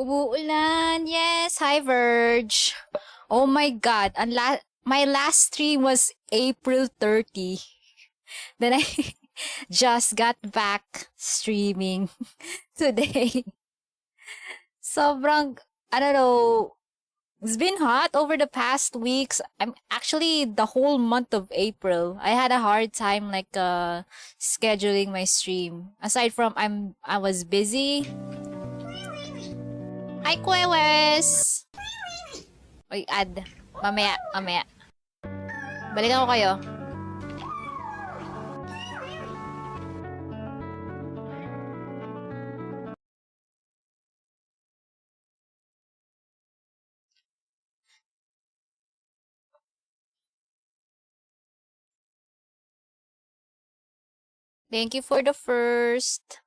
Umuulan. Yes. Hi, Verge. Oh my God. My last stream was April 30. Then I just got back streaming today. Sobrang, I don't know. It's been hot over the past weeks. I'm actually the whole month of April. I had a hard time scheduling my stream. Aside from I was busy. Hi, Kwewes! Uy, ad. Mamaya. Balikan ko kayo. Thank you for the first.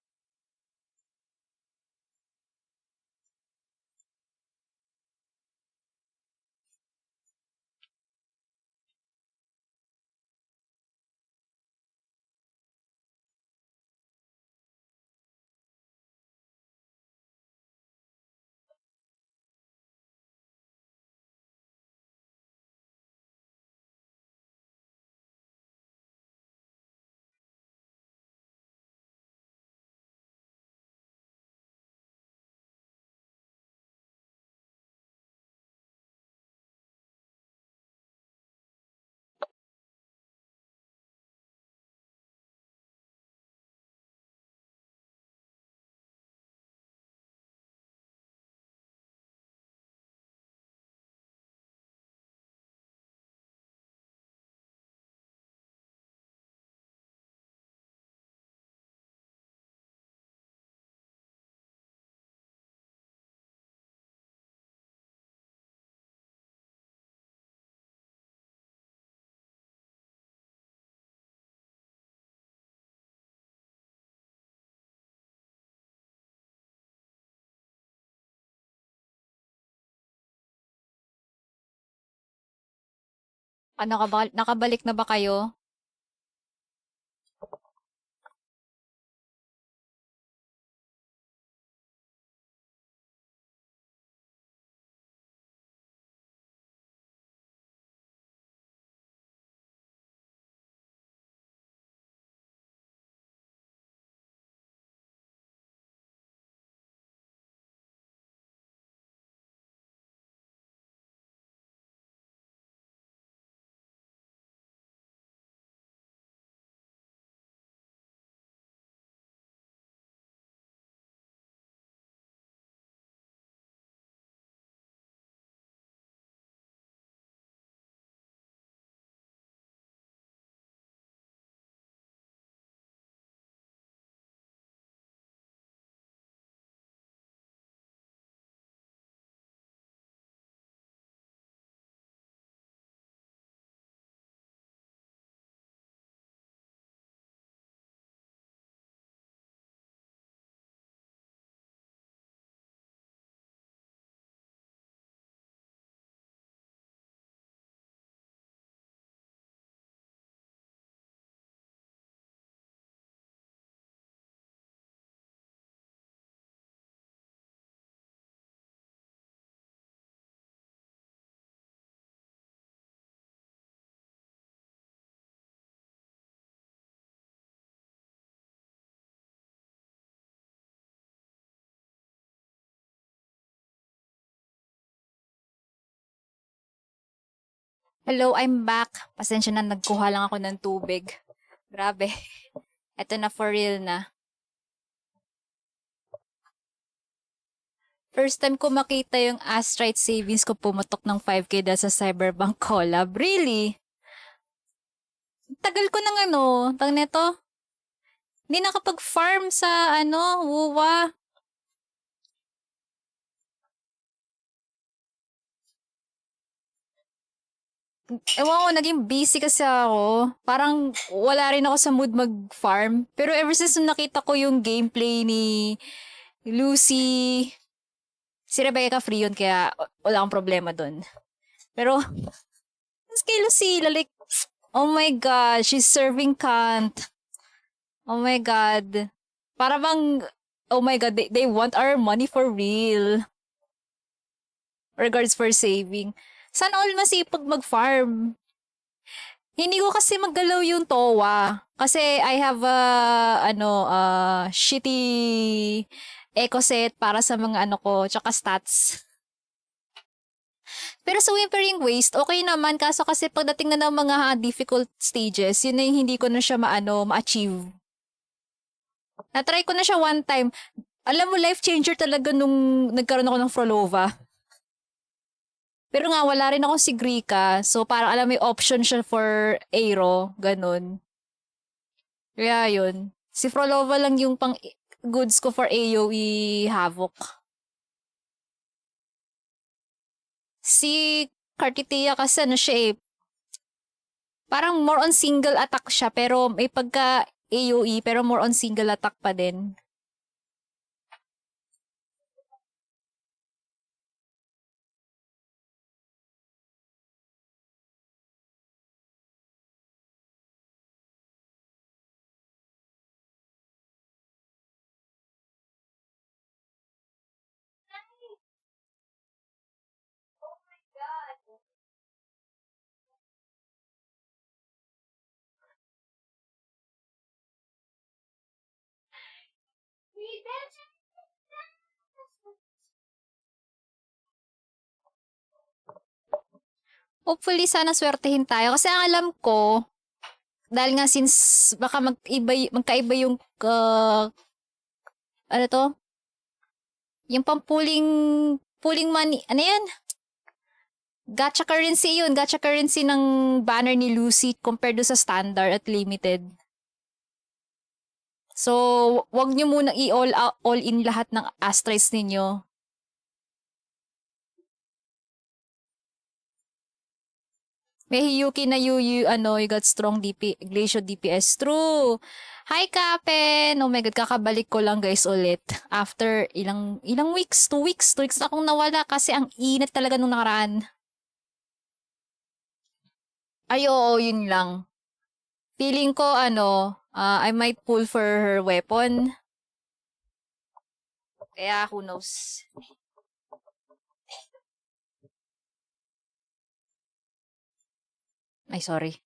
Ano ka ba? Nakabalik na ba kayo? Hello, I'm back. Pasensya na, nagkuha lang ako ng tubig. Grabe. Eto na, for real na. First time ko makita yung Astrite savings ko pumutok ng 5K dahil sa Cyberbank collab. Really? Tagal ko nang tang neto. Hindi nakapag-farm sa WoWa. Ewan ko, naging busy kasi ako. Parang wala rin ako sa mood mag-farm. Pero ever since nung nakita ko yung gameplay ni Lucy, si Rebecca free yun, kaya wala akong problema dun. Pero, mas kay Lucila, like, oh my God, she's serving cunt. Oh my God. Para bang, oh my God, they want our money for real. Regards for saving. Sana all masipag mag-farm. Hindi ko kasi maggalaw yung TOWA. Kasi I have a, shitty eco set para sa mga ano ko, tsaka stats. Pero sa Whimpering Waste, okay naman. Kaso kasi pagdating na ng mga difficult stages, yun na yung hindi ko na siya ma-achieve. Na-try ko na siya one time. Alam mo, life changer talaga nung nagkaroon ako ng Frolova. Pero nga, wala rin ako si Grika. So, parang alam may option siya for Aero. Ganun. Kaya yun. Si Frolova lang yung pang goods ko for AoE Havoc. Si Cartitia kasi ano siya eh, parang more on single attack siya pero may pagka AoE pero more on single attack pa din. Hopefully sana swertehin tayo kasi ang alam ko dahil nga since baka magkaiba yung ano to? Yung pulling money, ano yan? Gacha currency yun. Gacha currency ng banner ni Lucy compared do sa standard at limited. So, wag nyo muna all in lahat ng astrites ninyo. May Hiyuki na you got strong Glacial DPS. True. Hi, Kapen! Oh my God, kakabalik ko lang guys ulit. After ilang weeks? 2 weeks? 2 weeks na akong nawala kasi ang init talaga nung nakaraan. Ay, oo, yun lang. Feeling ko, I might pull for her weapon. Kaya, who knows. Ay, sorry.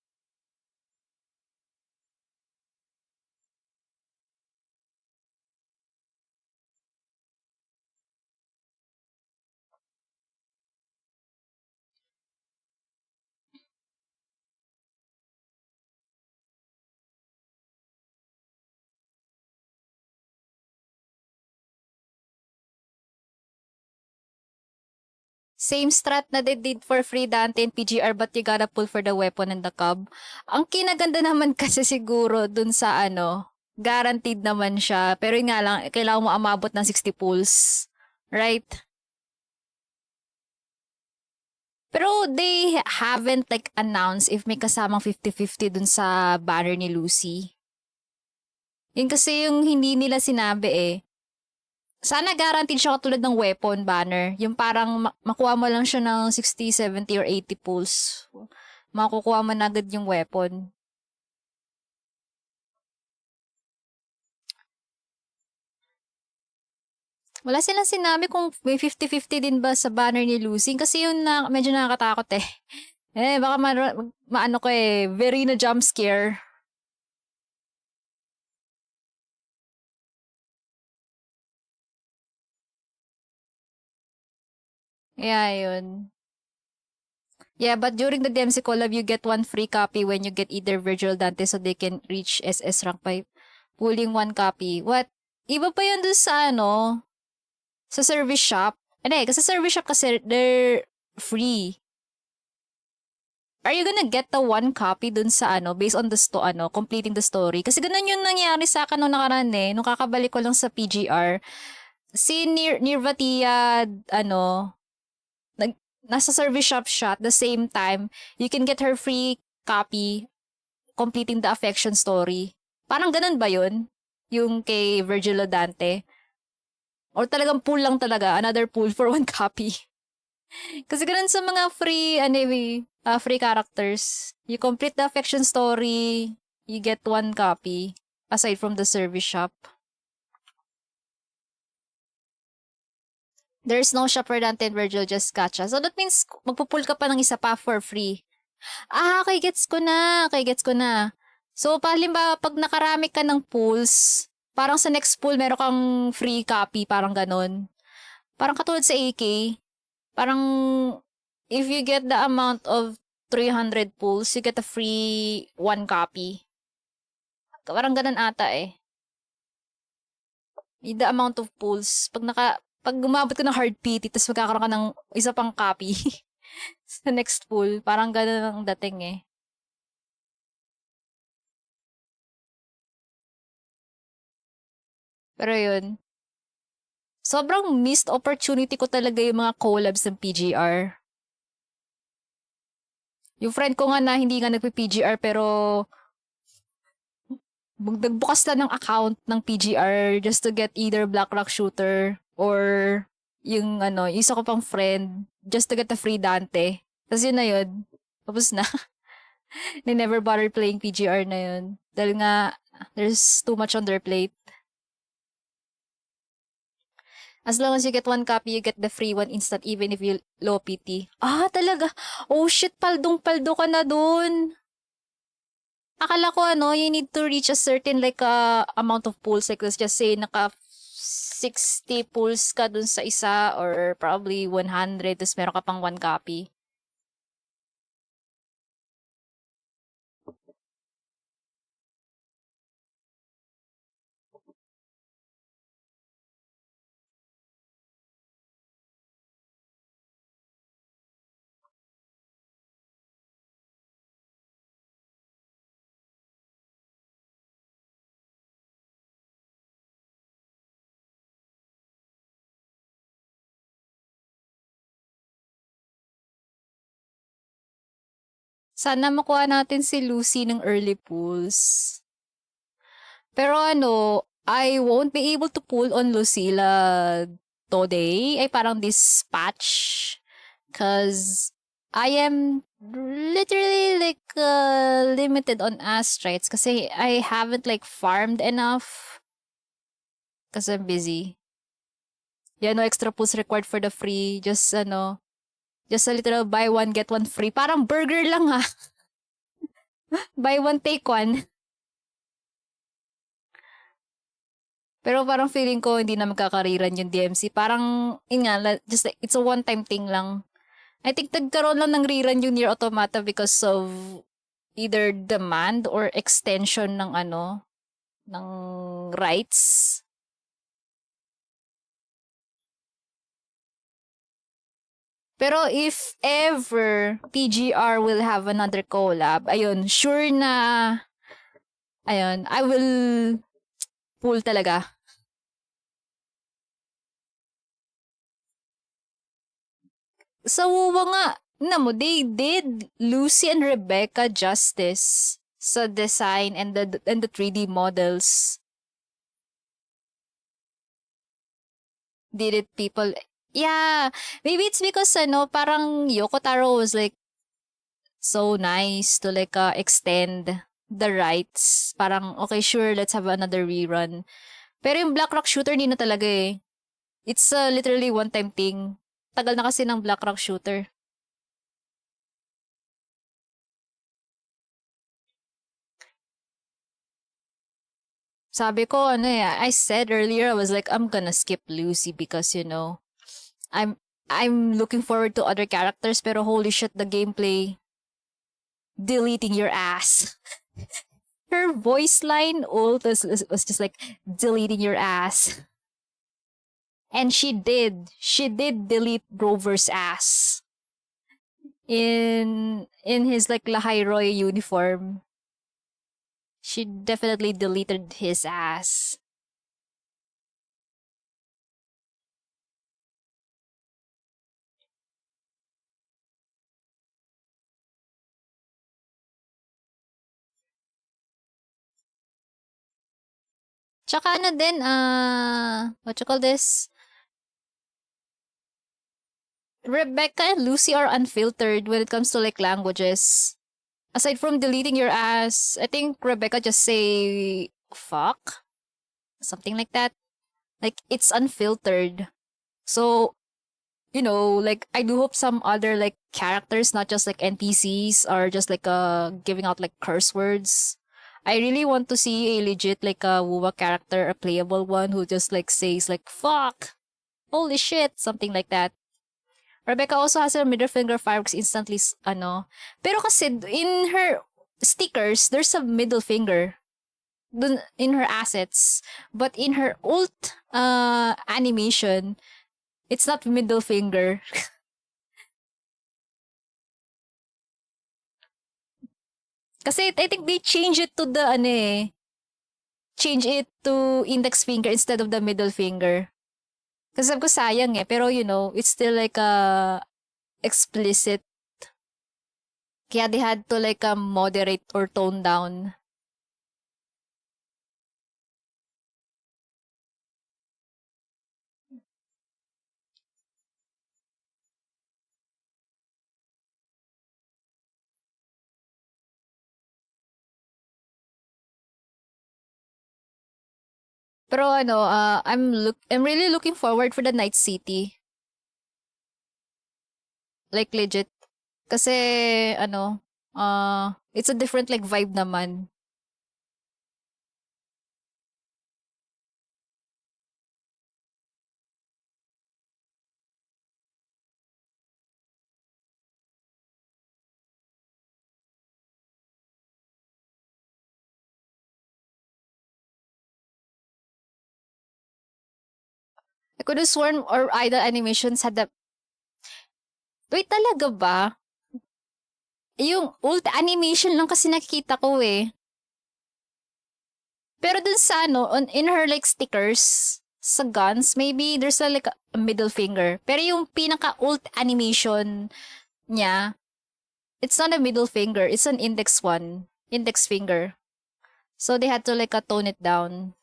Same strat na they did for free Dante and PGR but you gotta pull for the weapon and the cub. Ang kinaganda naman kasi siguro dun sa guaranteed naman siya. Pero yun nga lang, kailangan mo umabot ng 60 pulls. Right? Pero they haven't like announced if may kasamang 50-50 dun sa banner ni Lucy. Yun kasi yung hindi nila sinabi eh. Sana guaranteed siya katulad ng weapon banner. Yung parang makuha mo lang siya ng 60, 70, or 80 pulls. Makukuha mo na agad yung weapon. Wala silang sinabi kung may 50-50 din ba sa banner ni Lucy. Kasi yun na medyo nakakatakot eh. Baka maano ko eh. Very na jump scare. Yeah, yun. Yeah, but during the DMC collab, you get one free copy when you get either Virgil Dante so they can reach SS rank by pulling one copy. What? Iba pa yun dun sa sa service shop. Kasi service shop kasi they're free. Are you gonna get the one copy dun sa based on the completing the story? Kasi ganun yung nangyari sa akin nung nakaraan nung kakabalik ko lang sa PGR. Si Nirvatia, nasa service shop siya at the same time, you can get her free copy completing the affection story. Parang ganun ba yun? Yung kay Virgil Dante? Or talagang pool lang talaga, another pool for one copy? Kasi ganun sa mga free characters. You complete the affection story, you get one copy aside from the service shop. There's no shop for Dante and Virgil, just gacha. So that means magpupul ka pa ng isa pa for free. Okay, gets ko na. Okay, gets ko na. So, halimbawa, pag nakarami ka ng pulls, parang sa next pool, meron kang free copy, parang ganon. Parang katulad sa AK, parang if you get the amount of 300 pulls, you get a free 1 copy. Parang ganon ata eh. The amount of pulls. Pag gumabot ka ng hard PT, tapos magkakaroon ka ng isa pang copy sa next pool, parang ganon ang dating eh. Pero yun, sobrang missed opportunity ko talaga yung mga collabs ng PGR. Yung friend ko nga na hindi nga nagpi-PGR pero nagbukas na ng account ng PGR just to get either Black Rock Shooter or yung ano, yung isa ko pang friend just to get the free Dante. Tapos yun na yun. Tapos na. They never bothered playing PGR na yun. Dahil nga, there's too much on their plate. As long as you get 1 copy, you get the free 1 instant even if you low PT. Talaga? Oh shit, paldong-paldo ka na dun. Akala ko ano, you need to reach a certain like amount of pulls. Like let's just say naka 60 pulls ka dun sa isa or probably 100 tapos meron ka pang 1 copy. Sana makuha natin si Lucy ng early pulls. Pero ano, I won't be able to pull on Lucilla today. Ay parang this patch. Cause I am literally like limited on astrites. Kasi I haven't like farmed enough. Kasi I'm busy. Yeah, no extra pulls required for the free. Just ano, just a literal buy one, get one free. Parang burger lang ha. Buy one, take one. Pero parang feeling ko hindi na magkakariran yung DMC. Parang, yun nga, just like, it's a one-time thing lang. I think nagkaroon lang ng rerun yung Nier Automata because of either demand or extension ng ano, ng rights. Pero if ever PGR will have another collab, ayun, sure na, ayun, I will pull talaga. Sa WoW nga, mo, they did Lucy and Rebecca justice sa design and the 3D models. Did it people... Yeah, maybe it's because ano, parang Yoko Taro was like so nice to like extend the rights. Parang, okay, sure, let's have another rerun. Pero yung Black Rock Shooter, hindi na talaga eh. It's literally one-time thing. Tagal na kasi ng Black Rock Shooter. Sabi ko, ano eh, I said earlier, I was like, I'm gonna skip Lucy because, you know, I'm looking forward to other characters, pero holy shit, the gameplay, deleting your ass. Her voice line was just like, deleting your ass. And she did delete Rover's ass. In his like Lahai Roy uniform. She definitely deleted his ass. Tsaka ano din, what you call this? Rebecca and Lucy are unfiltered when it comes to like languages. Aside from deleting your ass, I think Rebecca just say fuck. Something like that. Like it's unfiltered. So like I do hope some other like characters, not just like NPCs, are just like giving out like curse words. I really want to see a legit like a WoW character, a playable one who just like says like fuck, holy shit, something like that. Rebecca also has her middle finger fireworks instantly Pero kasi in her stickers, there's a middle finger dun in her assets. But in her ult animation, it's not middle finger. Kasi I think they change it to the change it to index finger instead of the middle finger. Kasi sabi ko sayang pero it's still like a explicit. Kaya they had to like moderate or tone down. Pero I'm really looking forward for the Night City. Like legit. Kasi it's a different like vibe naman. I could have sworn or idol animations had the wait talaga ba? Yung ult animation lang kasi nakikita ko eh. Pero dun sa in her like stickers, sa guns, maybe there's a, like a middle finger. Pero yung pinaka-ult animation niya, it's not a middle finger, it's an index one. Index finger. So they had to like tone it down.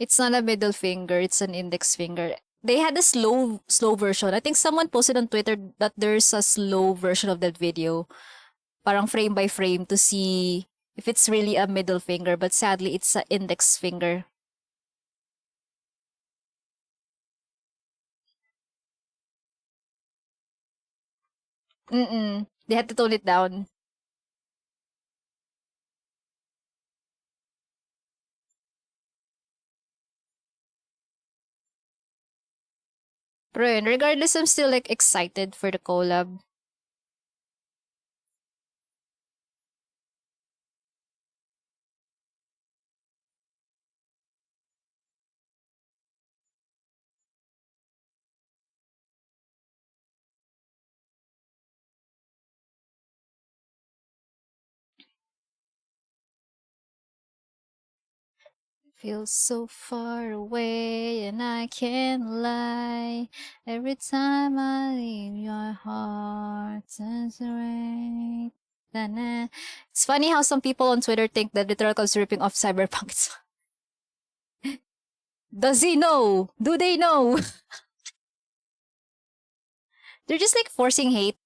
It's not a middle finger, it's an index finger. They had a slow version. I think someone posted on Twitter that there's a slow version of that video. Parang frame by frame to see if it's really a middle finger, but sadly it's an index finger. Mm-mm. They had to tone it down. Pero yun, regardless, I'm still like excited for the collab. Feel so far away and I can't lie. Every time I leave your heart turns right. Na-na. It's funny how some people on Twitter think that Literal is ripping off Cyberpunk. Does he know? Do they know? They're just like forcing hate.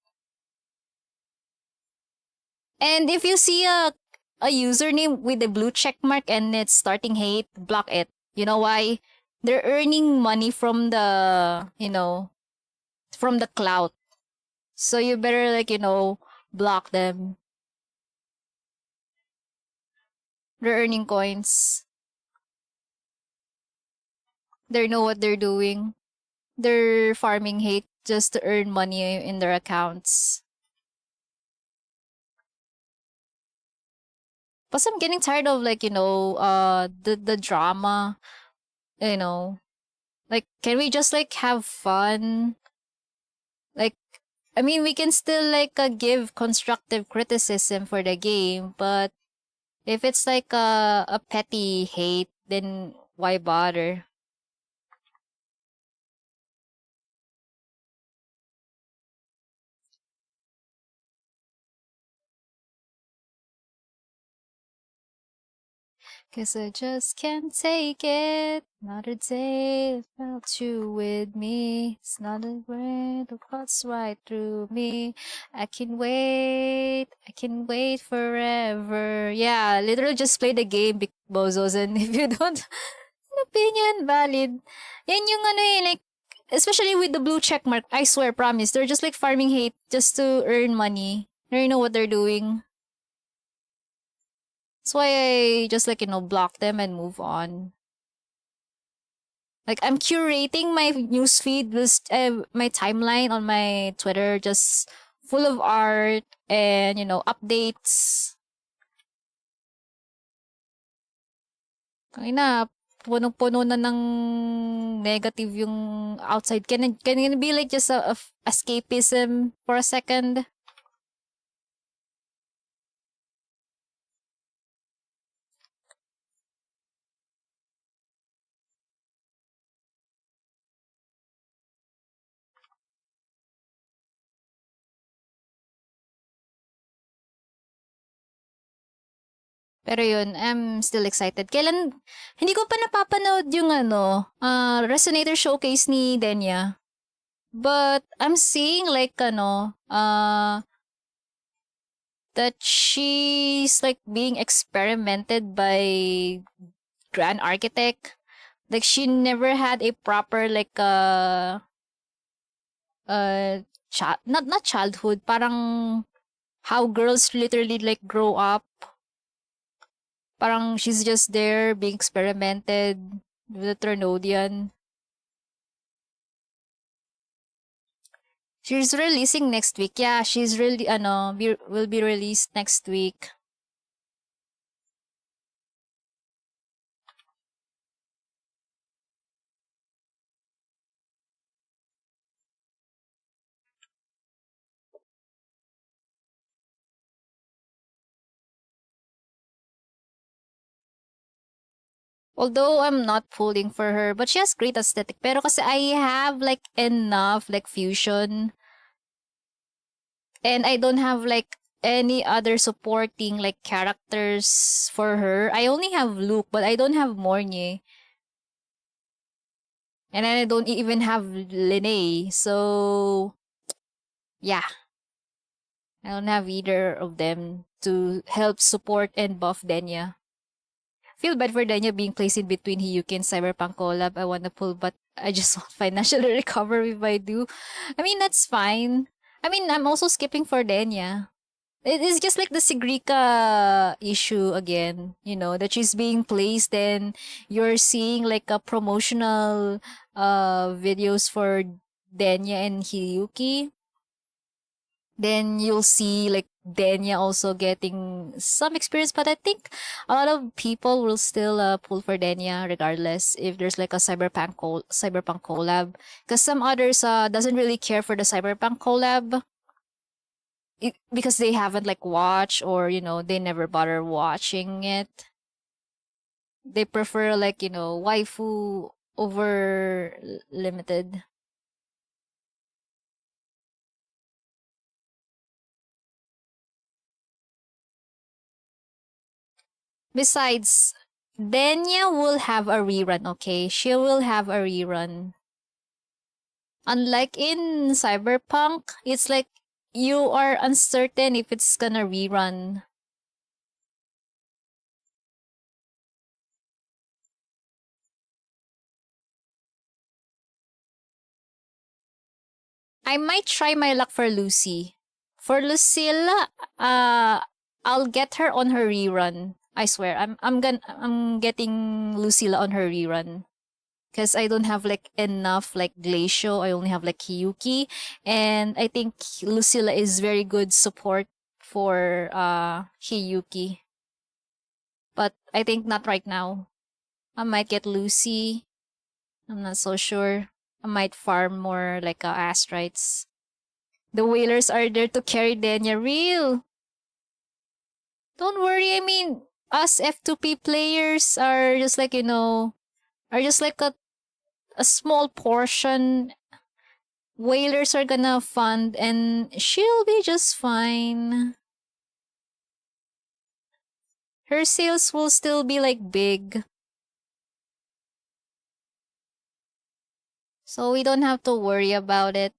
And if you see a username with a blue check mark and it's starting hate, block it. You know why? They're earning money from from the clout. So you better like, block them. They're earning coins. They know what they're doing. They're farming hate just to earn money in their accounts. Plus I'm getting tired of like, the drama, you know. Like can we just like have fun? Like I mean, we can still like give constructive criticism for the game, but if it's like a petty hate, then why bother? 'Cause I just can't take it. Another day without you with me. It's not a way that cuts right through me. I can wait forever. Yeah, literally just play the game, big bozos. And if you don't, opinion valid. Yan yung ano eh, like, especially with the blue check mark, I swear, promise, they're just like farming hate just to earn money. They don't know what they're doing. That's why I just like, block them and move on. Like, I'm curating my newsfeed with my timeline on my Twitter, just full of art and, updates. Ay na, punong-puno na ng negative yung outside. Can it be like just a escapism for a second? Pero yun, I'm still excited. Hindi ko pa napapanood yung Resonator Showcase ni Denya. But I'm seeing like that she's like being experimented by Grand Architect. Like she never had a proper like not childhood, parang how girls literally like grow up. Parang she's just there being experimented with the Trinodian. She's releasing next week. Yeah, she's really will be released next week. Although I'm not pulling for her, but she has great aesthetic. Pero kasi I have like enough like fusion, and I don't have like any other supporting like characters for her. I only have Luke, but I don't have Mornye. And then I don't even have Lene. So yeah, I don't have either of them to help support and buff Denya. Feel bad for Danya being placed in between Hiyuki and Cyberpunk collab. I wanna pull, but I just want financially recover if I do. I mean, that's fine. I mean, I'm also skipping for Denya. It is just like the Sigrika issue again, that she's being placed and you're seeing like a promotional videos for Denya and Hiyuki. Then you'll see like Denya also getting some experience, but I think a lot of people will still pull for Denya regardless if there's like a cyberpunk collab, because some others doesn't really care for the cyberpunk collab because they haven't like watched, or they never bother watching it. They prefer like waifu over limited. Besides, Denya will have a rerun, okay? She will have a rerun. Unlike in Cyberpunk, it's like you are uncertain if it's gonna rerun. I might try my luck for Lucy. For Lucilla, I'll get her on her rerun. I swear, I'm getting Lucilla on her rerun. Because I don't have like enough like Glacio. I only have like Hiyuki, and I think Lucilla is very good support for Hiyuki. But I think not right now. I might get Lucy. I'm not so sure. I might farm more like Astrites. The whalers are there to carry Denya. Real. Don't worry. I mean, us F2P players are just like, are just like a small portion. Whalers are gonna fund and she'll be just fine. her sales will still be like big. So we don't have to worry about it.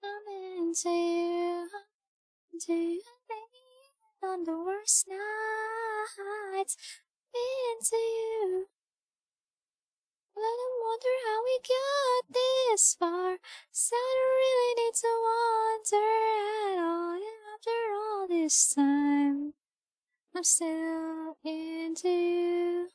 I'm into you, into you, baby, on the worst nights. Into you. Let them wonder how we got this far. So I don't really need to wonder at all. And after all this time, I'm still into you.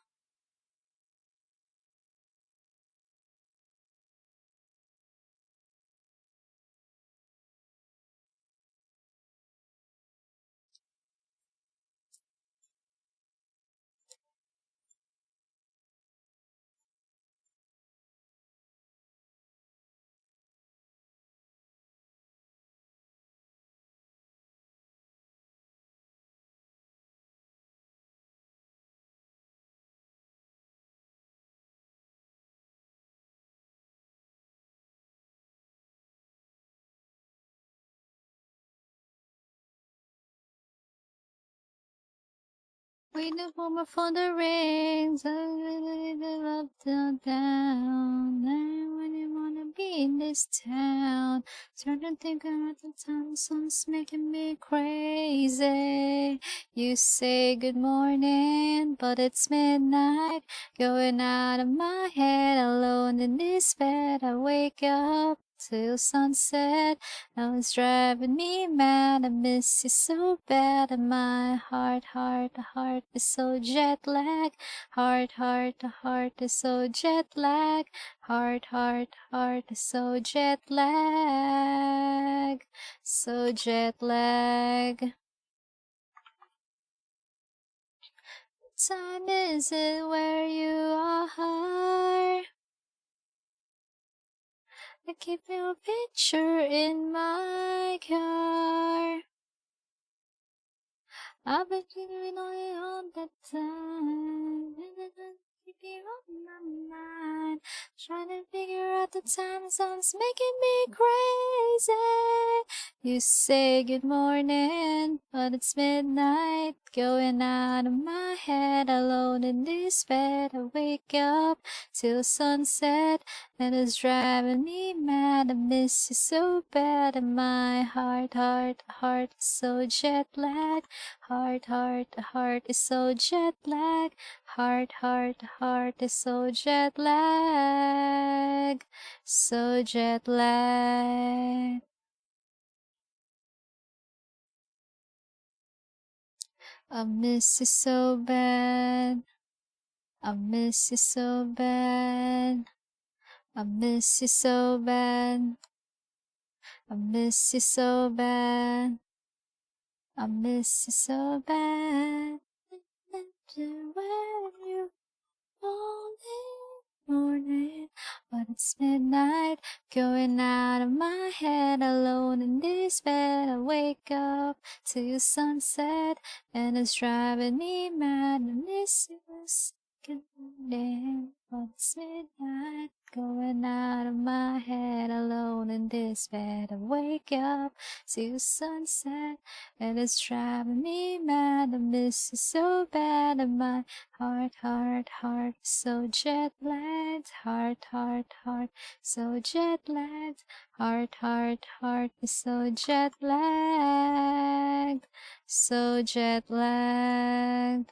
Waiting for my phone to ring, so up till down. I really wanna be in this town. Start to think about the time songs making me crazy. You say good morning, but it's midnight. Going out of my head, alone in this bed. I wake up till sunset. Now it's driving me mad. I miss you so bad, and my heart is so jet lag. Heart is so jet lag. Heart is so jet lag. So jet lag. Time is it where you are? I keep your picture in my car. I've been keeping on it all the time. Keep you on my mind. Trying to figure out the time zone's making me crazy. You say good morning, but it's midnight. Going out of my head, alone in this bed. I wake up till sunset, and it's driving me mad. I miss you so bad, and my heart is so jet lagged. Heart is so jet lag. Heart is so jet lag. So jet lag. I miss you so bad. I miss you so bad. I miss you so bad. I miss you so bad. I miss you so bad. When you morning, but it's midnight, going out of my head, alone in this bed. I wake up to sunset, and it's driving me mad. I miss you Good morning, it's midnight, going out of my head, alone in this bed. I wake up, see the sunset, and it's driving me mad. I miss you so bad, and my heart, so jet lagged. Heart, so jet lagged. Heart, is so jet lagged, so jet lagged.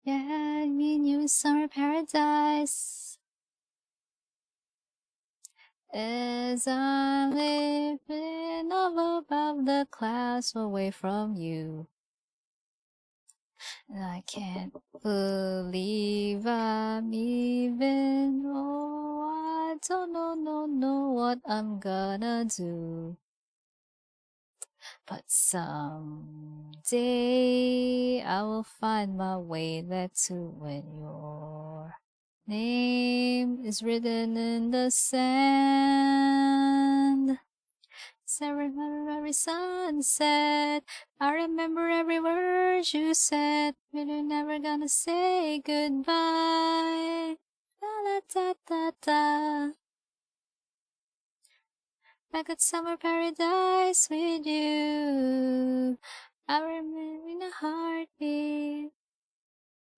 Yeah, me and you in summer paradise. As I'm living all above the clouds away from you. And I can't believe I'm even. Oh, I don't know what I'm gonna do. But someday I will find my way back to when your name is written in the sand. So I remember every sunset. I remember every word you said. But you're never gonna say goodbye. Da da da da da. Like a summer paradise with you. I remember in a heartbeat.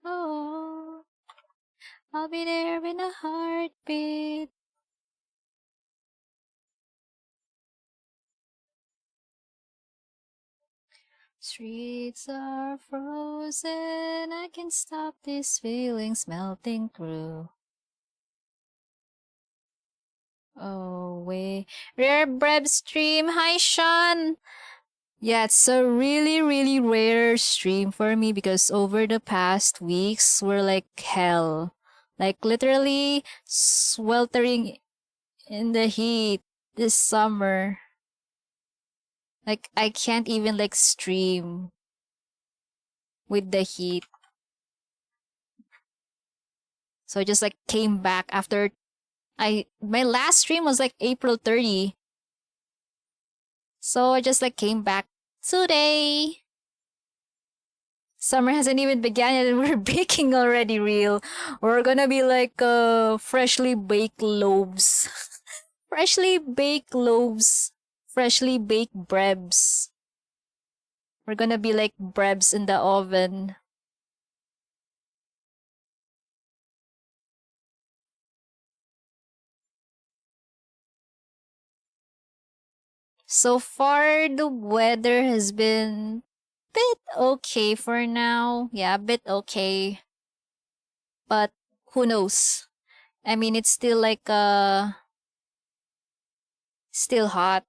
Oh, I'll be there in a heartbeat. Streets are frozen. I can stop these feelings melting through. Oh, wait. Rare Brev stream. Hi, Sean. Yeah, it's a really rare stream for me because over the past weeks were like hell. Like literally sweltering in the heat this summer. Like I can't even like stream with the heat. So I just like came back after I my last stream was like April 30. So I just like came back today. Summer hasn't even begun yet and we're baking already real. We're gonna be like freshly baked loaves. Freshly baked loaves. Freshly baked breads. We're gonna be like breads in the oven. So far the weather has been bit okay for now. Yeah, a bit okay. But who knows? I mean it's still like still hot.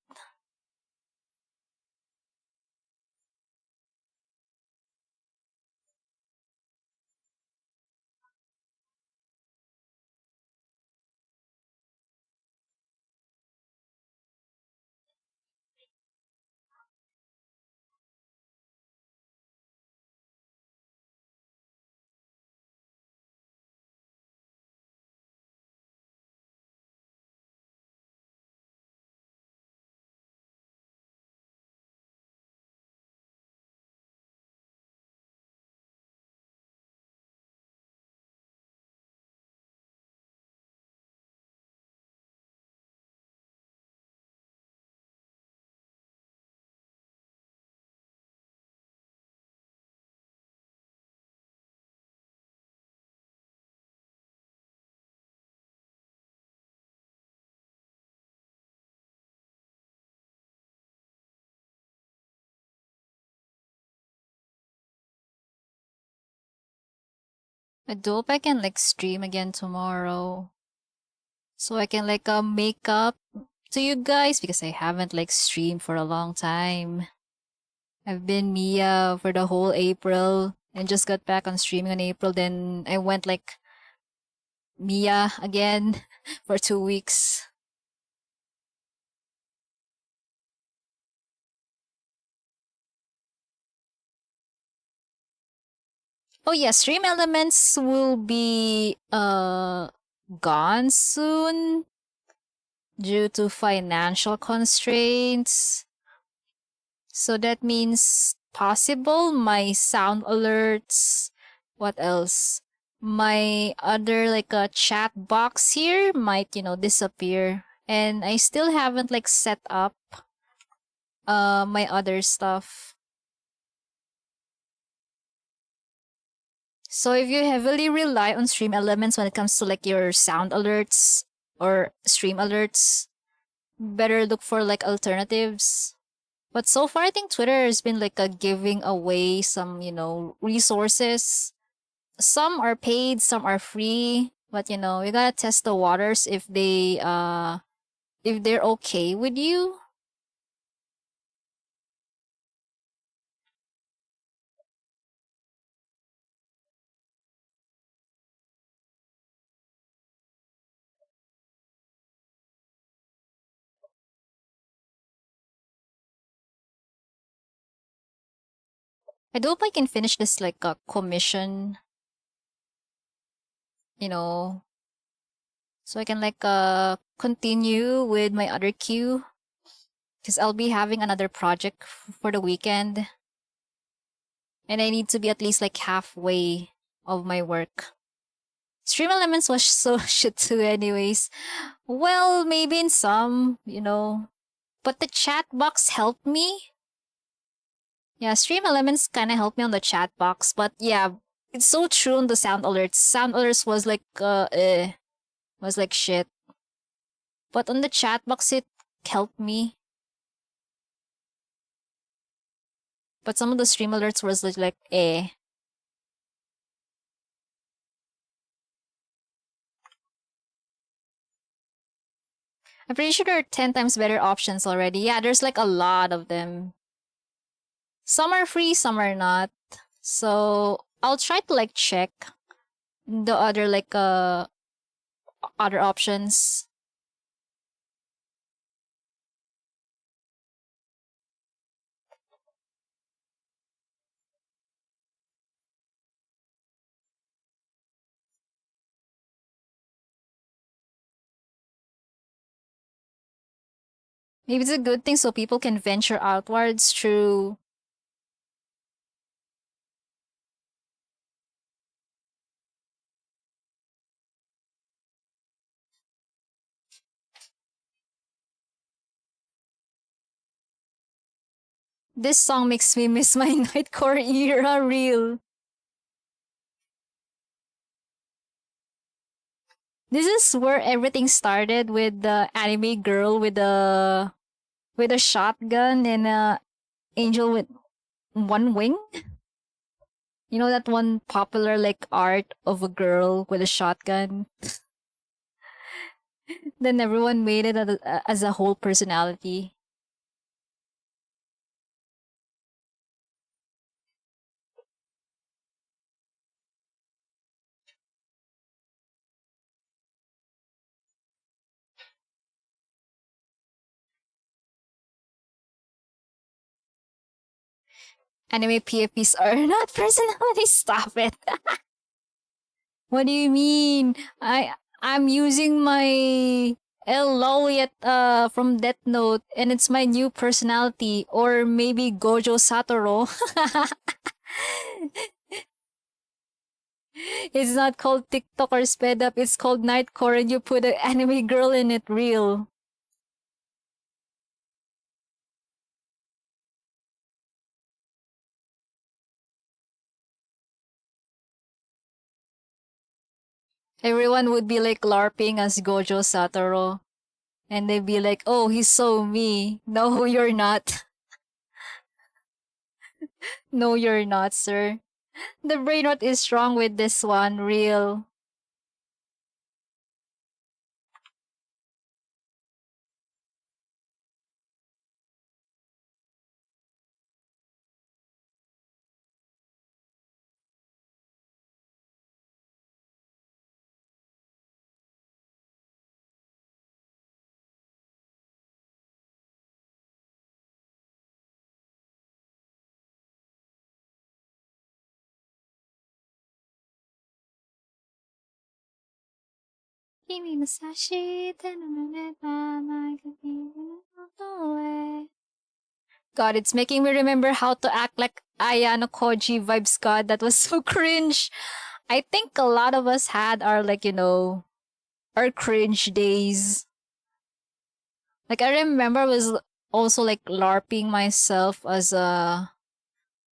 I do hope I can like stream again tomorrow. So I can like make up to you guys because I haven't like streamed for a long time. I've been Mia for the whole April and just got back on streaming on April. Then I went like Mia again for 2 weeks. Oh yeah, Stream Elements will be gone soon due to financial constraints. So that means possible my sound alerts. What else? My other like a chat box here might, disappear. And I still haven't like set up my other stuff. So if you heavily rely on stream elements when it comes to like your sound alerts or stream alerts, better look for like alternatives. But so far, I think Twitter has been like a giving away some, resources. Some are paid, some are free. But you gotta test the waters if they're okay with you. I hope I can finish this like a commission, you know, so I can like continue with my other queue because I'll be having another project for the weekend, and I need to be at least like halfway of my work. Stream Elements was so shit too, anyways. Well, maybe in some. But the chat box helped me. Yeah, Stream Elements kind of helped me on the chat box. But yeah, it's so true on the sound alerts. Sound alerts was like shit. But on the chat box, it helped me. But some of the stream alerts was like eh. I'm pretty sure there are 10 times better options already. Yeah, there's like a lot of them. Some are free, some are not. So I'll try to like check the other like other options. Maybe it's a good thing so people can venture outwards through. This song makes me miss my nightcore era real. This is where everything started with the anime girl with a shotgun and a angel with one wing. You know that one popular like art of a girl with a shotgun? Then everyone made it as a whole personality. Anime PFPs are not personalities. Stop it. What do you mean? I'm using my L Laureate from Death Note and it's my new personality, or maybe Gojo Satoru. It's not called TikTok or sped up, it's called Nightcore and you put an anime girl in it real. Everyone would be like LARPing as Gojo Satoru. And they'd be like, oh, he's so me. No, you're not. No, you're not, sir. The brain rot is strong with this one, real. Kimi Masashi, God, it's making me remember how to act like Ayano Koji vibes. God, that was so cringe. I think a lot of us had our our cringe days. Like I remember I was also like LARPing myself as a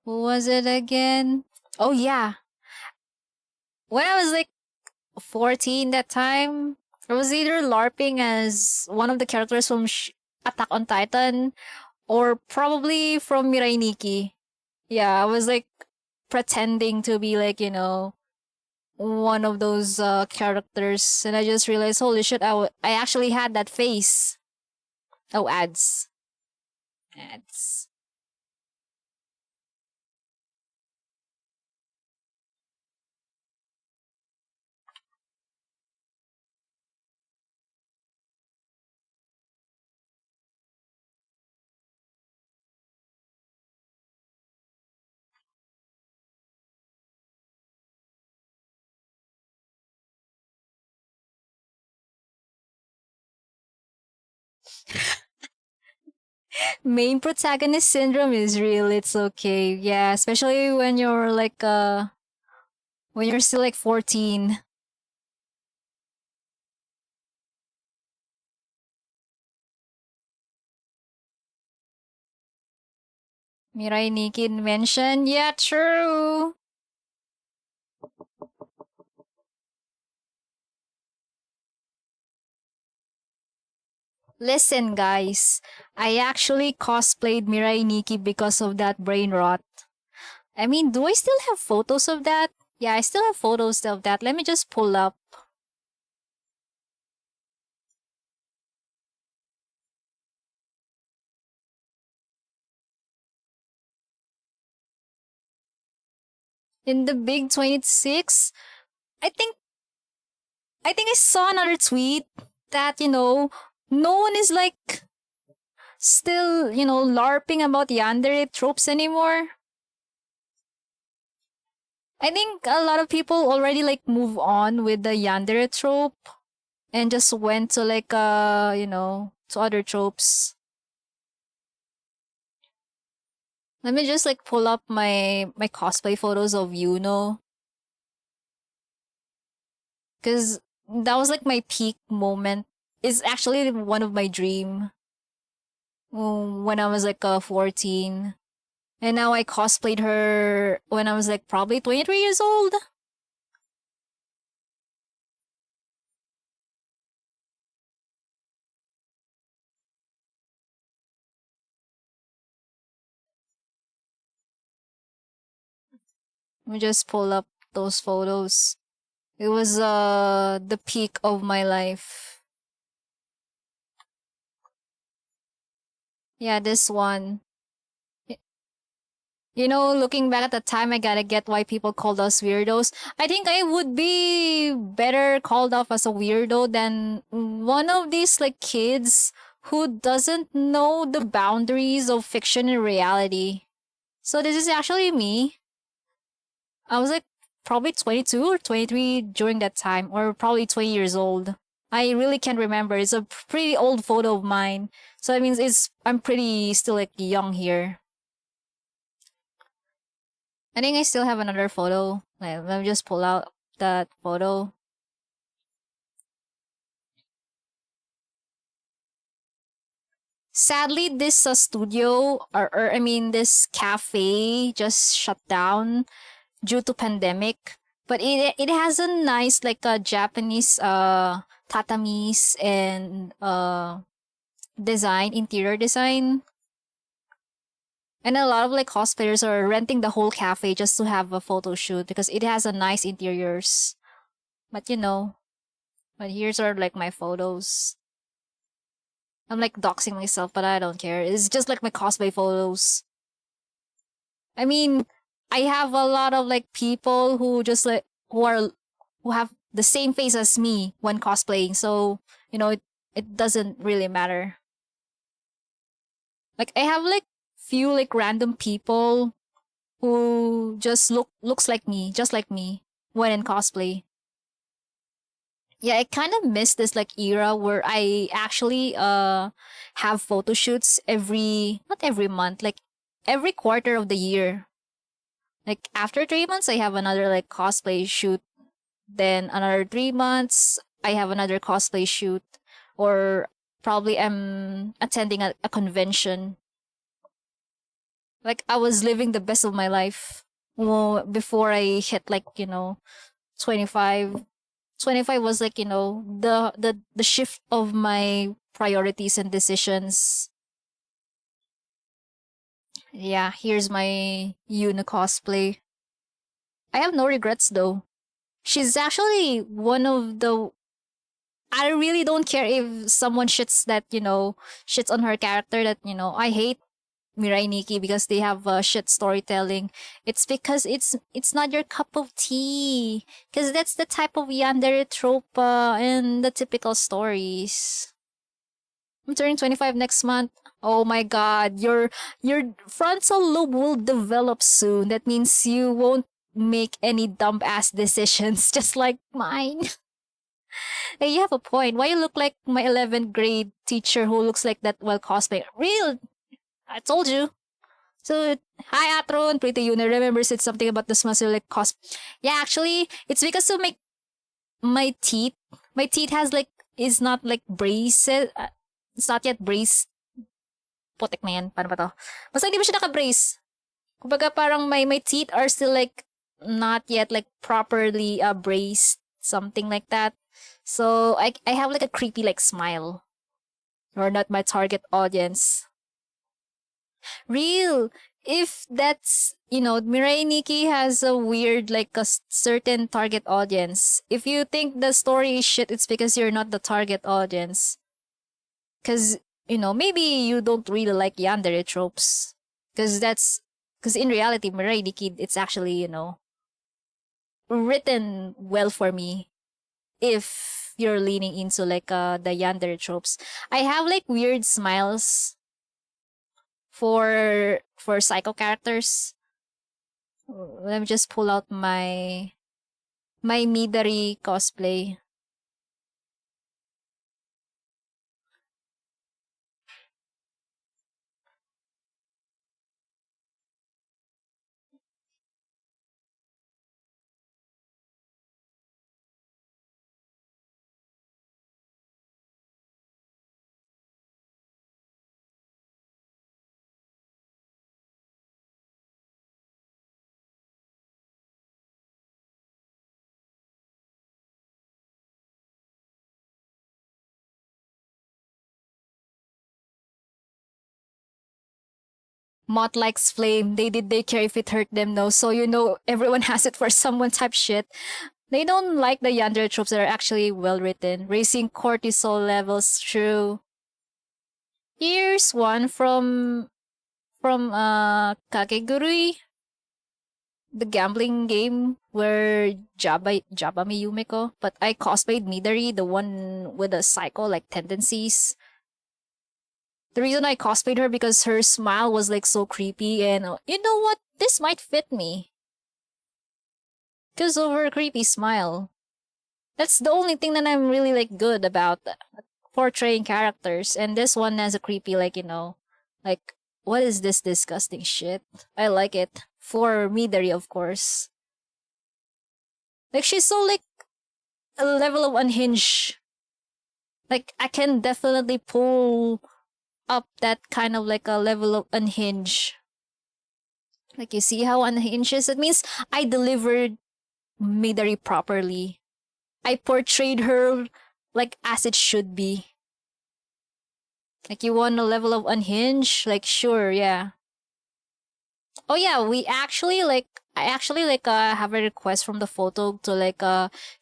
who was it again? Oh yeah. When I was like 14 that time, I was either LARPing as one of the characters from Attack on Titan or probably from Mirai Nikki. Yeah, I was like pretending to be like, one of those characters and I just realized, holy shit, I actually had that face. Oh, ads. Ads. Main protagonist syndrome is real. It's okay. Yeah, especially when you're like when you're still like 14. Mirai Nikki mentioned. Yeah, true. Listen, guys. I actually cosplayed Mirai Nikki because of that brain rot. I mean, do I still have photos of that? Yeah, I still have photos of that. Let me just pull up. In the big 26, I think I saw another tweet that, no one is like still, LARPing about yandere tropes anymore. I think a lot of people already like move on with the yandere trope and just went to like to other tropes. Let me just like pull up my cosplay photos of Yuno cuz that was like my peak moment. It's actually one of my dream when I was like 14. And now I cosplayed her when I was like probably 23 years old. Let me just pull up those photos. It was the peak of my life. Yeah, this one. Y- looking back at the time, I gotta get why people called us weirdos. I think I would be better called off as a weirdo than one of these like kids who doesn't know the boundaries of fiction and reality. So this is actually me. I was like probably 22 or 23 during that time, or probably 20 years old. I really can't remember. It's a pretty old photo of mine. So that means I'm pretty still like young here. I think I still have another photo. Let me just pull out that photo. Sadly, this studio or I mean this cafe just shut down due to pandemic. But it has a nice like a Japanese tatamis and design, interior design. And a lot of like cosplayers are renting the whole cafe just to have a photo shoot because it has a nice interiors. But but here's are like my photos. I'm like doxing myself, but I don't care. It's just like my cosplay photos. I mean, I have a lot of like people who just like who have the same face as me when cosplaying. So, it doesn't really matter. Like I have like few like random people who just looks like me, just like me when in cosplay. Yeah, I kind of miss this like era where I actually have photo shoots every not every month, like every quarter of the year. Like after 3 months I have another like cosplay shoot. Then another 3 months I have another cosplay shoot. Or probably I'm attending a convention. Like I was living the best of my life. Well, before I hit like, 25. 25 was like, the shift of my priorities and decisions. Yeah, here's my Yuna cosplay. I have no regrets though. She's actually one of the I really don't care if someone shits on her character that, I hate Mirai Nikki because they have shit storytelling. It's because it's not your cup of tea. Because that's the type of yandere trope in the typical stories. I'm turning 25 next month. Oh my god, your frontal lobe will develop soon. That means you won't make any dumb ass decisions just like mine. Hey, you have a point. Why you look like my 11th grade teacher who looks like that while cosplay? Real, I told you. So, hi Atron, Pretty Yuna. Remember said something about the muscle like cos. Yeah, actually, it's because of my teeth. My teeth has like is not like braces. It's not yet braced. Putik na yan. Paano ba to? Basta hindi ba siya naka-brace? Kumbaga parang my teeth are still like not yet like properly braced. Something like that. So I have like a creepy like smile. You're not my target audience. Real. If that's, Mirai Nikki has a weird, like, certain target audience. If you think the story is shit, it's because you're not the target audience. Because, maybe you don't really like yandere tropes. Because in reality, Mirai Nikki, it's actually, written well for me. If you're leaning into, like, the yandere tropes. I have, like, weird smiles for psycho characters. Let me just pull out my Midari cosplay. Mott likes flame. They did they care if it hurt them? No. So everyone has it for someone type shit. They don't like the yandere tropes that are actually well written. Raising cortisol levels through. Here's one from Kakegurui, the gambling game where Jaba Miyumeko, but I cosplayed Midori, the one with the psycho like tendencies. The reason I cosplayed her because her smile was like so creepy, and you know what? This might fit me because of her creepy smile. That's the only thing that I'm really like good about portraying characters, and this one has a creepy like what is this disgusting shit? I like it for Midori, of course. Like she's so like a level of unhinged. Like I can definitely pull up that kind of like a level of unhinged. Like you see how unhinged is? It means I delivered Midori properly. I portrayed her like as it should be. Like you want a level of unhinged? Like sure, yeah. Oh yeah, we actually like I actually like have a request from the photo to like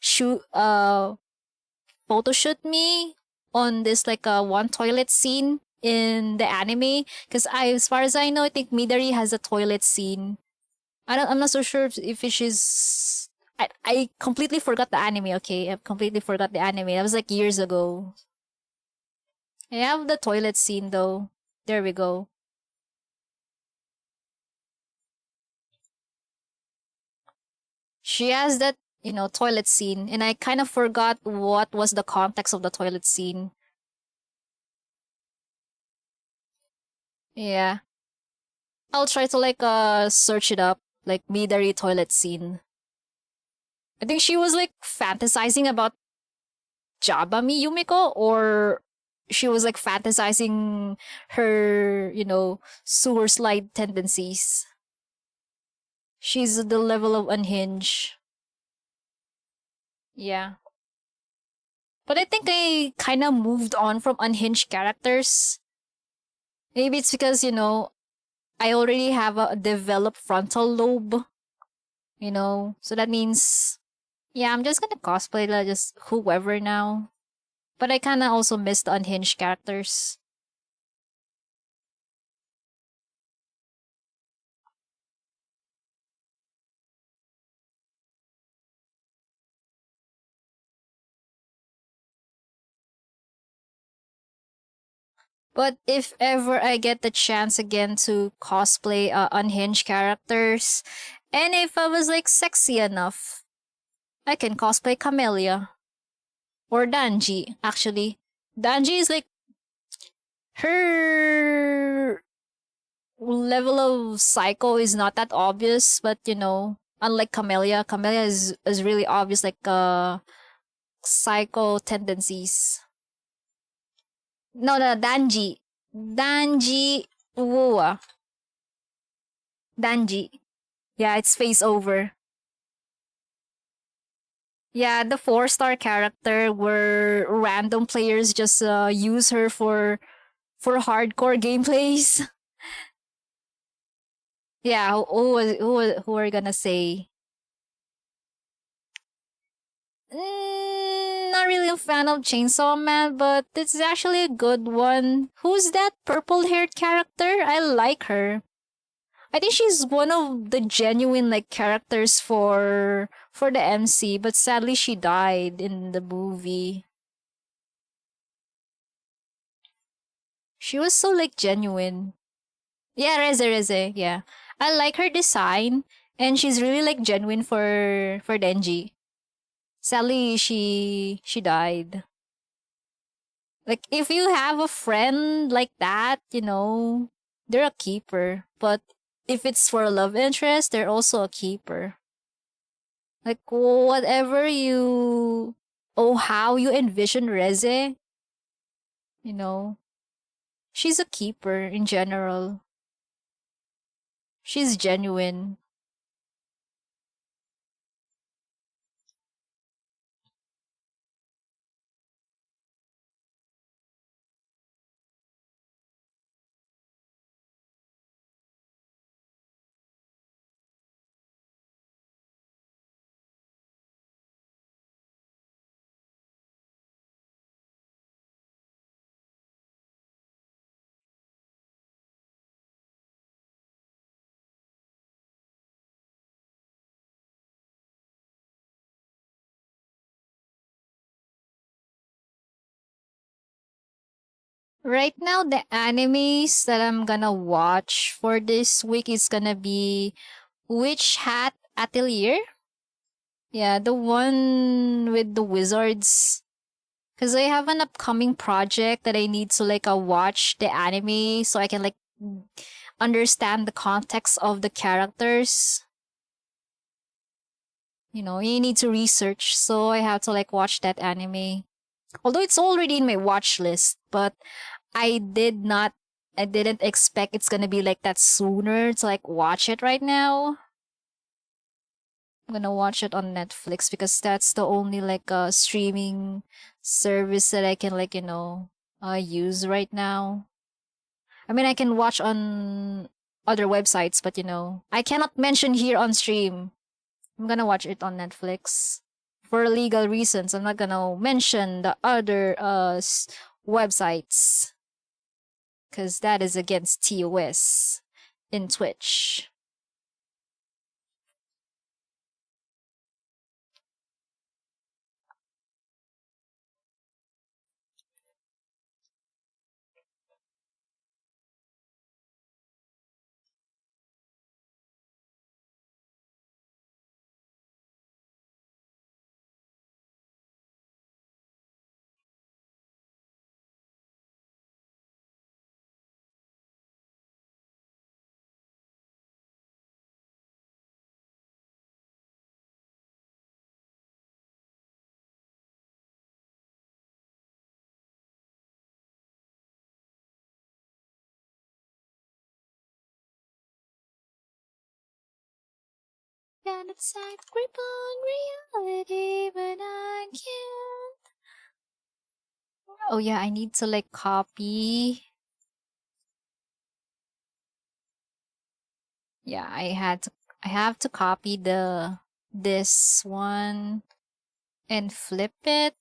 shoot photo shoot me on this like one toilet scene in the anime because I as far as I know I think Midori has a toilet scene. I'm not so sure if she's I completely forgot the anime, okay? I completely forgot the anime. That was like years ago. I have the toilet scene though. There we go. She has that toilet scene, and I kind of forgot what was the context of the toilet scene. Yeah. I'll try to like search it up, like Midari toilet scene. I think she was like fantasizing about Jabami Yumiko, or she was like fantasizing her, sewer slide tendencies. She's the level of unhinged. Yeah. But I think I kind of moved on from unhinged characters. Maybe it's because, I already have a developed frontal lobe, So that means, yeah, I'm just gonna cosplay like just whoever now. But I kind of also miss the unhinged characters. But if ever I get the chance again to cosplay unhinged characters, and if I was like sexy enough, I can cosplay Camellia or Danji. Actually, Danji is like her level of psycho is not that obvious, but unlike Camellia, Camellia is really obvious, like psycho tendencies. No, no, Danji, Danji, Wua, Danji. Yeah, it's face over. Yeah, the 4-star character where random players just use her for hardcore gameplays. Yeah, who are you gonna say? Not really a fan of Chainsaw Man, but it's actually a good one. Who's that purple-haired character? I like her. I think she's one of the genuine like characters for the MC, but sadly she died in the movie. She was so like genuine. Yeah, Reze, yeah. I like her design, and she's really like genuine for Denji. Sadly, she died. Like if you have a friend like that, they're a keeper. But if it's for a love interest, they're also a keeper. Like whatever you how you envision Reze, you know, she's a keeper in general. She's genuine. Right now, the animes that I'm gonna watch for this week is gonna be Witch Hat Atelier. Yeah, the one with the wizards. Because I have an upcoming project that I need to like watch the anime so I can like understand the context of the characters. You need to research, so I have to like watch that anime. Although it's already in my watch list, but I did not I didn't expect it's gonna be like that sooner to like watch it right now. I'm gonna watch it on Netflix because that's the only like streaming service that I can like use right now. I mean I can watch on other websites, but I cannot mention here on stream. I'm gonna watch it on Netflix for legal reasons. I'm not gonna mention the other websites because that is against TOS in Twitch. got a tight grip on reality, but I can't. Oh yeah, I need to like copy. Yeah, I have to copy this one and flip it.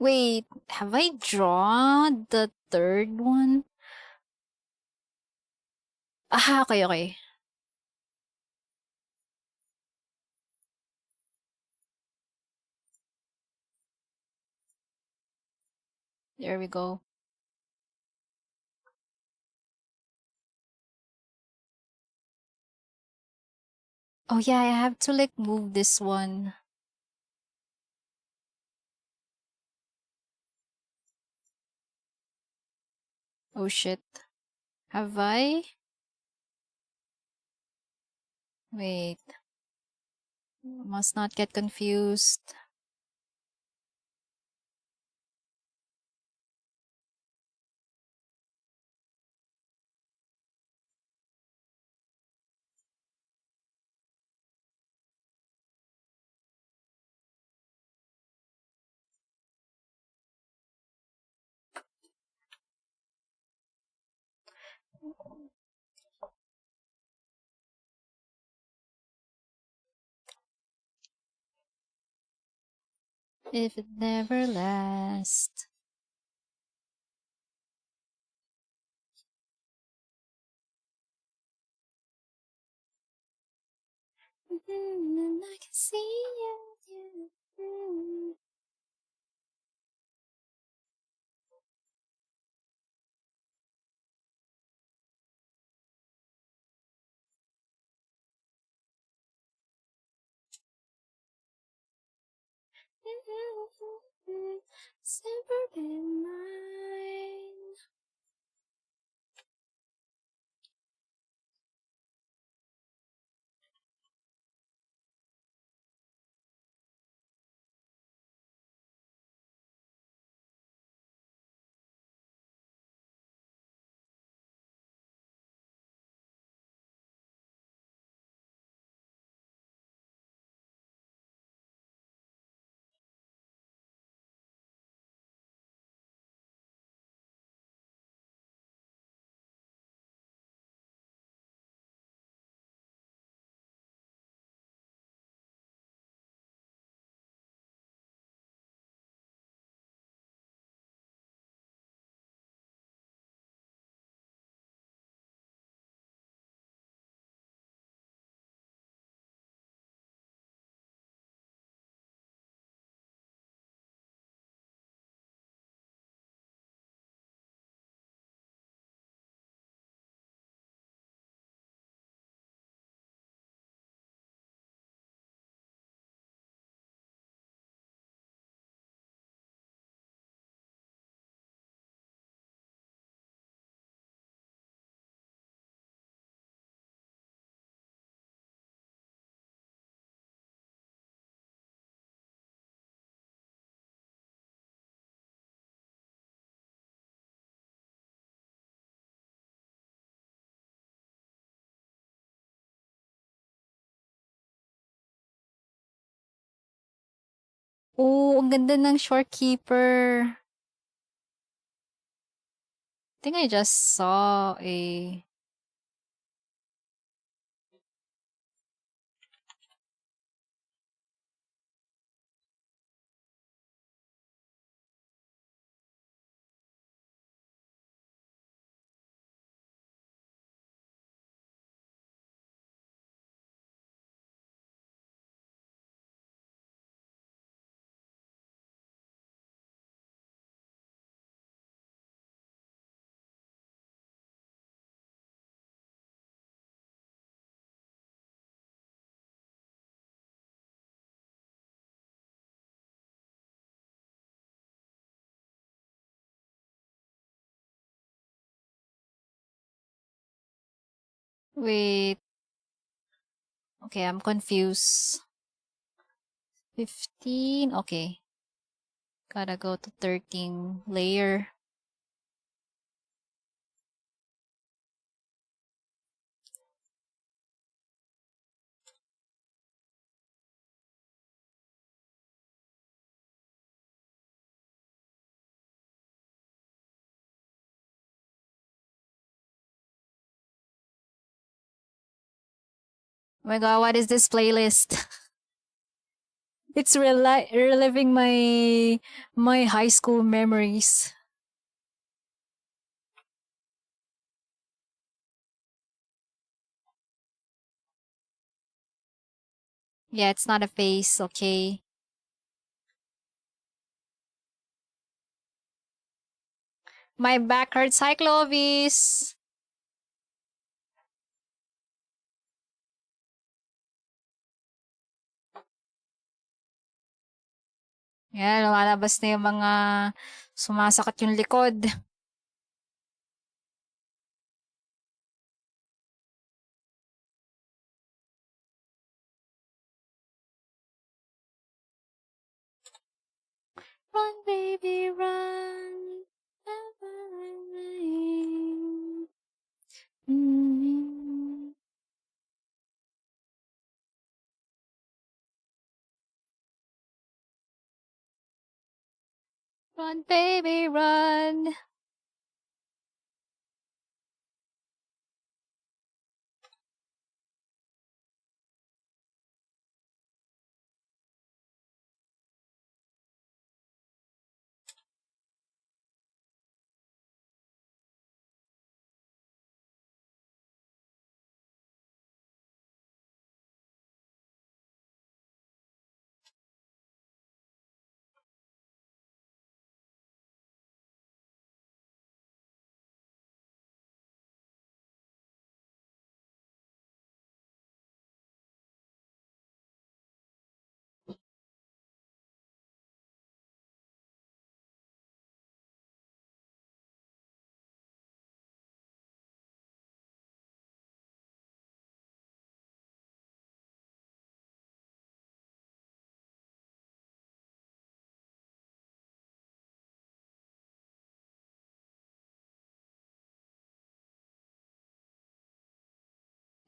Wait, have I drawn the third one? Ah, okay, okay. There we go. Oh yeah, I have to like move this one. Oh shit. Have I? Wait. Must not get confused. If it never lasts. I can see you. It's never been mine. Oh, ang ganda ng Shorekeeper. I think I just saw a... Wait. Okay, I'm confused. 15. Okay. Gotta go to 13 layer. Oh my god, what is this playlist? It's reliving my high school memories. Yeah, it's not a face, okay. My back hurts. Hi, Clovis. Yan, lumalabas na yung mga sumasakit yung likod. Run, baby, run. Mm. Run, baby, run.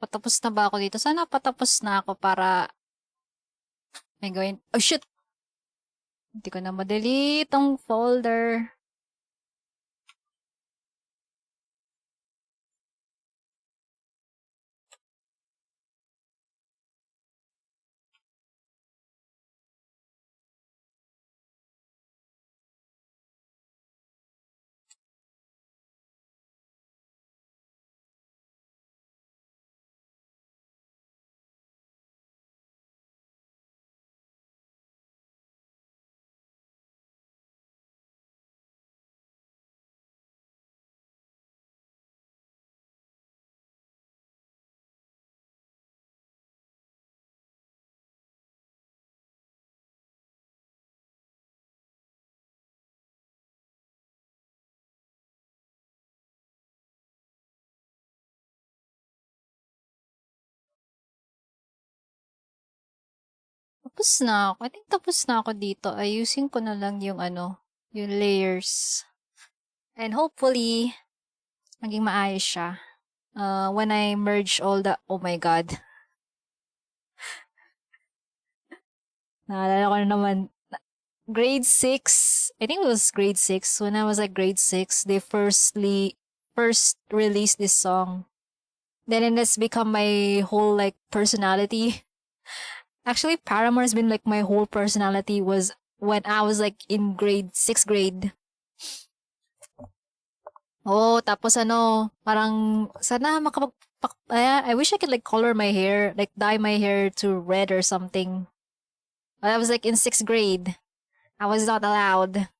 Patapos na ba ako dito? Sana patapos na ako para may gawin. Oh, shit! Hindi ko na ma-delete ang folder. Tapos na ako. I think tapos na ako dito. Ayusin ko na lang yung ano, yung layers. And hopefully, maging maayos siya. When I merge all the, oh my god. Naalala ko na naman, grade 6, I think it was grade 6, when I was like grade 6, they first released this song. Then it has become my whole like personality. Actually, Paramore has been like my whole personality was when I was like in grade 6th grade. Oh, tapos ano, parang sana I wish I could like color my hair, like dye my hair to red or something. But I was like in 6th grade. I was not allowed.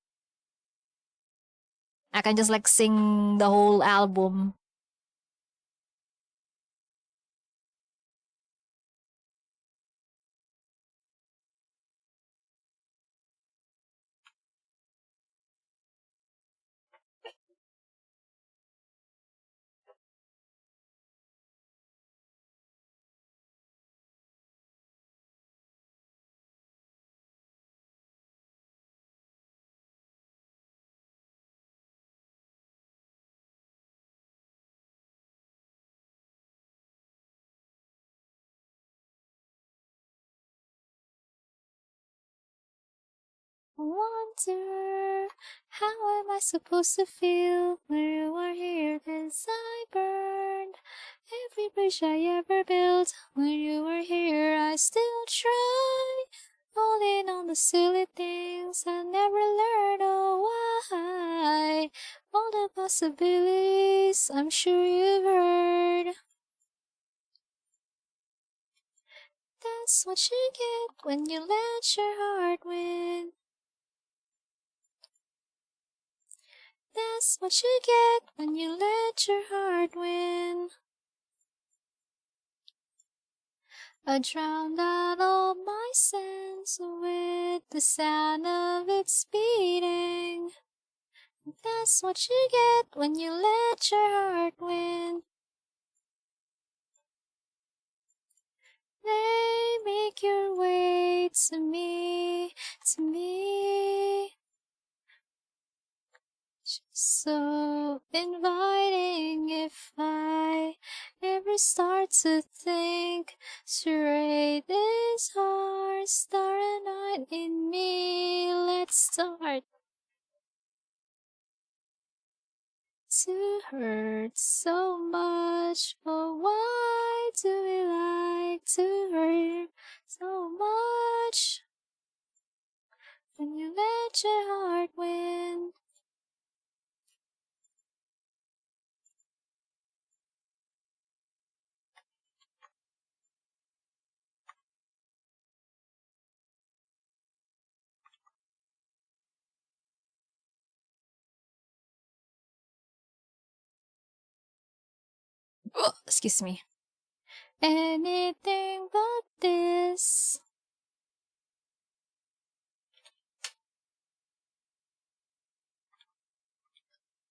I can just like sing the whole album. Wonder, how am I supposed to feel when you are here? 'Cause I burned every bridge I ever built. When you were here, I still try. Holding on the silly things I never learned. Oh, why? All the possibilities I'm sure you've heard. That's what you get when you let your heart win. That's what you get when you let your heart win. I drowned out all my sense with the sound of its beating. That's what you get when you let your heart win. They make your way to me, to me. So inviting if I ever start to think straight is hard. Start a night in me. Let's start to hurt so much. Oh, why do we like to hurt so much? When you let your heart win. Oh, excuse me. Anything but this.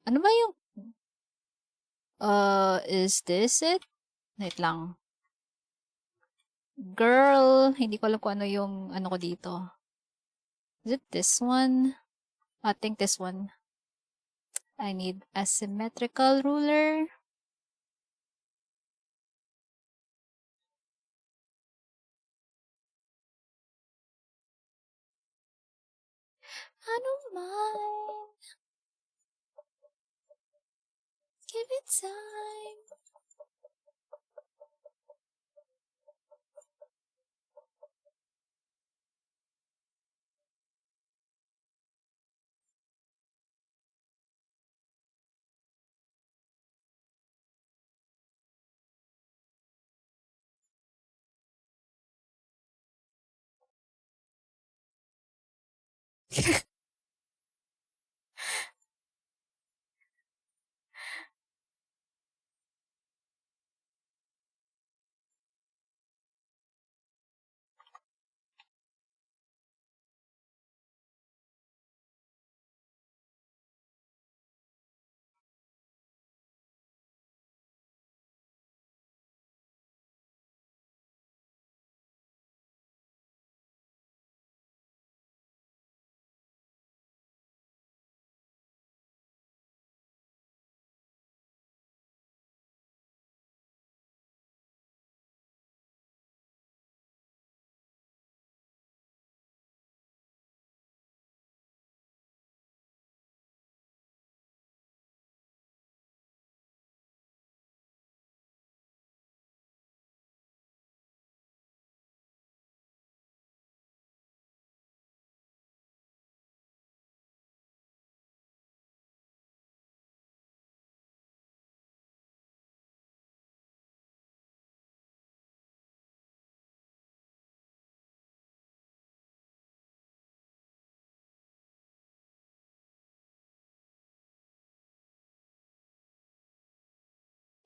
Ano ba yung is this it? Wait lang. Girl, hindi ko alam kung ano yung ano ko dito. Is it this one? I think this one. I need a symmetrical ruler. I don't mind. Give it time.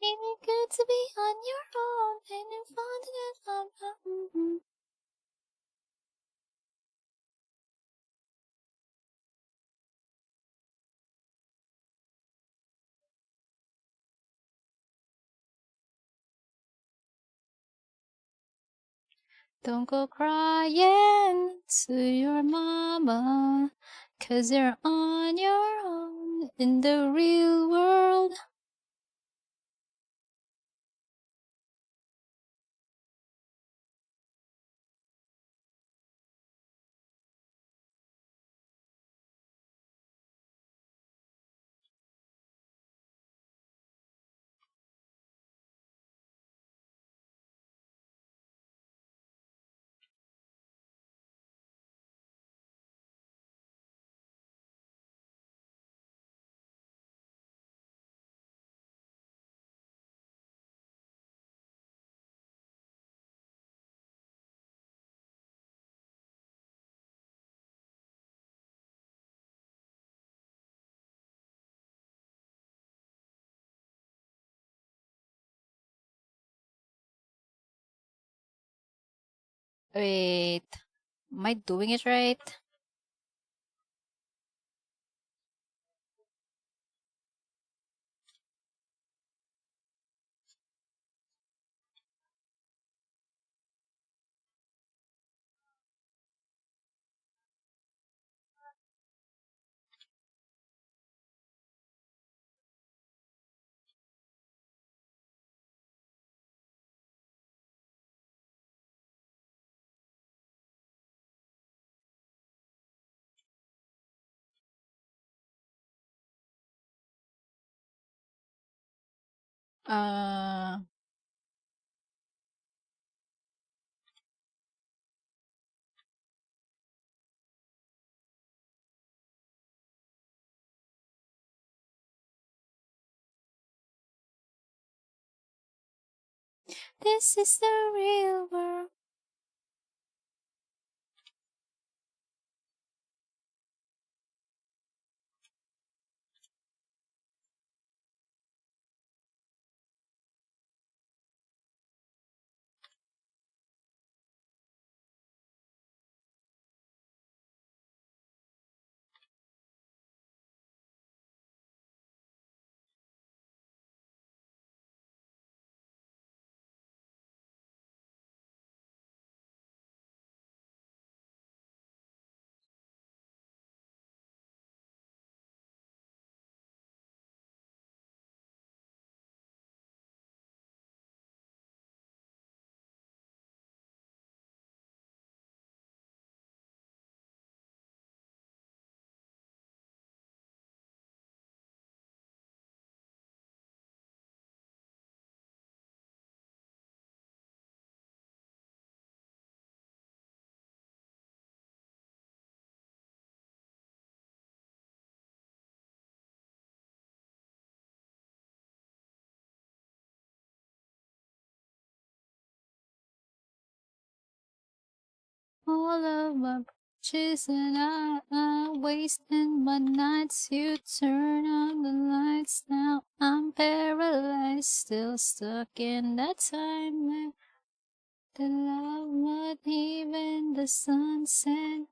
Ain't it good to be on your own? Ain't it fun to get on? Don't go crying to your mama, 'cause you're on your own in the real world. Wait, am I doing it right? Uh, this is the real world. All of my bridges and I'm wasting my nights. You turn on the lights. Now I'm paralyzed, still stuck in that time when the love not even the sunset.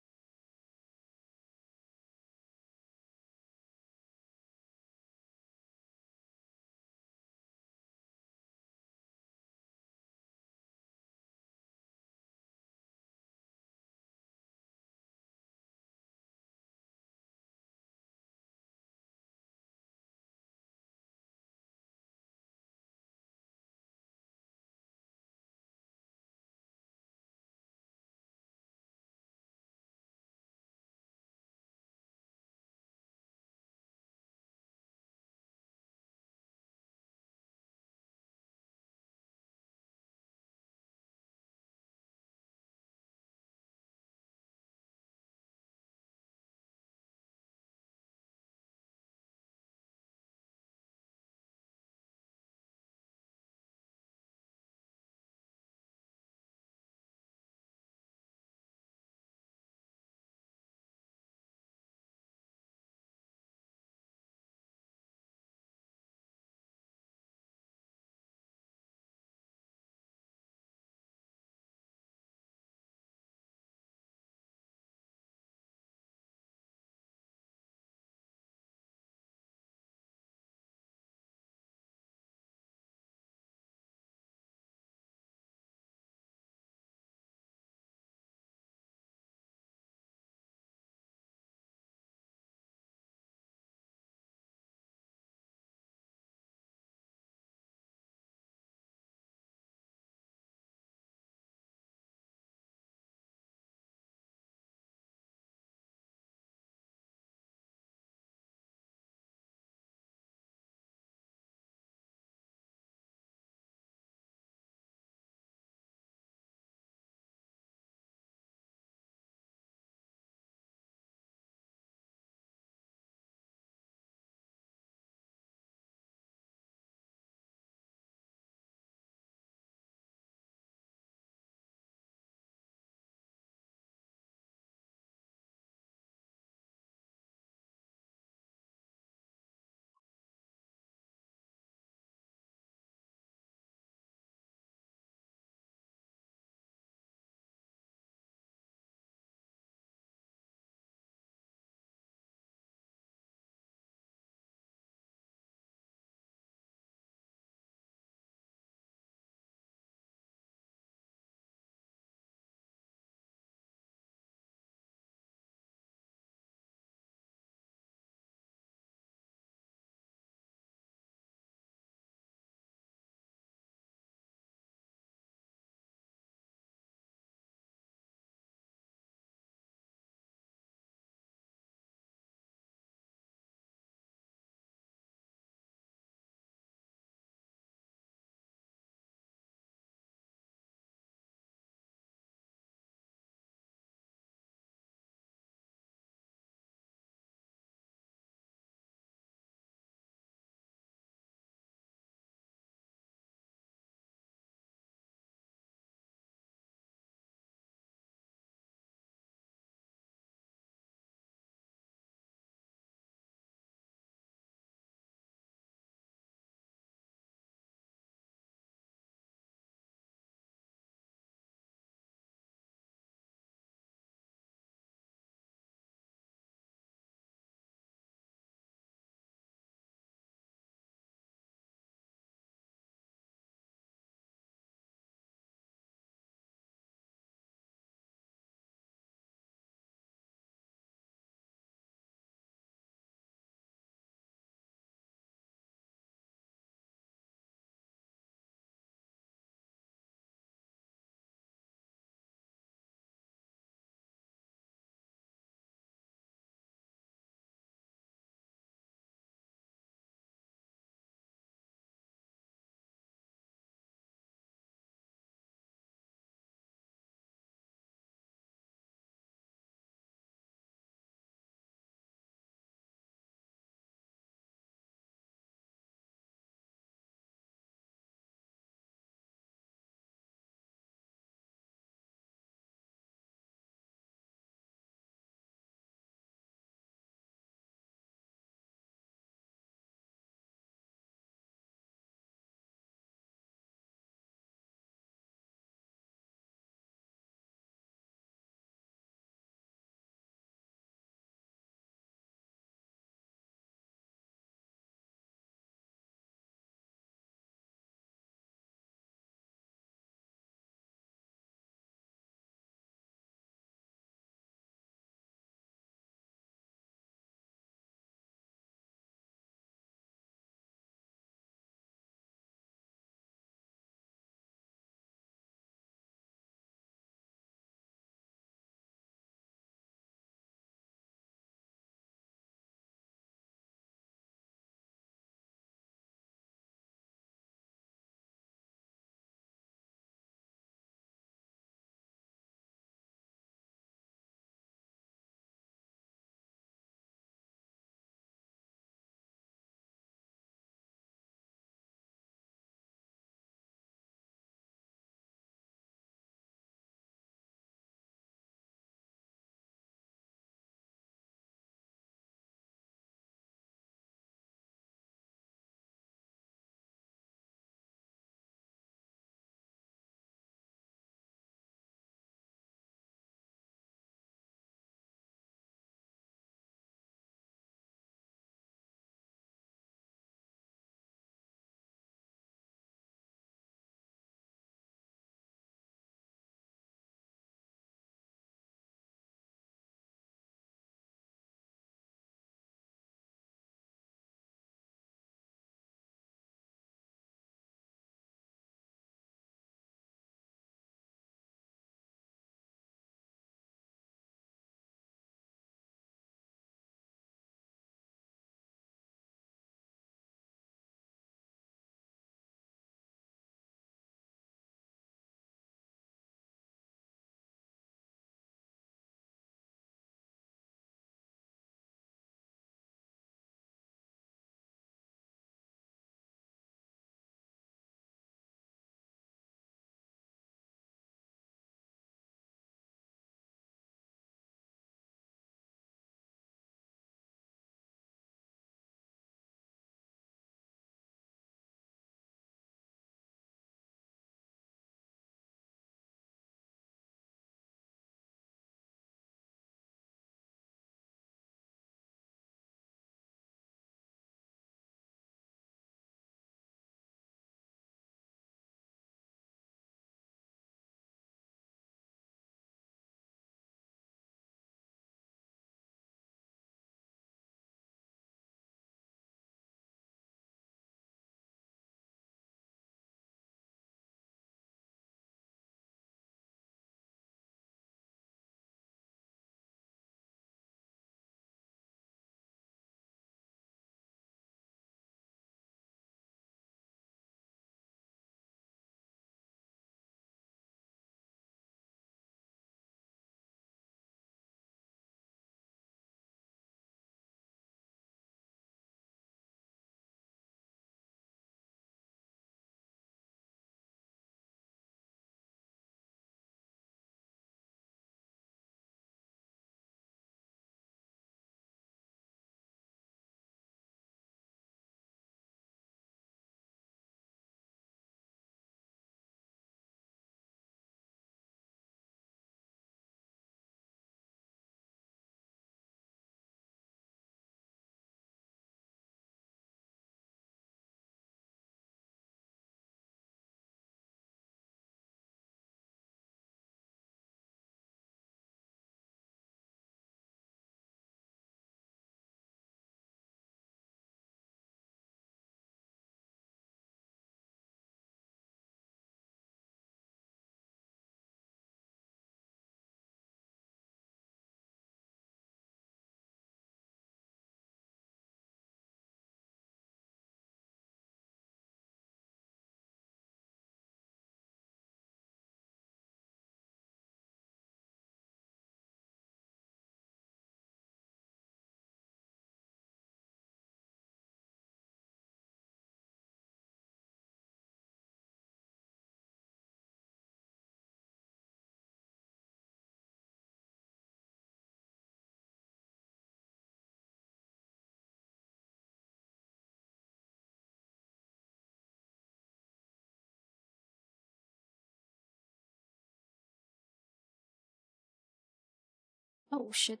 Oh, shit.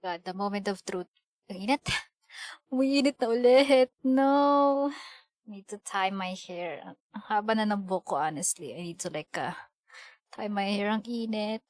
God, the moment of truth. Ang init. Umiinit na ulit. No. Need to tie my hair. Ang haba na ng buhok ko, honestly. I need to like, tie my hair. Ang init.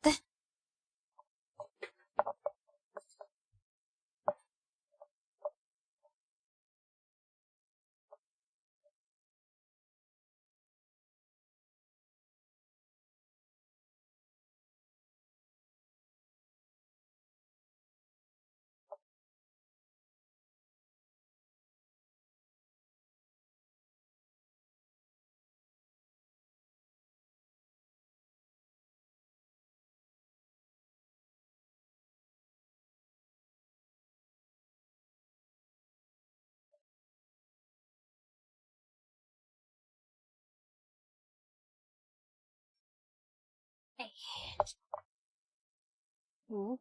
Ay. Ooh.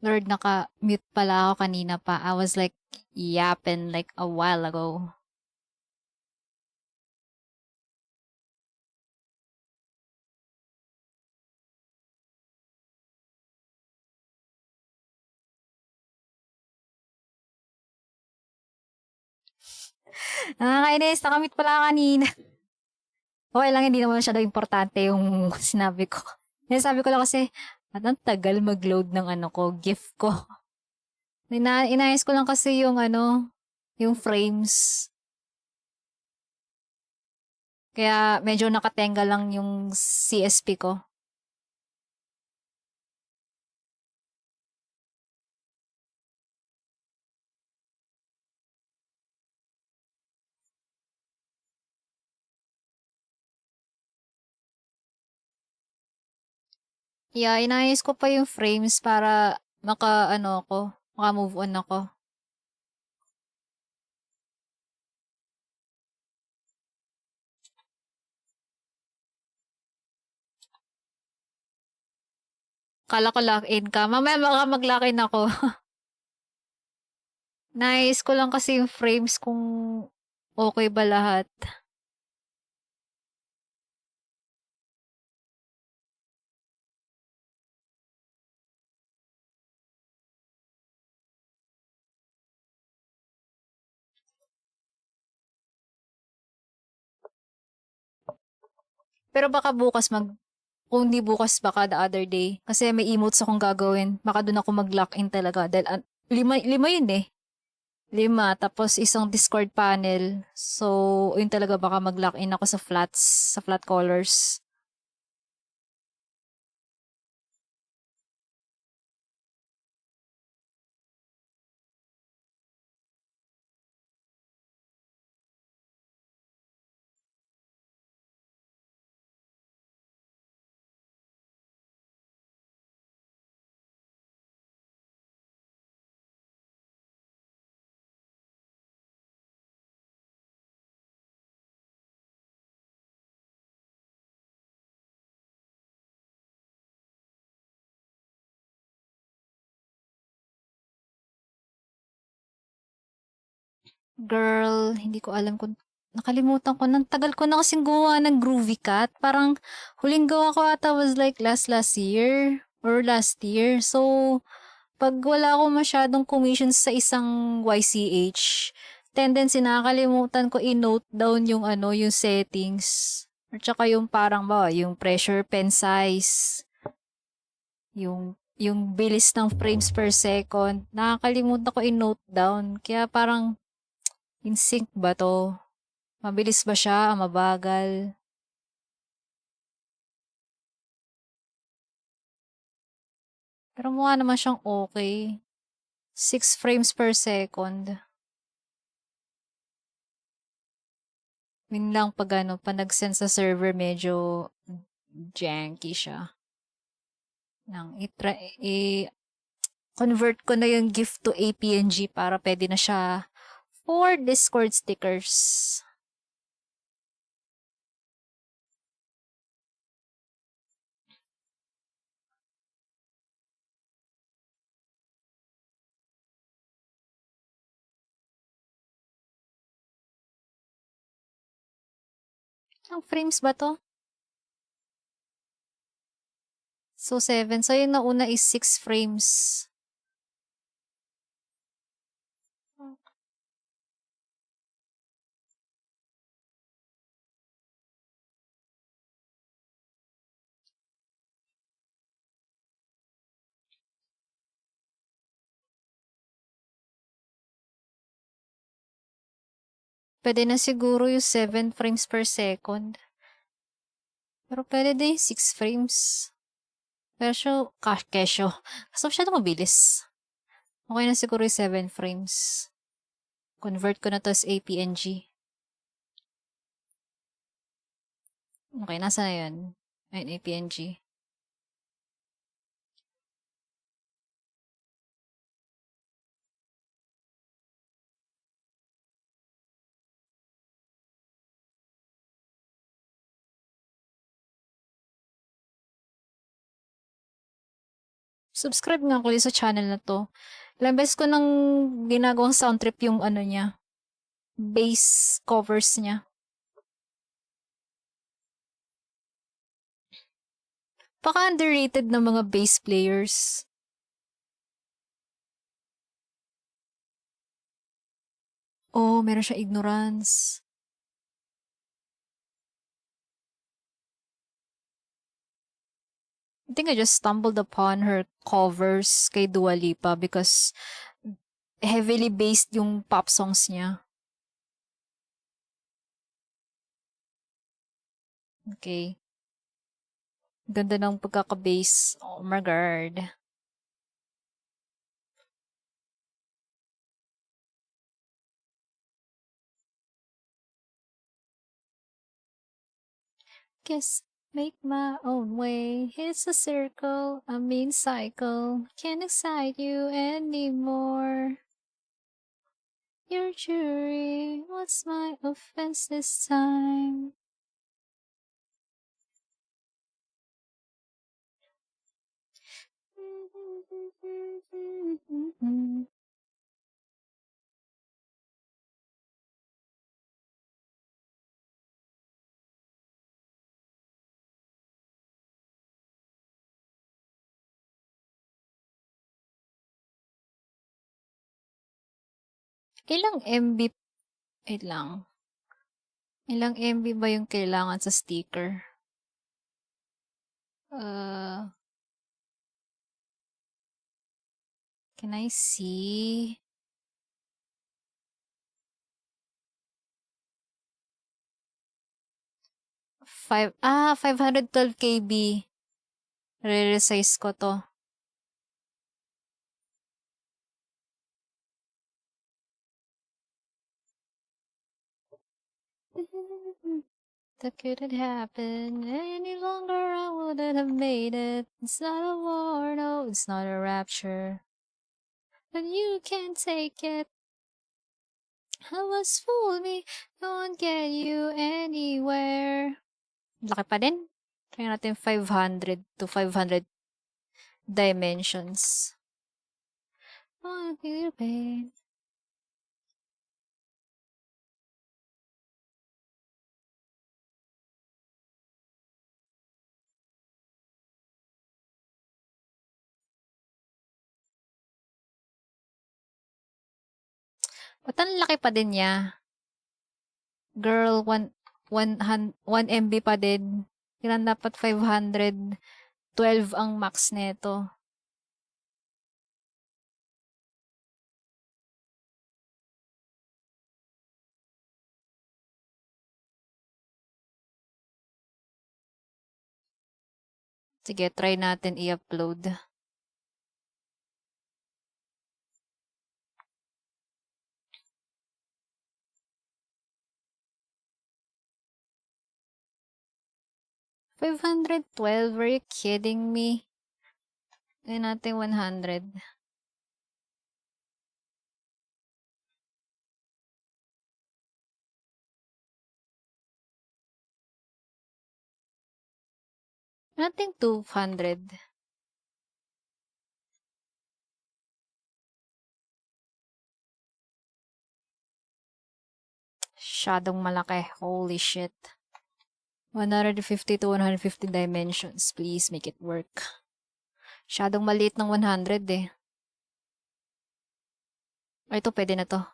Lord, naka-mute pala ako kanina pa. I was like yapping like a while ago. Nakakainis, nakamute pala ako kanina. Okay lang, hindi naman masyado importante yung sinabi ko. Sabi ko lang kasi, at ang tagal mag-load ng ano ko, gift ko. Inayos ko lang kasi yung ano, yung frames. Kaya medyo nakatenga lang yung CSP ko. Yeah, inayos ko pa yung frames para ano ako, maka-move on ako. Kala ko lock-in ka. Mamaya baka mag-lock-in ako. Nais ko lang kasi yung frames kung okay ba lahat. Pero baka bukas kung di bukas baka the other day. Kasi may emotes akong gagawin. Baka doon ako mag-lock-in talaga. Dahil lima yun eh. Lima. Tapos isang Discord panel. So, yun talaga baka mag-lock-in ako sa flats. Sa flat colors. Girl, hindi ko alam kung nakalimutan ko. Nang tagal ko na kasing gawa ng Groovy Cat. Parang huling gawa ko ata was like last year or last year. So, pag wala ako masyadong commissions sa isang YCH, tendency nakakalimutan ko i-note down yung ano, yung settings. Or tsaka yung parang ba, yung pressure pen size, yung bilis ng frames per second. Nakakalimutan ko i-note down. Kaya parang in sync ba to? Mabilis ba siya? Mabagal? Pero mukha naman siyang okay. 6 frames per second. Yun lang pag ano, pag nag-send sa server, medyo janky siya. I-convert ko na yung gift to APNG para pwede na siya for Discord stickers. Ang frames ba to? So, 7. So, yung nauna is 6 frames. Pwede na siguro yung 7 frames per second. Pero pwede din 6 frames. Kesyo. Kaso masyado mabilis. Okay na siguro yung 7 frames. Convert ko na to as APNG. Okay, nasa na yun? Ayun, APNG. Subscribe nga ako sa channel na 'to. Ilang beses ko nang ginagawang sound trip yung ano niya, bass covers niya. Underrated ng mga bass players. Oh, meron siya ignorance. I think I just stumbled upon her covers kay Dua Lipa because heavily based yung pop songs niya. Okay. Ganda ng pagkaka-bass. Oh my God. Guess make my own way. It's a circle, I mean cycle. Can't excite you anymore. Your jury, what's my offense this time? Ilang MB, wait lang. Ilang MB ba yung kailangan sa sticker? Uh, can I see? 512 KB. Re-resize ko to. That couldn't happen any longer. I wouldn't have made it. It's not a war, no, it's not a rapture. But you can't take it. I was fool me, don't get you anywhere. Laki pa din. Try natin 500 to 500 dimensions. Oh, I feel your pain. Ba't ang laki pa din niya? Girl, 1 MB pa din. Kailan dapat 512 ang max neto. Sige, try natin i-upload. $512? Are you kidding me? Gawin natin 100. Nating 200. Masyadong malaki. Holy shit. 150 to 150 dimensions. Please make it work. Masyadong maliit ng 100 eh. Ay, ito pwede na to.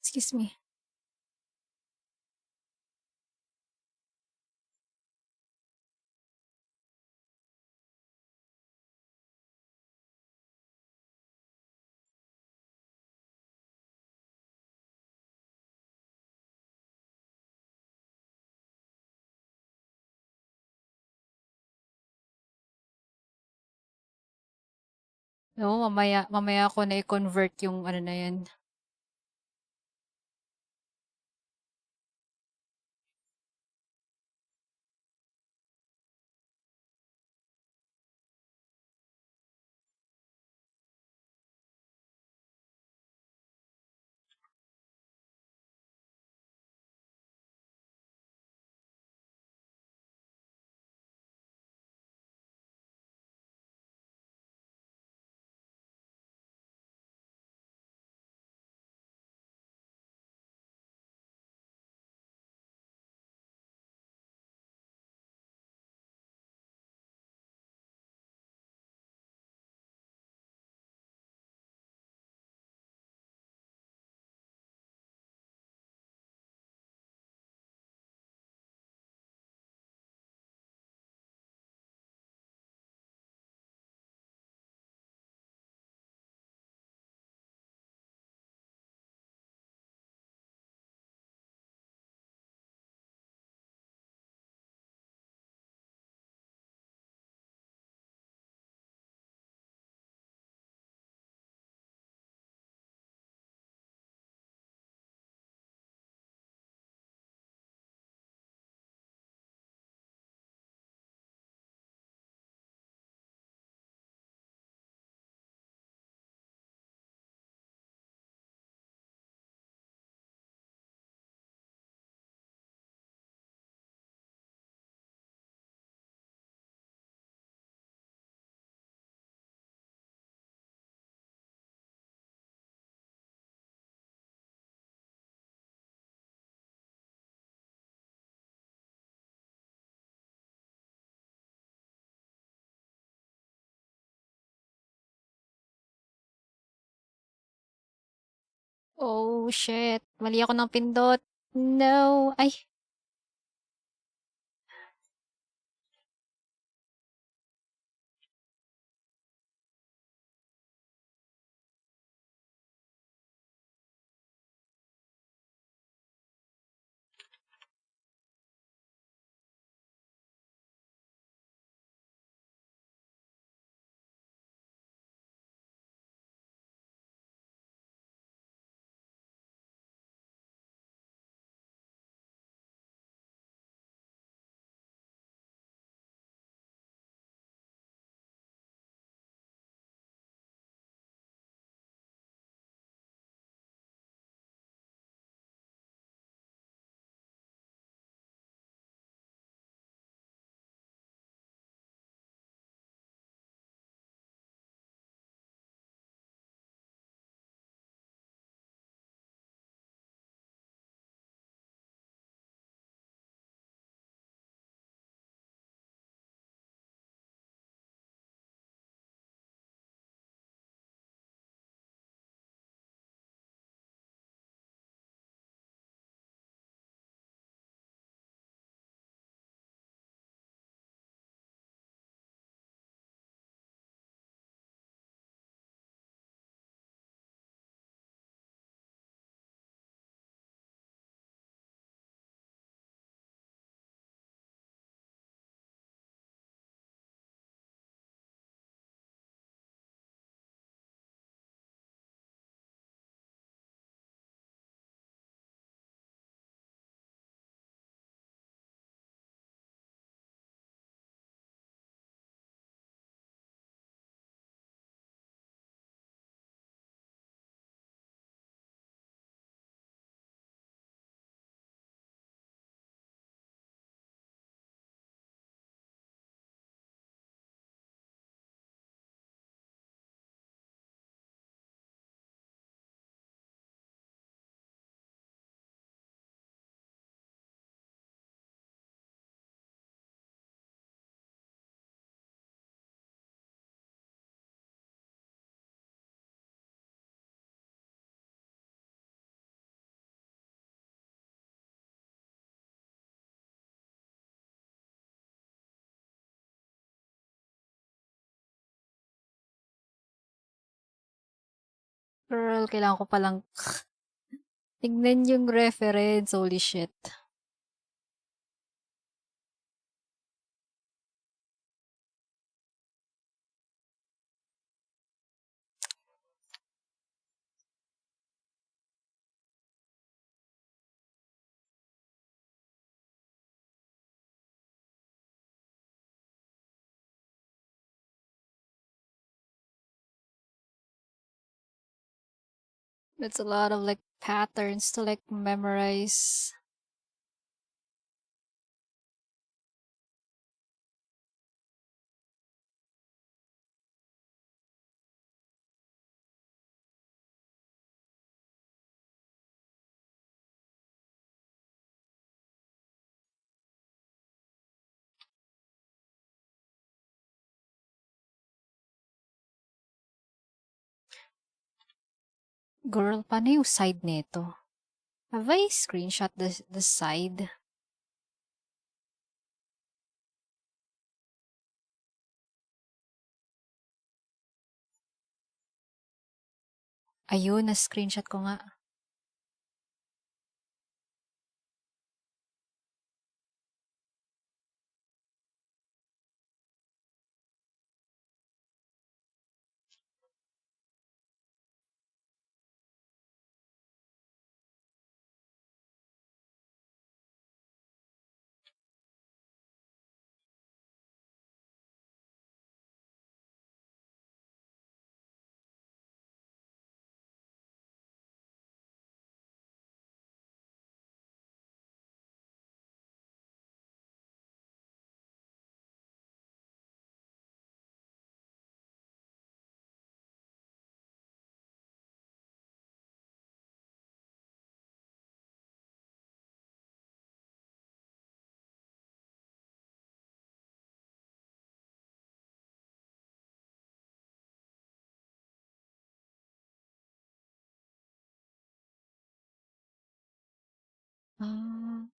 Excuse me. Oo, mamaya ko na i-convert yung ano na yan. Oh, shit. Mali ako ng pindot. No. Ay, Girl, kailangan ko palang tignan yung reference. Holy shit. That's a lot of like patterns to like memorize. Girl, paano yung side nito? Have I screenshot the side? Ayun, na-screenshot ko nga. Ah,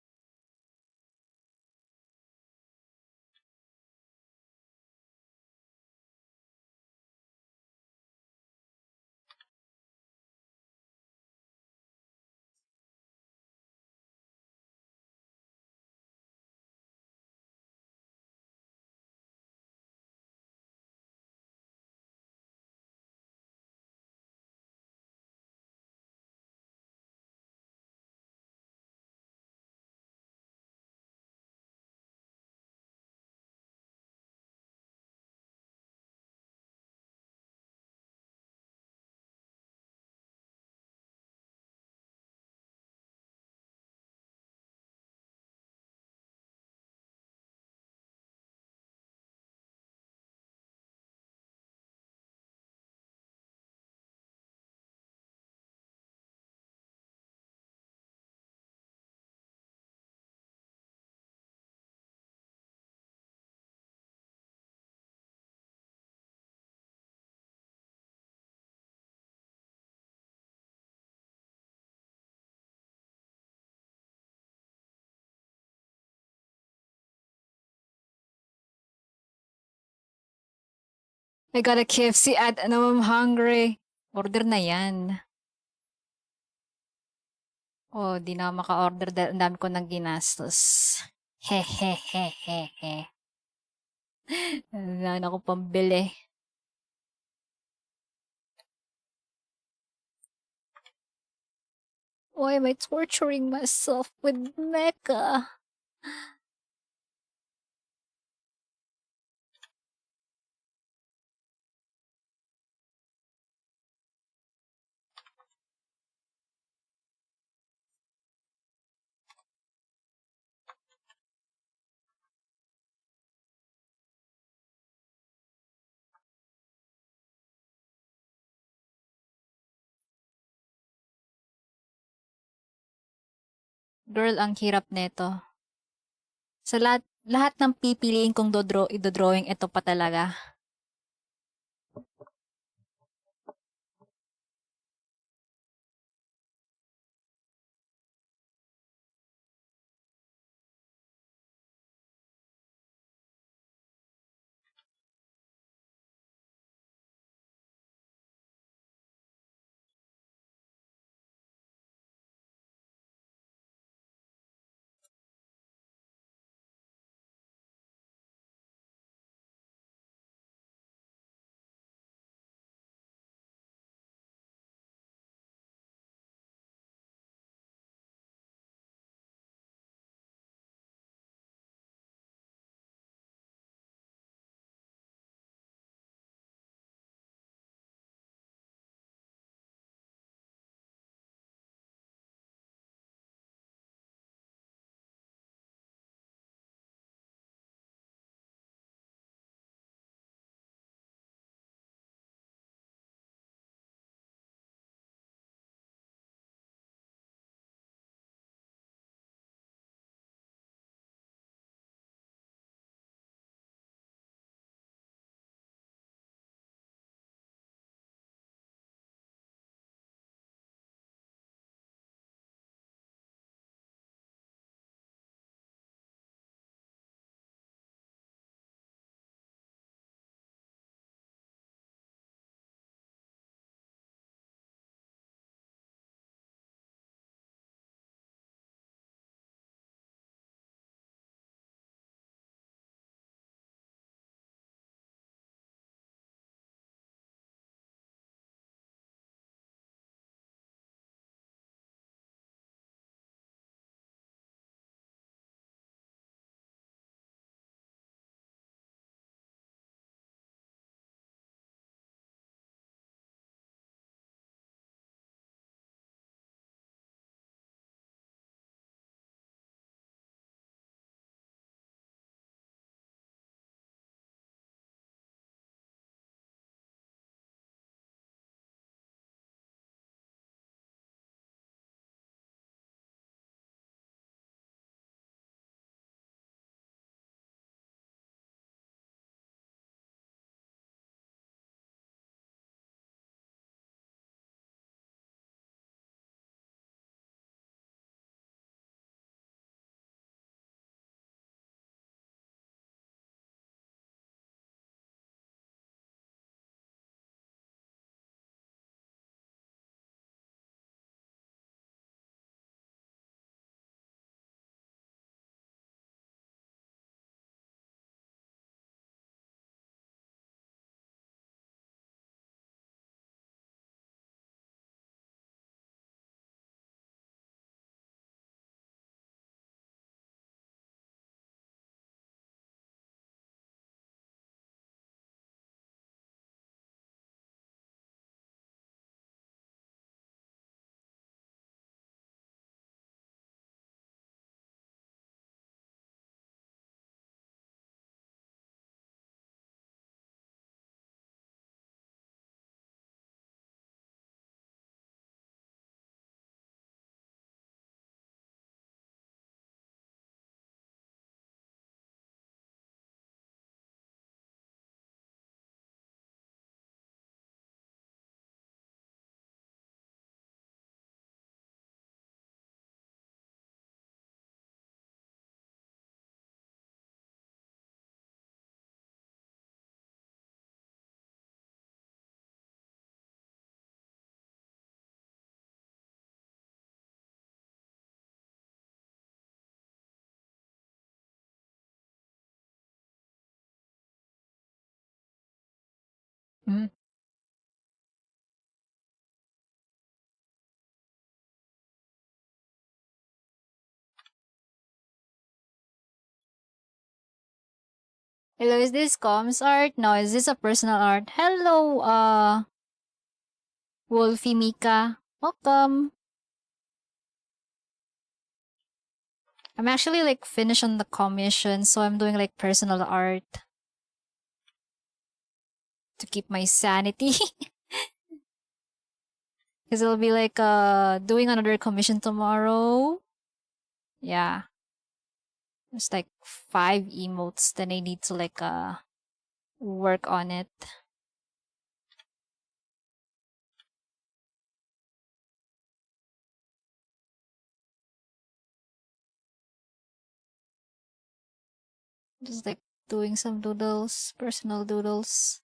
I got a KFC ad and I'm hungry. Order na yan. Oh, di na ako maka-order dahil ang dami ko nang ginastos. Hehehehehe. Wala na ako pambili. Why am I torturing myself with mecha? Girl, ang hirap nito. Sa lahat ng pipiliin kong idodrawing, ito pa talaga. Mm. Hello, is this comms art? No, is this a personal art? Hello, Wolfie Mika. Welcome. I'm actually like finished on the commission, so I'm doing like personal art to keep my sanity. Because I'll be like doing another commission tomorrow. Yeah. There's like 5 emotes, then I need to like work on it. Just like doing some doodles, personal doodles.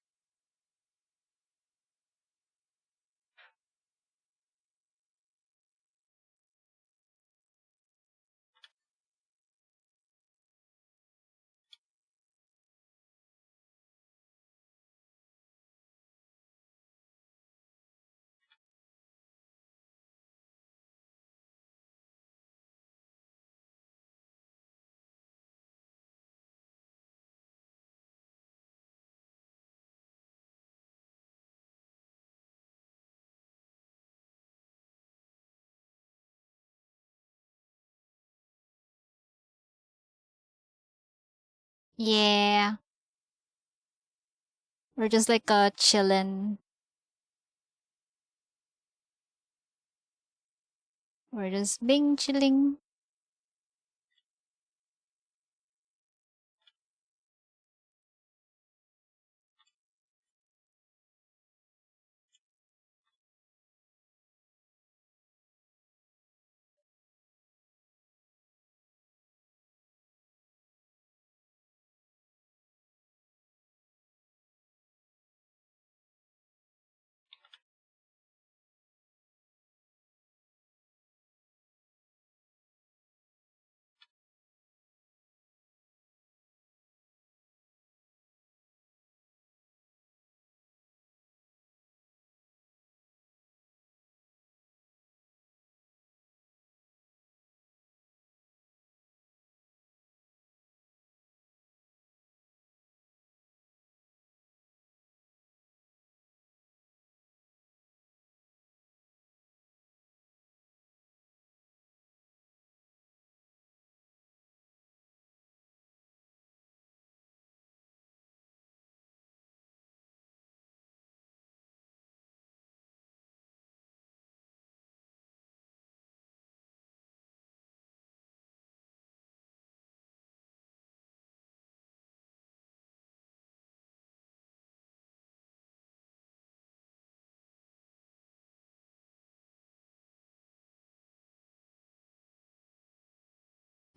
Yeah. We're just like chilling. We're just being chilling.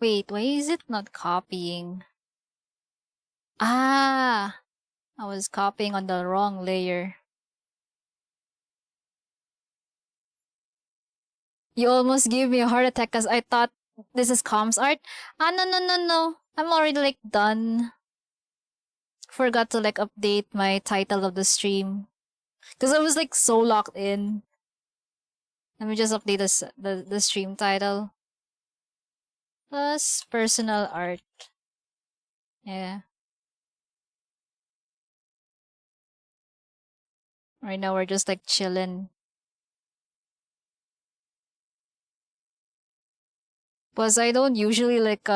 Wait, why is it not copying? Ah, I was copying on the wrong layer. You almost gave me a heart attack because I thought this is comms art. Ah, no, no, no, no. I'm already like done. Forgot to like update my title of the stream because I was like so locked in. Let me just update the stream title. Plus personal art. Yeah. Right now we're just like chilling. Because I don't usually like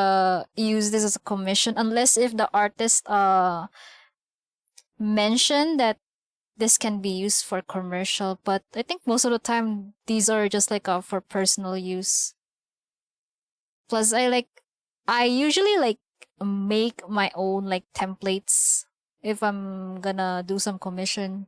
use this as a commission unless if the artist mention that this can be used for commercial, but I think most of the time these are just like for personal use. Plus I usually like make my own like templates if I'm gonna do some commission.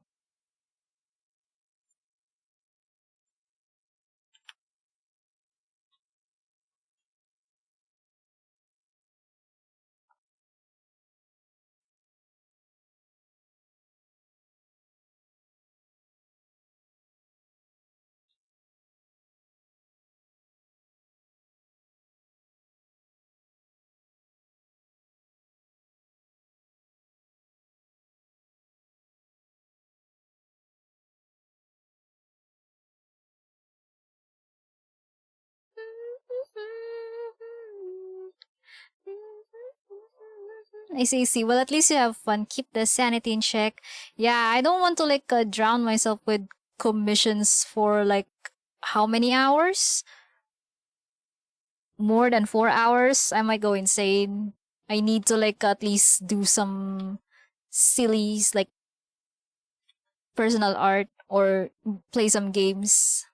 I see. Well, at least you have fun. Keep the sanity in check. Yeah, I don't want to like drown myself with commissions for like how many hours? More than 4 hours. I might go insane. I need to like at least do some sillies like personal art or play some games.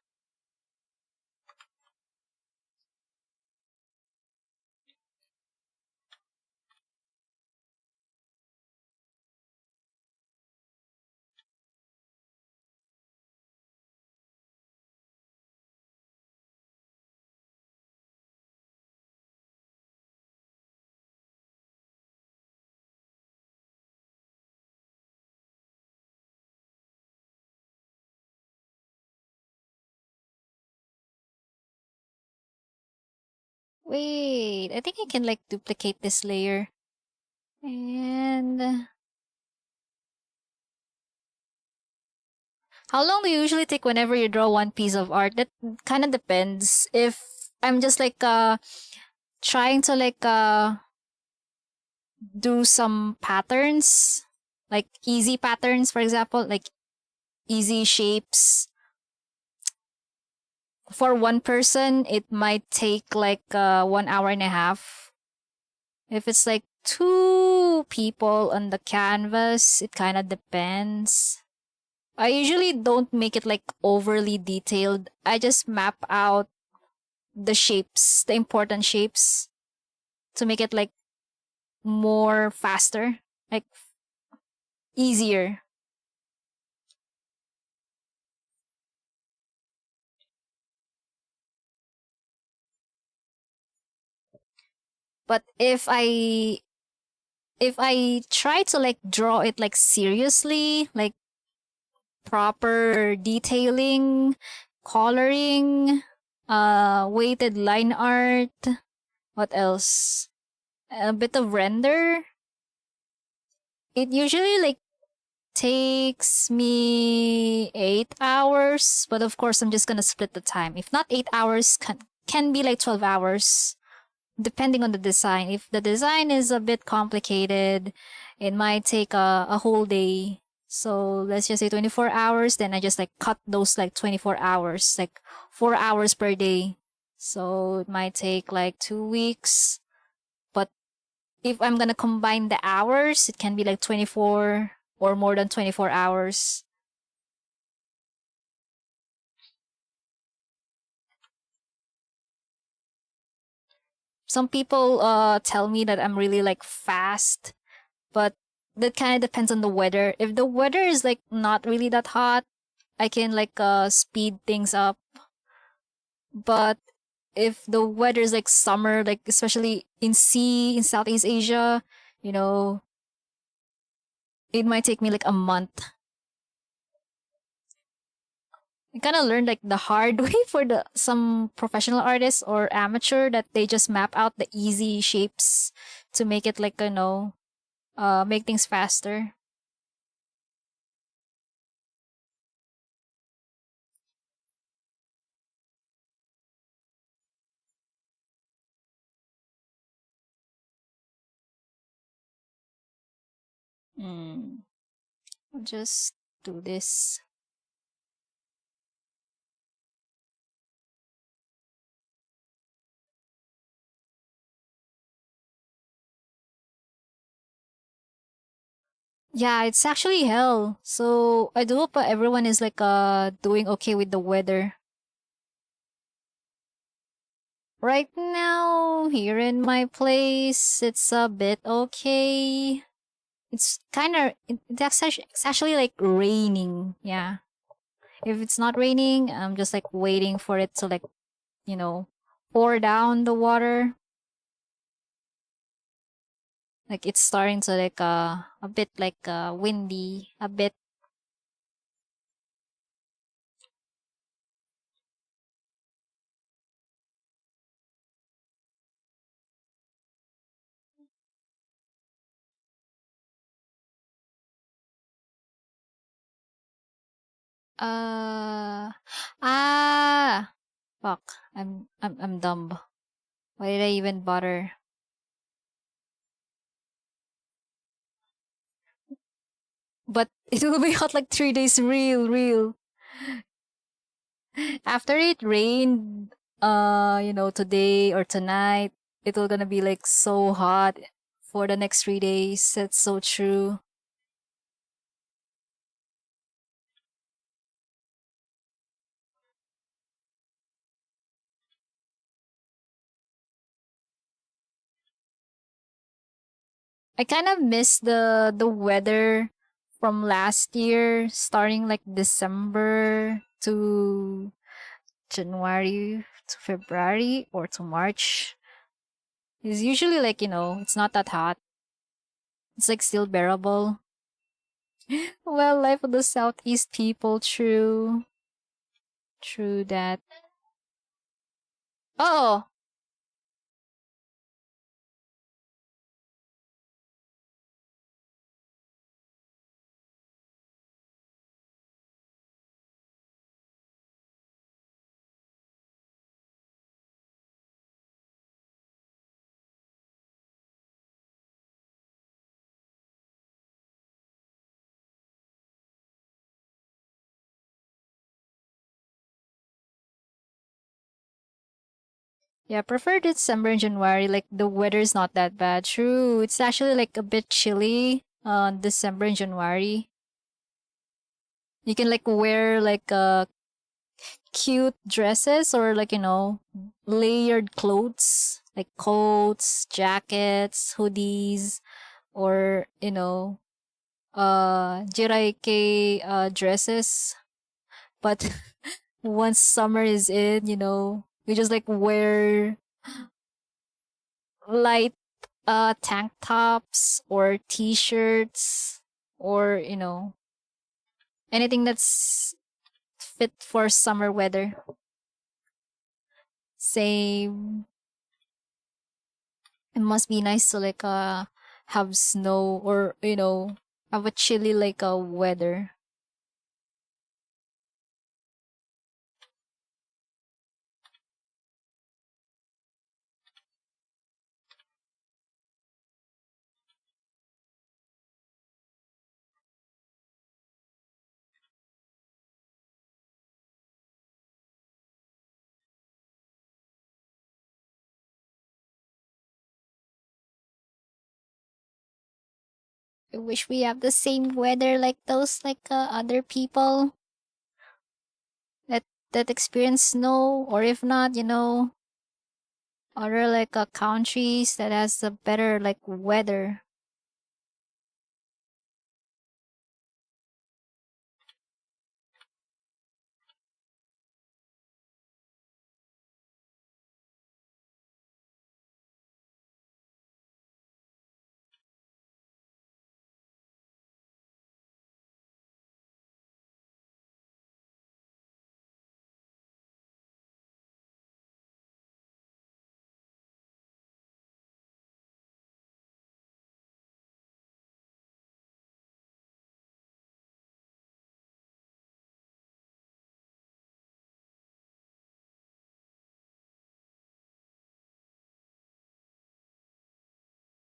Wait, I think I can like duplicate this layer. And how long do you usually take whenever you draw one piece of art? That kind of depends. If I'm just like trying to like do some patterns, like easy patterns, for example, like easy shapes. For one person, it might take like 1 hour and a half. If it's like two people on the canvas, it kind of depends. I usually don't make it like overly detailed. I just map out the shapes, the important shapes, to make it like more faster, like easier. But if I try to like draw it like seriously, like proper detailing, coloring, weighted line art, what else? A bit of render. It usually like takes me 8 hours, but of course I'm just gonna split the time. If not 8 hours, can be like 12 hours, depending on the design. If the design is a bit complicated, it might take a whole day. So let's just say 24 hours, then I just like cut those like 24 hours, like 4 hours per day. So it might take like 2 weeks. But if I'm gonna combine the hours, it can be like 24 or more than 24 hours. Some people tell me that I'm really like fast, but that kind of depends on the weather. If the weather is like not really that hot, I can like speed things up. But if the weather is like summer, like especially in Southeast Asia, you know, it might take me like a month. I kind of learned like the hard way for the some professional artists or amateur that they just map out the easy shapes to make it like make things faster. Mm. I'll just do this. Yeah, it's actually hell. So I do hope everyone is like doing okay with the weather. Right now, here in my place, it's a bit okay. It's kind of it's actually like raining. Yeah. If it's not raining, I'm just like waiting for it to like, you know, pour down the water. Like it's starting to like a bit like windy, a bit. Uh ah fuck. I'm dumb. Why did I even bother? But it will be hot like 3 days, real, real. After it rained, today or tonight, it will gonna be like so hot for the next 3 days. That's so true. I kind of miss the weather from last year, starting like December to January to February or to March. It's usually like, it's not that hot. It's like still bearable. Well, life of the Southeast people, true. True that. Oh, yeah, prefer December and January. Like the weather's not that bad. True. It's actually like a bit chilly on December and January. You can like wear like cute dresses or like, layered clothes like coats, jackets, hoodies, or, jiraike dresses. But once summer is in, you just like wear light tank tops or t-shirts or anything that's fit for summer weather. Same. It must be nice to like have snow or have a chilly like weather. I wish we have the same weather like those like other people that experience snow, or if not, other like countries that has a better like weather.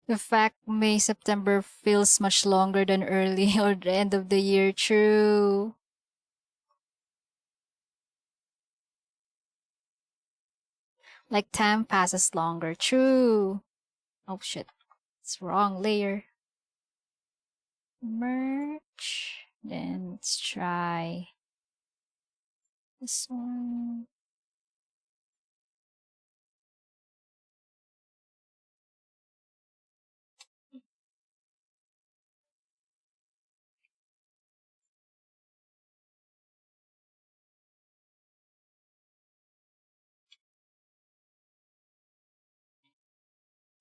The fact May September feels much longer than early or the end of the year. True. Like time passes longer. True. Oh shit. It's wrong layer. Merge. Then let's try this one.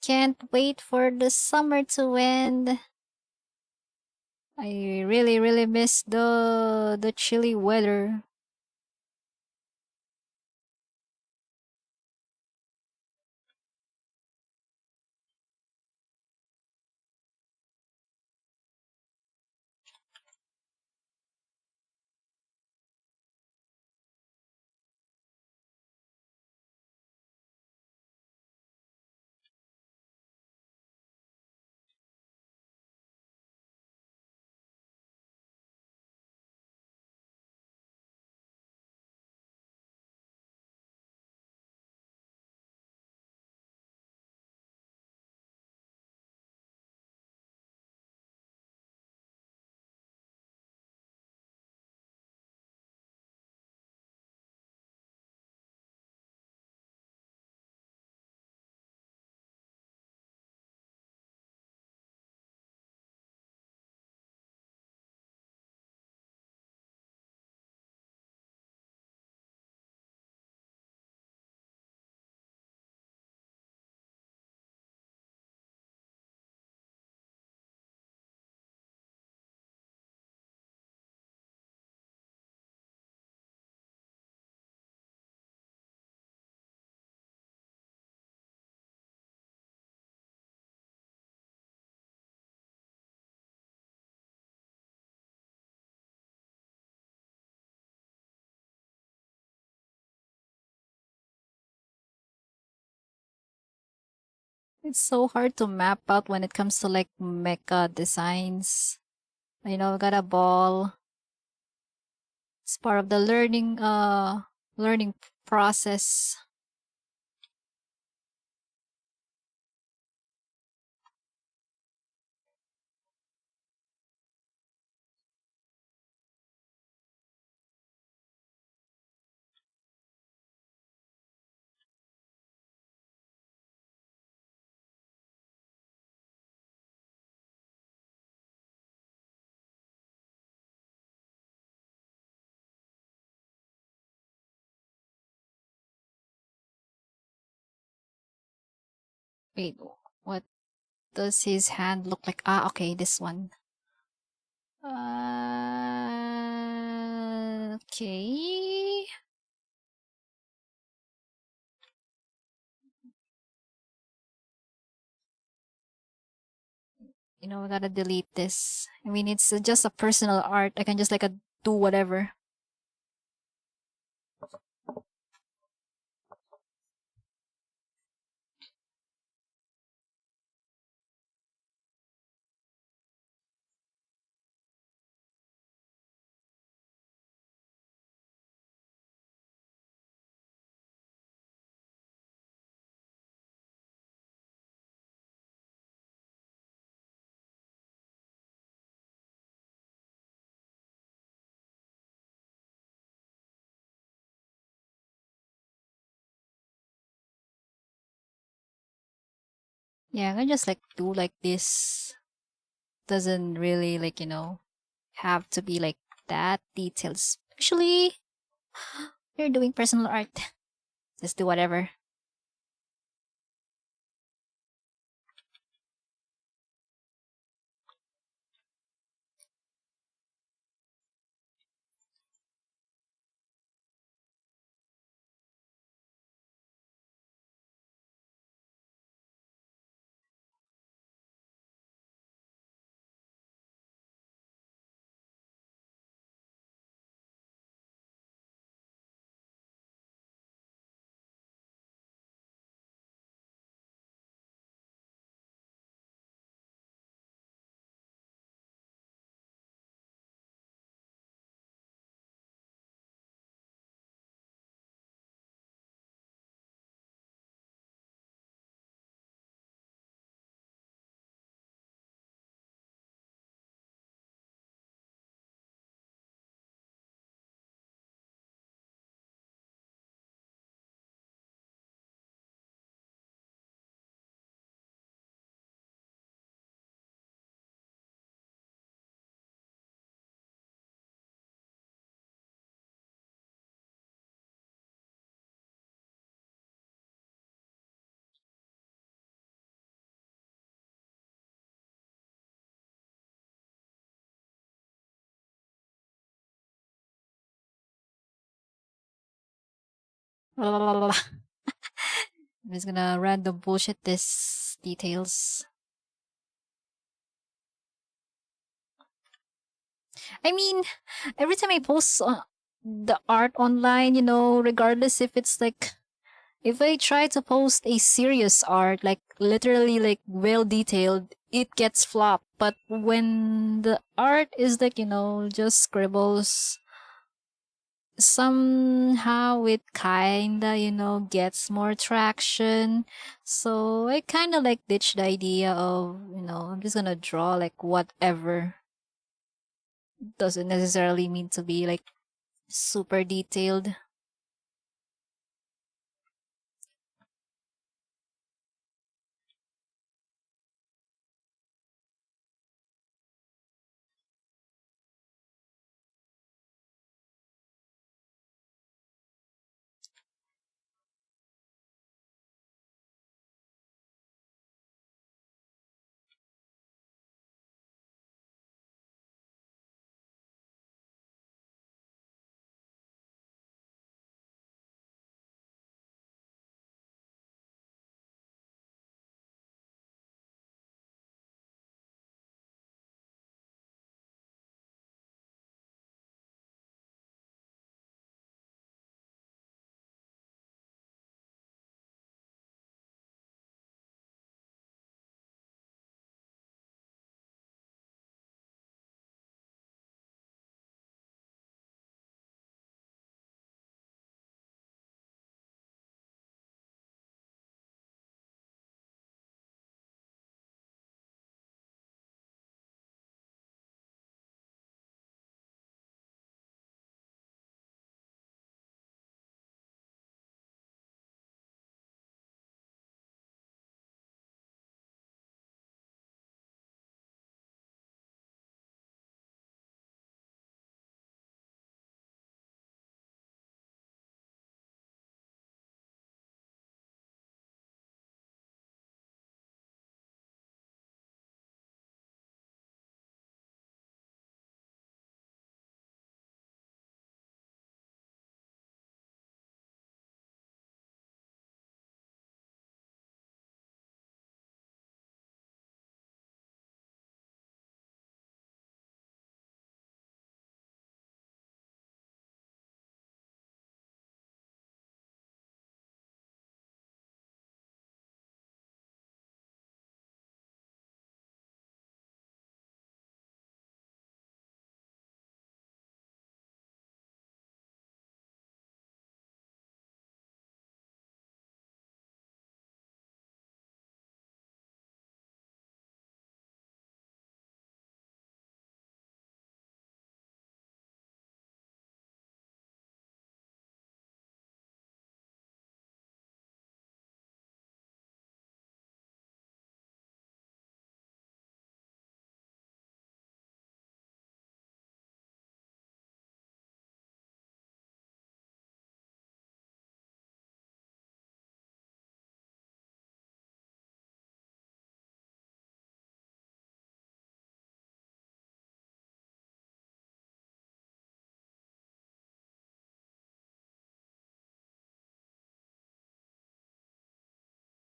Can't wait for the summer to end. I really, really miss the chilly weather. It's so hard to map out when it comes to like mecha designs. We got a ball. It's part of the learning process. Wait, what does his hand look like? Ah, okay, this one. Okay. We gotta delete this. I mean, it's just a personal art. I can just like do whatever. Yeah, I can just like do like this. Doesn't really have to be like that details. Actually, you're doing personal art. Just do whatever. I'm just gonna random bullshit this details. I mean, every time I post the art online, regardless if it's like if I try to post a serious art, like literally like well detailed, it gets flopped. But when the art is like, just scribbles, somehow it kinda, gets more traction. So I kinda like ditched the idea of, I'm just gonna draw like whatever. Doesn't necessarily mean to be like super detailed.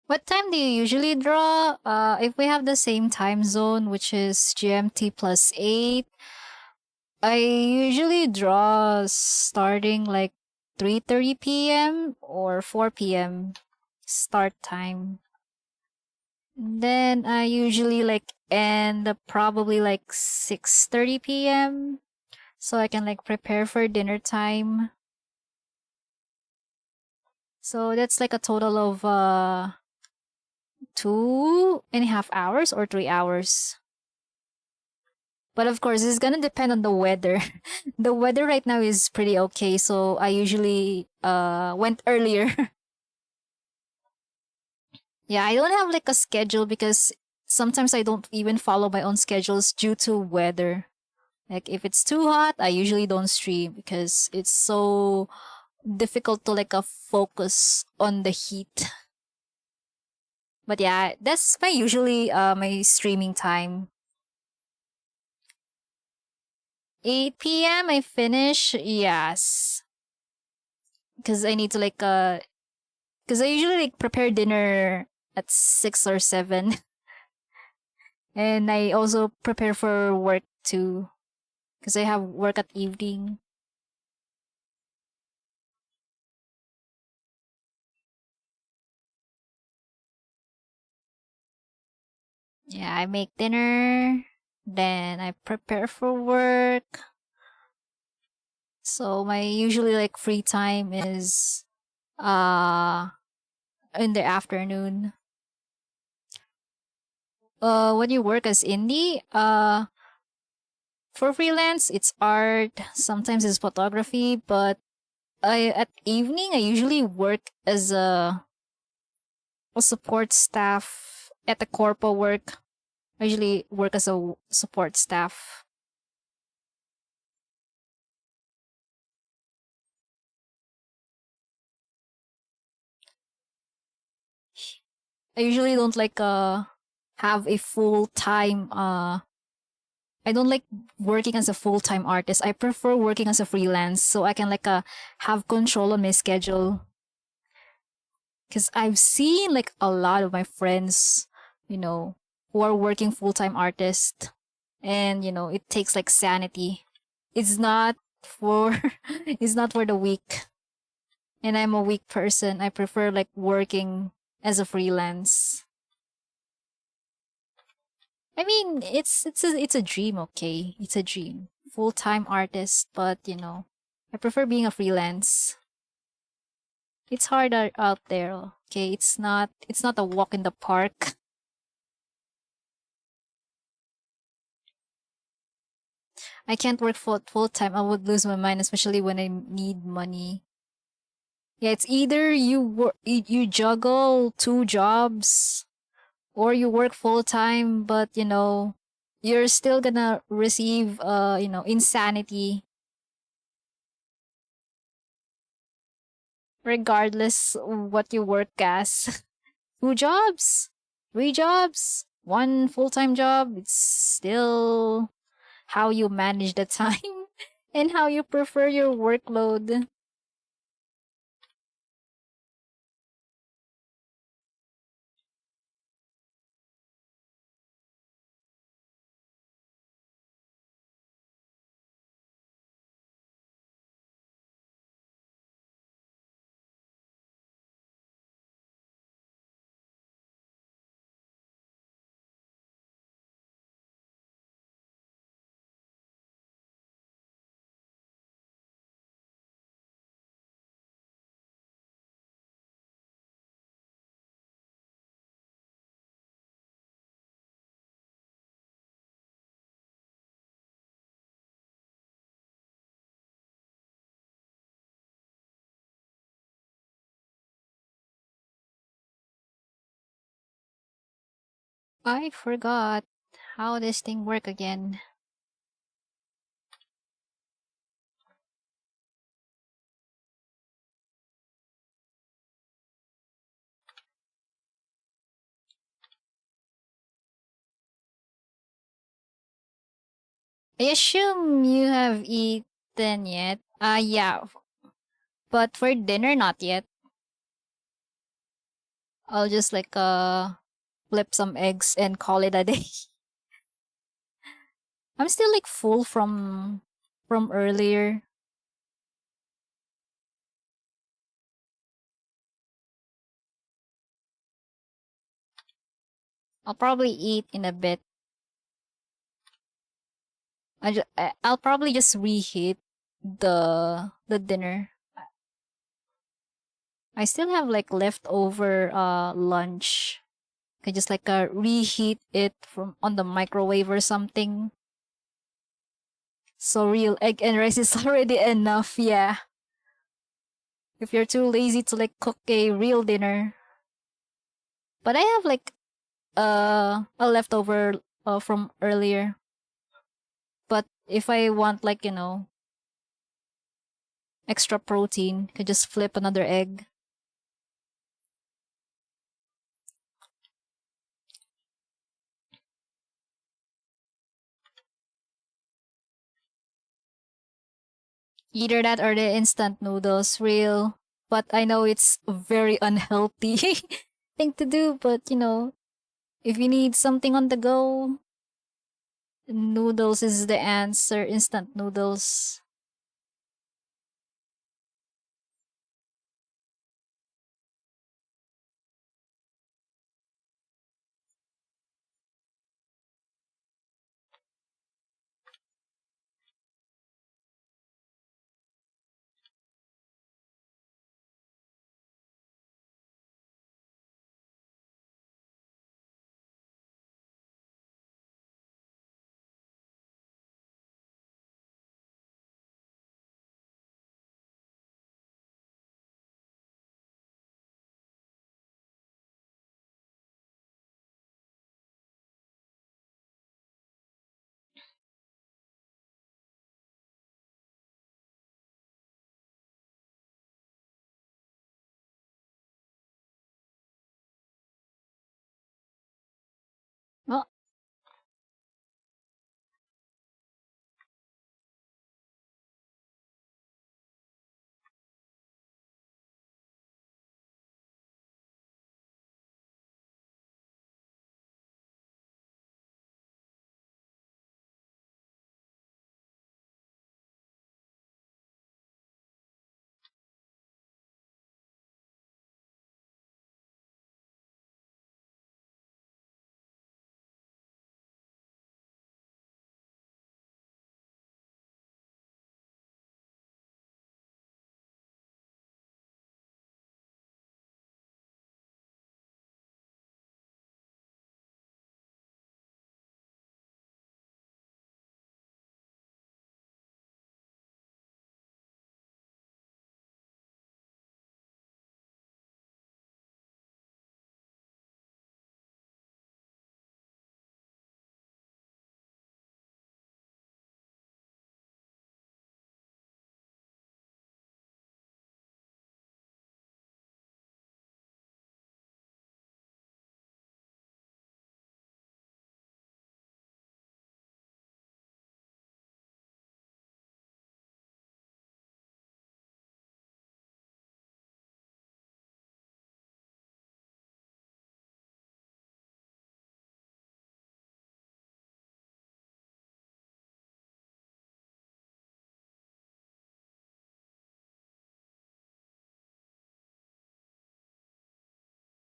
What time do you usually draw? If we have the same time zone, which is GMT plus 8, I usually draw starting like 3:30 p.m. or 4 p.m. start time. Then I usually like end probably like 6:30 p.m. so I can like prepare for dinner time. So that's like a total of 2.5 hours or 3 hours. But of course, it's gonna depend on the weather. The weather right now is pretty okay, so I usually went earlier. Yeah, I don't have like a schedule because sometimes I don't even follow my own schedules due to weather. Like if it's too hot, I usually don't stream because it's so difficult to like focus on the heat. But yeah, that's my usually my streaming time. 8 p.m. I finish. Yes. Cuz I need to like cuz I usually like prepare dinner at 6 or 7 and I also prepare for work too cuz I have work at evening. Yeah, I make dinner, then I prepare for work. So my usually like free time is uh in the afternoon. When you work as indie, for freelance it's art, sometimes it's photography, but I at evening I usually work as a support staff at the corpo work. I usually work as a support staff. I usually don't like have a full time I don't like working as a full time artist. I prefer working as a freelance so I can like have control on my schedule. Cause I've seen like a lot of my friends, you know, who are working full time artists, and it takes like sanity. It's not for it's not for the weak. And I'm a weak person. I prefer like working as a freelance. I mean, it's a dream, okay? It's a dream. Full-time artist, but I prefer being a freelance. It's hard out there, okay? It's not a walk in the park. I can't work full time. I would lose my mind, especially when I need money. Yeah, it's either you juggle two jobs or you work full time, but you're still gonna receive insanity regardless what you work as. Two jobs, three jobs, one full time job. It's still how you manage the time and how you prefer your workload. I forgot how this thing work again. I assume you have eaten yet. Yeah, but for dinner not yet. I'll just like flip some eggs and call it a day. I'm still like full from earlier. I'll probably eat in a bit. I'll probably just reheat the dinner. I still have like leftover lunch. I just like reheat it from on the microwave or something. So real egg and rice is already enough, yeah. If you're too lazy to like cook a real dinner. But I have like a leftover from earlier. But if I want like, extra protein, I could just flip another egg. Either that or the instant noodles, real. But I know it's a very unhealthy thing to do, but if you need something on the go, noodles is the answer. Instant noodles. Well,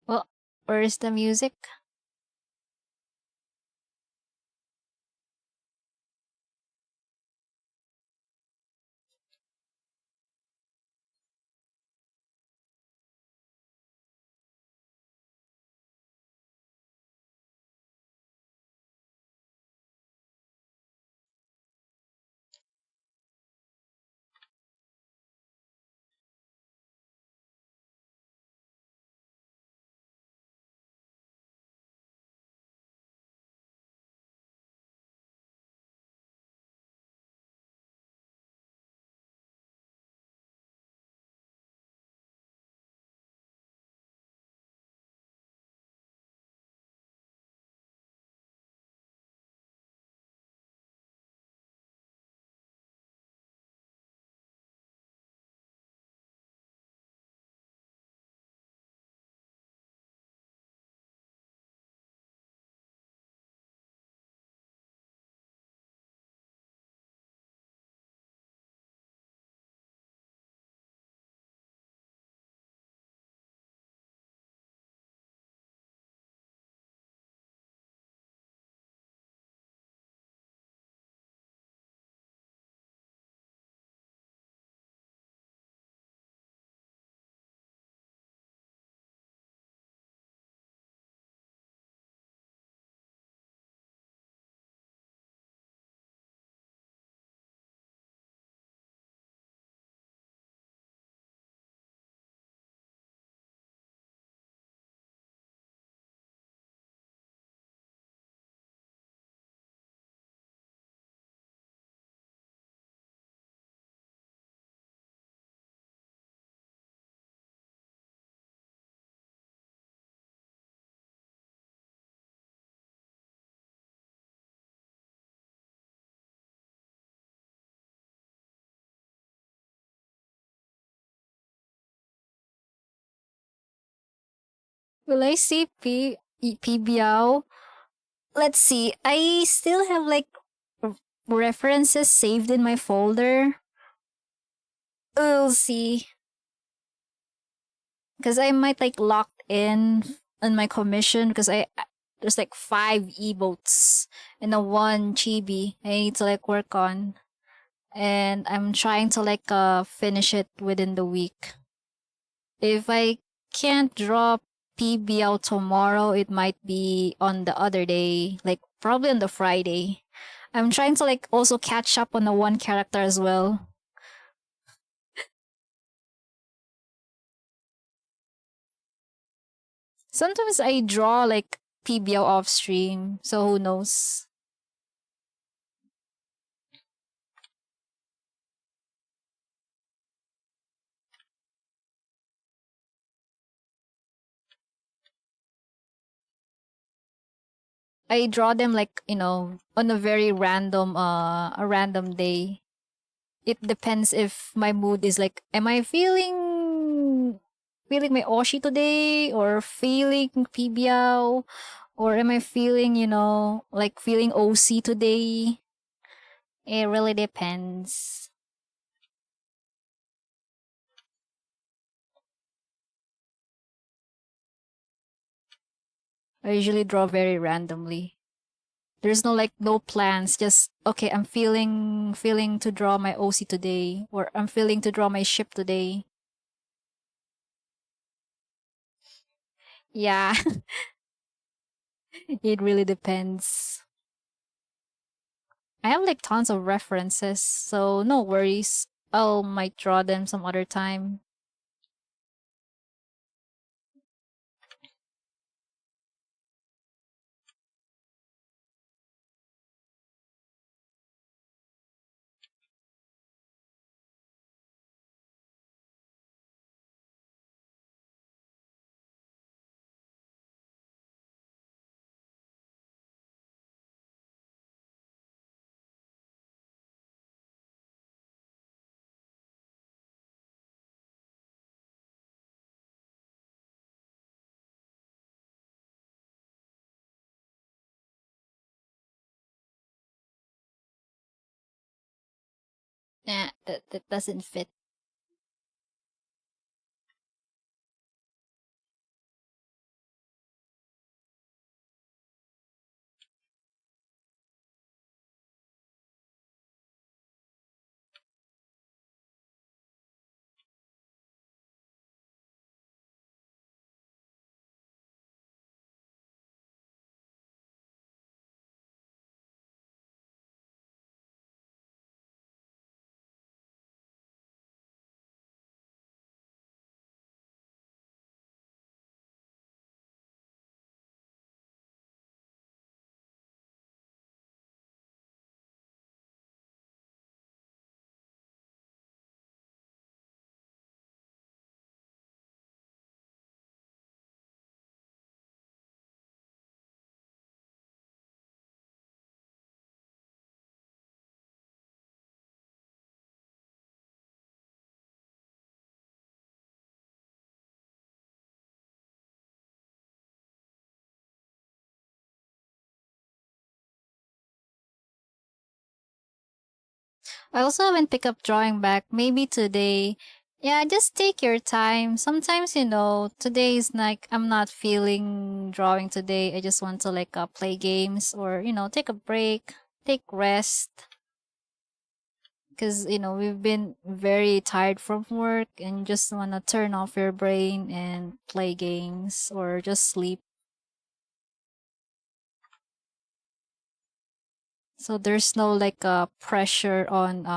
well, where's the music? Will I see PBO? Let's see. I still have like r- references saved in my folder. We'll see. Because I might like locked in on my commission because there's like 5 emotes and a 1 chibi I need to like work on. And I'm trying to like finish it within the week. If I can't draw PBL tomorrow, it might be on the other day, like probably on the Friday. I'm trying to like also catch up on the one character as well. Sometimes I draw like PBL off stream, so who knows? I draw them like, on a very random a random day. It depends if my mood is like, am I feeling my Oshi today or feeling PBL, or am I feeling, like feeling OC today? It really depends. I usually draw very randomly. There's no plans, just okay, I'm feeling to draw my OC today, or I'm feeling to draw my ship today. Yeah, it really depends. I have like tons of references, so no worries. I'll might draw them some other time. Nah, that doesn't fit. I also haven't picked up drawing back. Maybe today. Yeah, just take your time. Sometimes, today is like I'm not feeling drawing today. I just want to like play games or, take a break, take rest. Because, we've been very tired from work and just want to turn off your brain and play games or just sleep. So there's no like pressure on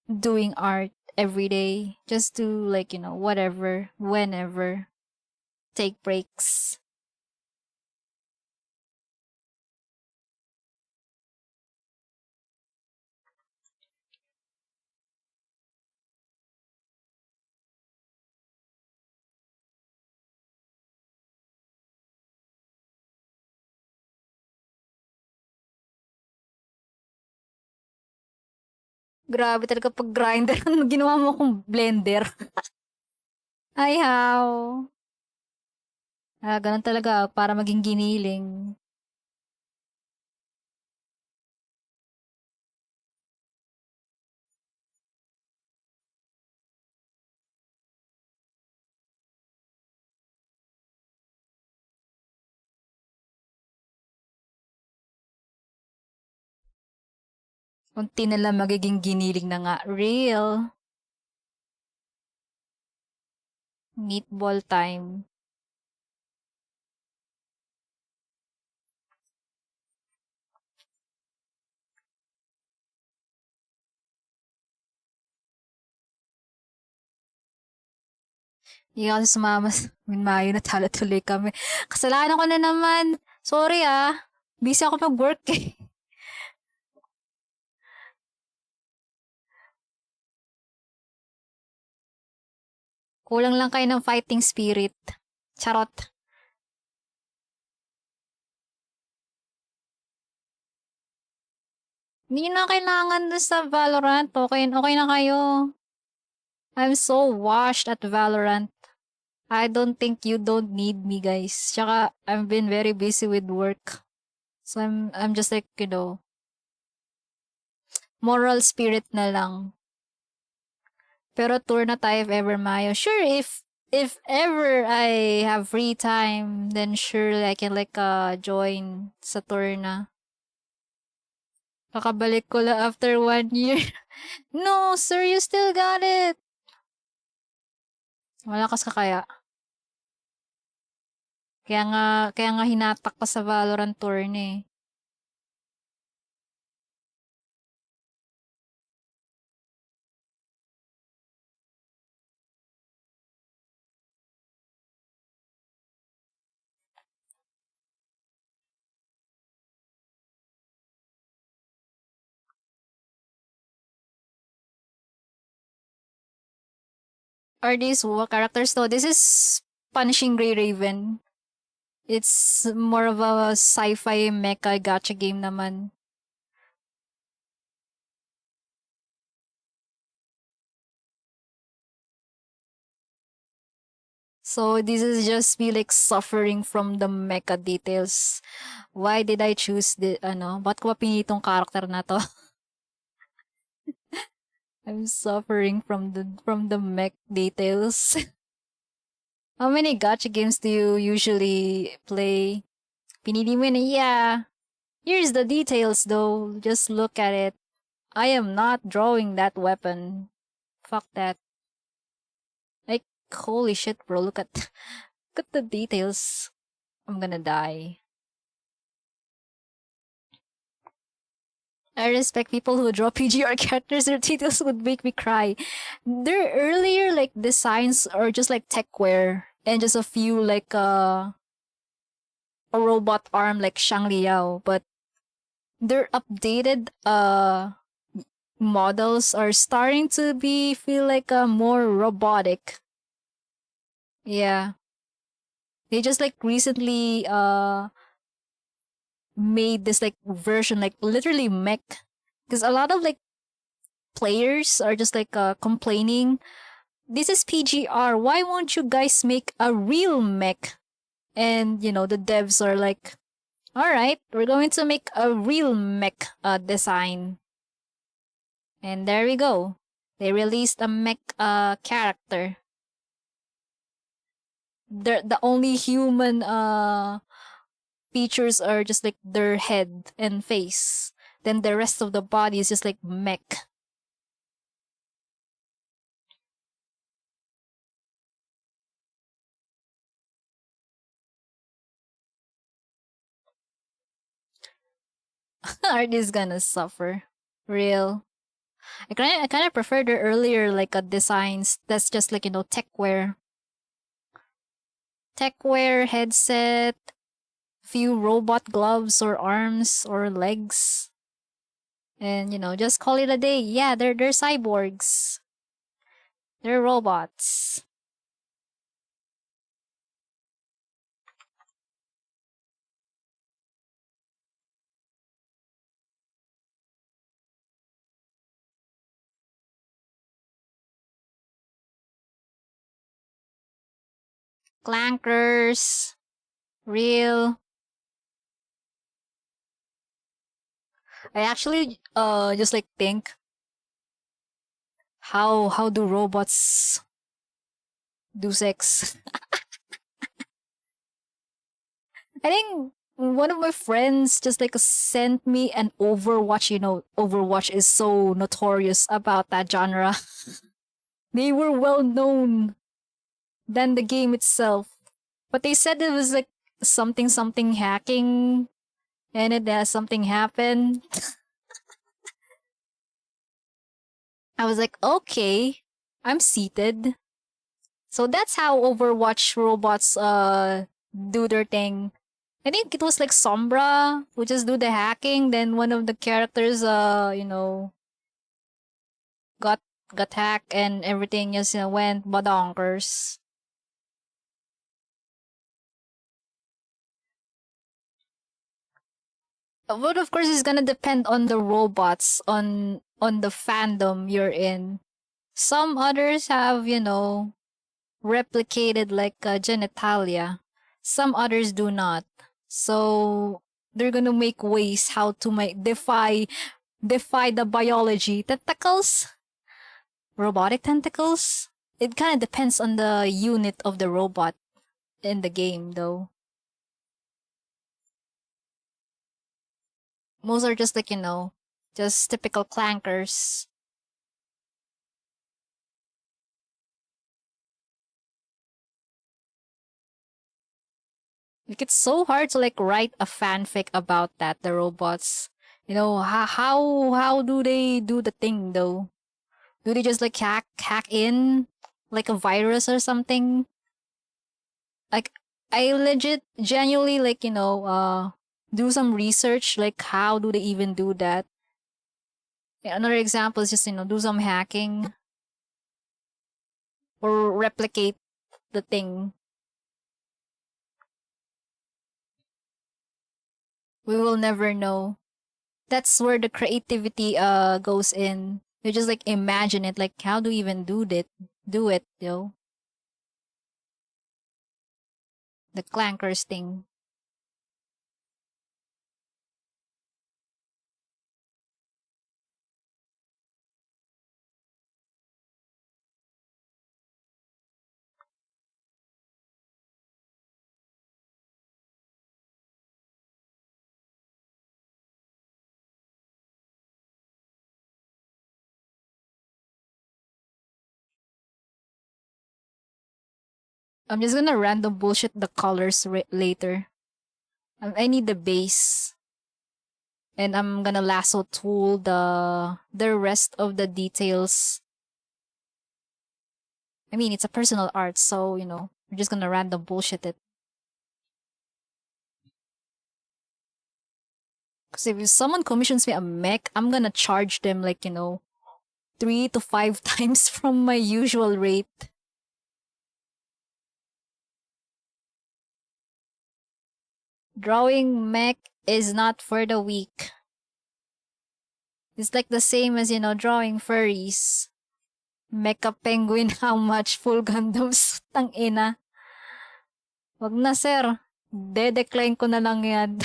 doing art every day. Just do like, whatever, whenever. Take breaks. Grabe talaga pag grinder ginawa mo akong blender. Ay, how? Ganun talaga para maging giniling. Unti na lang magiging giniling na nga. Real. Meatball time. Hindi ka kasi sumama sa Mayo, natalo tuloy kami. Kasalanan ko na naman. Sorry ah. Busy ako mag-work eh. Kulang lang kayo ng fighting spirit. Charot. Hindi nyo na kailangan doon sa Valorant. Okay, okay na kayo. I'm so washed at Valorant. I don't think you don't need me, guys. Tsaka, I've been very busy with work. So, I'm just like, moral spirit na lang. Pero tour na tayo if ever Mayo. Sure, if ever I have free time, then surely I can like join sa tour na. Kakabalik ko lang after 1 year. No, sir, you still got it. Malakas ka kaya. Kaya nga hinatak pa sa Valorant tour ni. Are these what characters though? This is Punishing Grey Raven. It's more of a sci-fi mecha gacha game naman. So this is just me like suffering from the mecha details. Why did I choose ba't ko ba pinitong character na to? I'm suffering from the mech details. How many gacha games do you usually play? Pinili mo na, yeah. Here's the details though. Just look at it. I am not drawing that weapon. Fuck that. Like, holy shit, bro. Look at, look at the details. I'm gonna die. I respect people who draw PGR characters. Their details would make me cry. Their earlier like designs are just like techwear and just a few like a robot arm like Shang Liao, but their updated models are starting to be feel like more robotic. Yeah. They just like recently made this like version like literally mech because a lot of like players are just like complaining this is PGR. Why won't you guys make a real mech? And the devs are like, all right, we're going to make a real mech design. And there we go. They released a mech character. The only human features are just like their head and face. Then the rest of the body is just like mech. Art is gonna suffer. Real. I kind of prefer the earlier like designs that's just like techwear headset, few robot gloves or arms or legs, and just call it a day. Yeah, they're cyborgs. They're robots. Clankers. Real. I actually just like think how do robots do sex? I think one of my friends just like sent me an Overwatch. You know, Overwatch is so notorious about that genre. They were well known than the game itself. But they said it was like something hacking and it has something happen. I was like, okay, I'm seated. So that's how Overwatch robots do their thing. I think it was like Sombra who just do the hacking, then one of the characters got got hacked and everything just went badonkers. But of course it's gonna depend on the robots, on the fandom you're in. Some others have, replicated like genitalia. Some others do not. So they're gonna make ways how to make defy the biology. Tentacles? Robotic tentacles? It kind of depends on the unit of the robot in the game, though. Most are just like, just typical clankers. Like, it's so hard to like write a fanfic about that, the robots. How do they do the thing though? Do they just like hack in like a virus or something? Like I legit genuinely like, do some research like how do they even do that? Yeah, another example is just, do some hacking or replicate the thing. We will never know. That's where the creativity goes in. You just like imagine it like how do you even do it, the clankers thing. I'm just gonna random bullshit the colors later. I need the base, and I'm gonna lasso tool the rest of the details. I mean, it's a personal art, so we're just gonna random bullshit it. Because if someone commissions me a mech, I'm gonna charge them like 3 to 5 times from my usual rate. Drawing mech is not for the weak. It's like the same as drawing furries. Mecha penguin, how much? Full Gundams. Tang ina. Wag na, sir. De-decline ko na lang yan.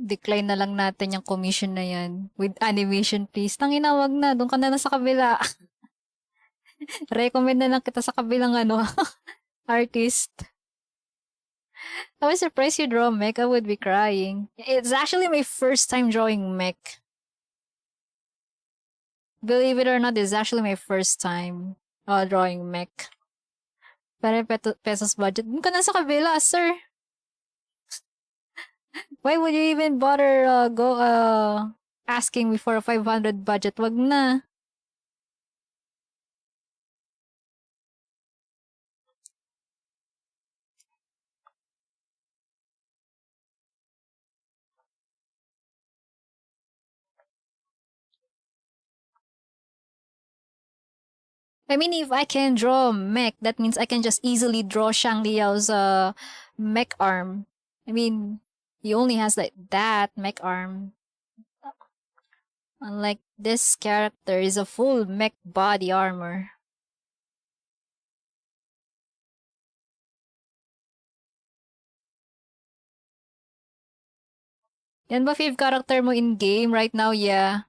Decline na lang natin yung commission na yan. With animation, please. Tangina, wag na. Doon ka na lang sa kabila. Recommend na lang kita sa kabilang artist. I was surprised you draw mech. I would be crying. It's actually my first time drawing mech. Believe it or not, it's actually my first time drawing mech. Pero pesos budget. Doon ka na sa kabila, sir. Why would you even bother go asking me for a 500 budget? Wag na. I mean, if I can draw mech, that means I can just easily draw Shang Liao's mech arm. I mean, he only has like that mech arm. Unlike this character is a full mech body armor. Yan ba fave character mo in game right now? Yeah.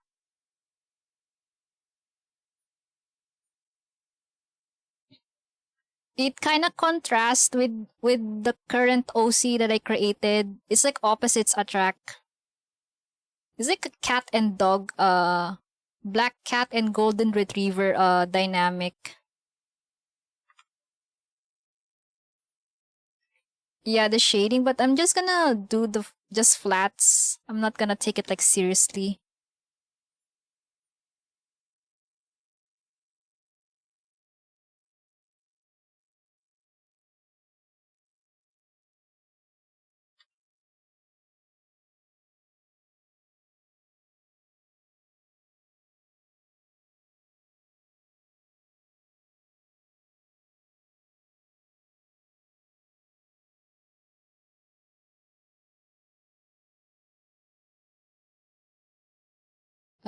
It kind of contrasts with the current OC that I created. It's like opposites attract. It's like a cat and dog, black cat and golden retriever dynamic. Yeah, the shading, but I'm just gonna do the just flats. I'm not gonna take it like seriously.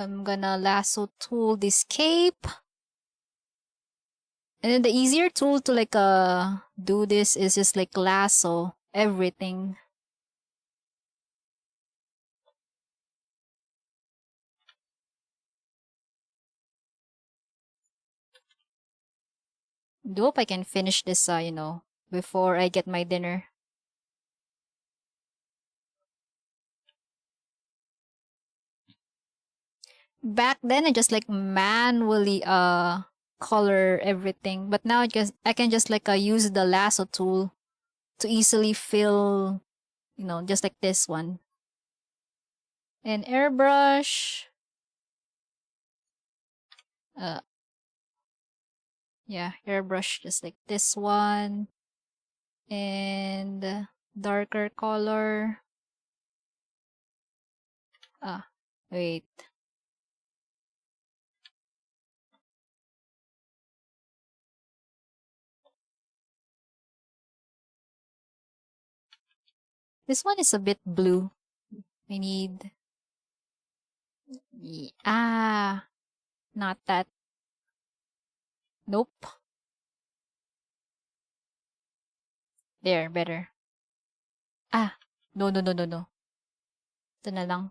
I'm gonna lasso tool this cape. And then the easier tool to like do this is just like lasso everything. Do hope I can finish this before I get my dinner. Back then I just like manually color everything, but now I can just like use the lasso tool to easily fill, just like this one. And airbrush, uh yeah, airbrush just like this one, and darker color. Ah, wait. This one is a bit blue. I need not that. Nope. There, better. Ah, no, no, no, no, no. Ito na lang.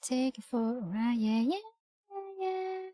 Take it for a ride, yeah, yeah, yeah.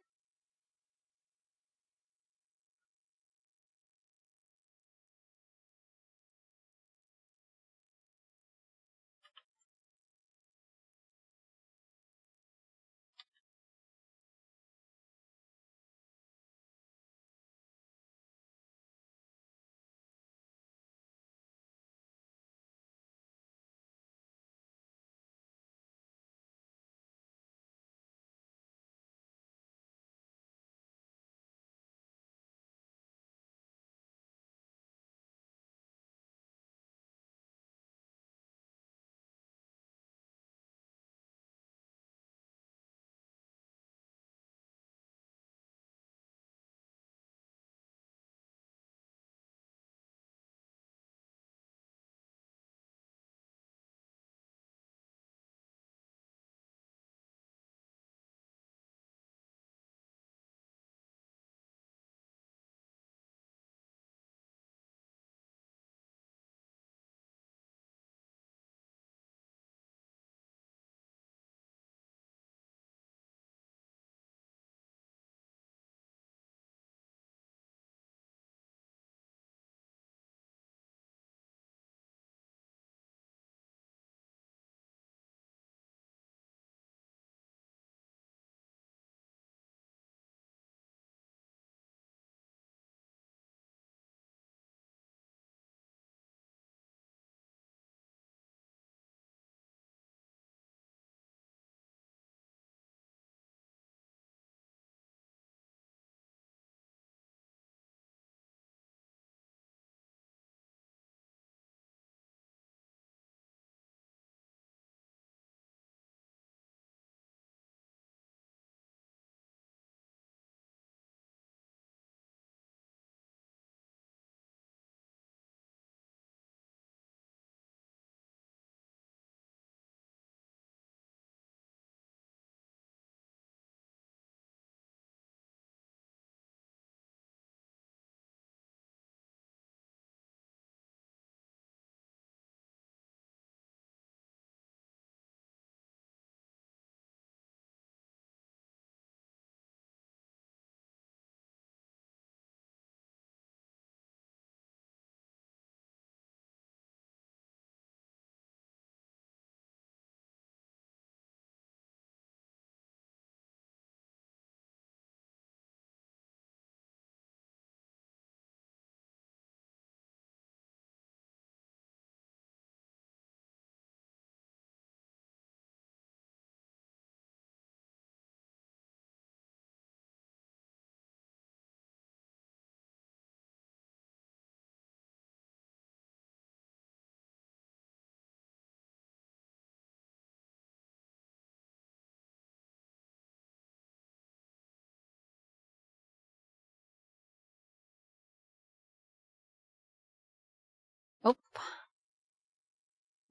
Oh,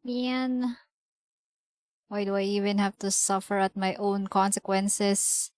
man. Why do I even have to suffer at my own consequences?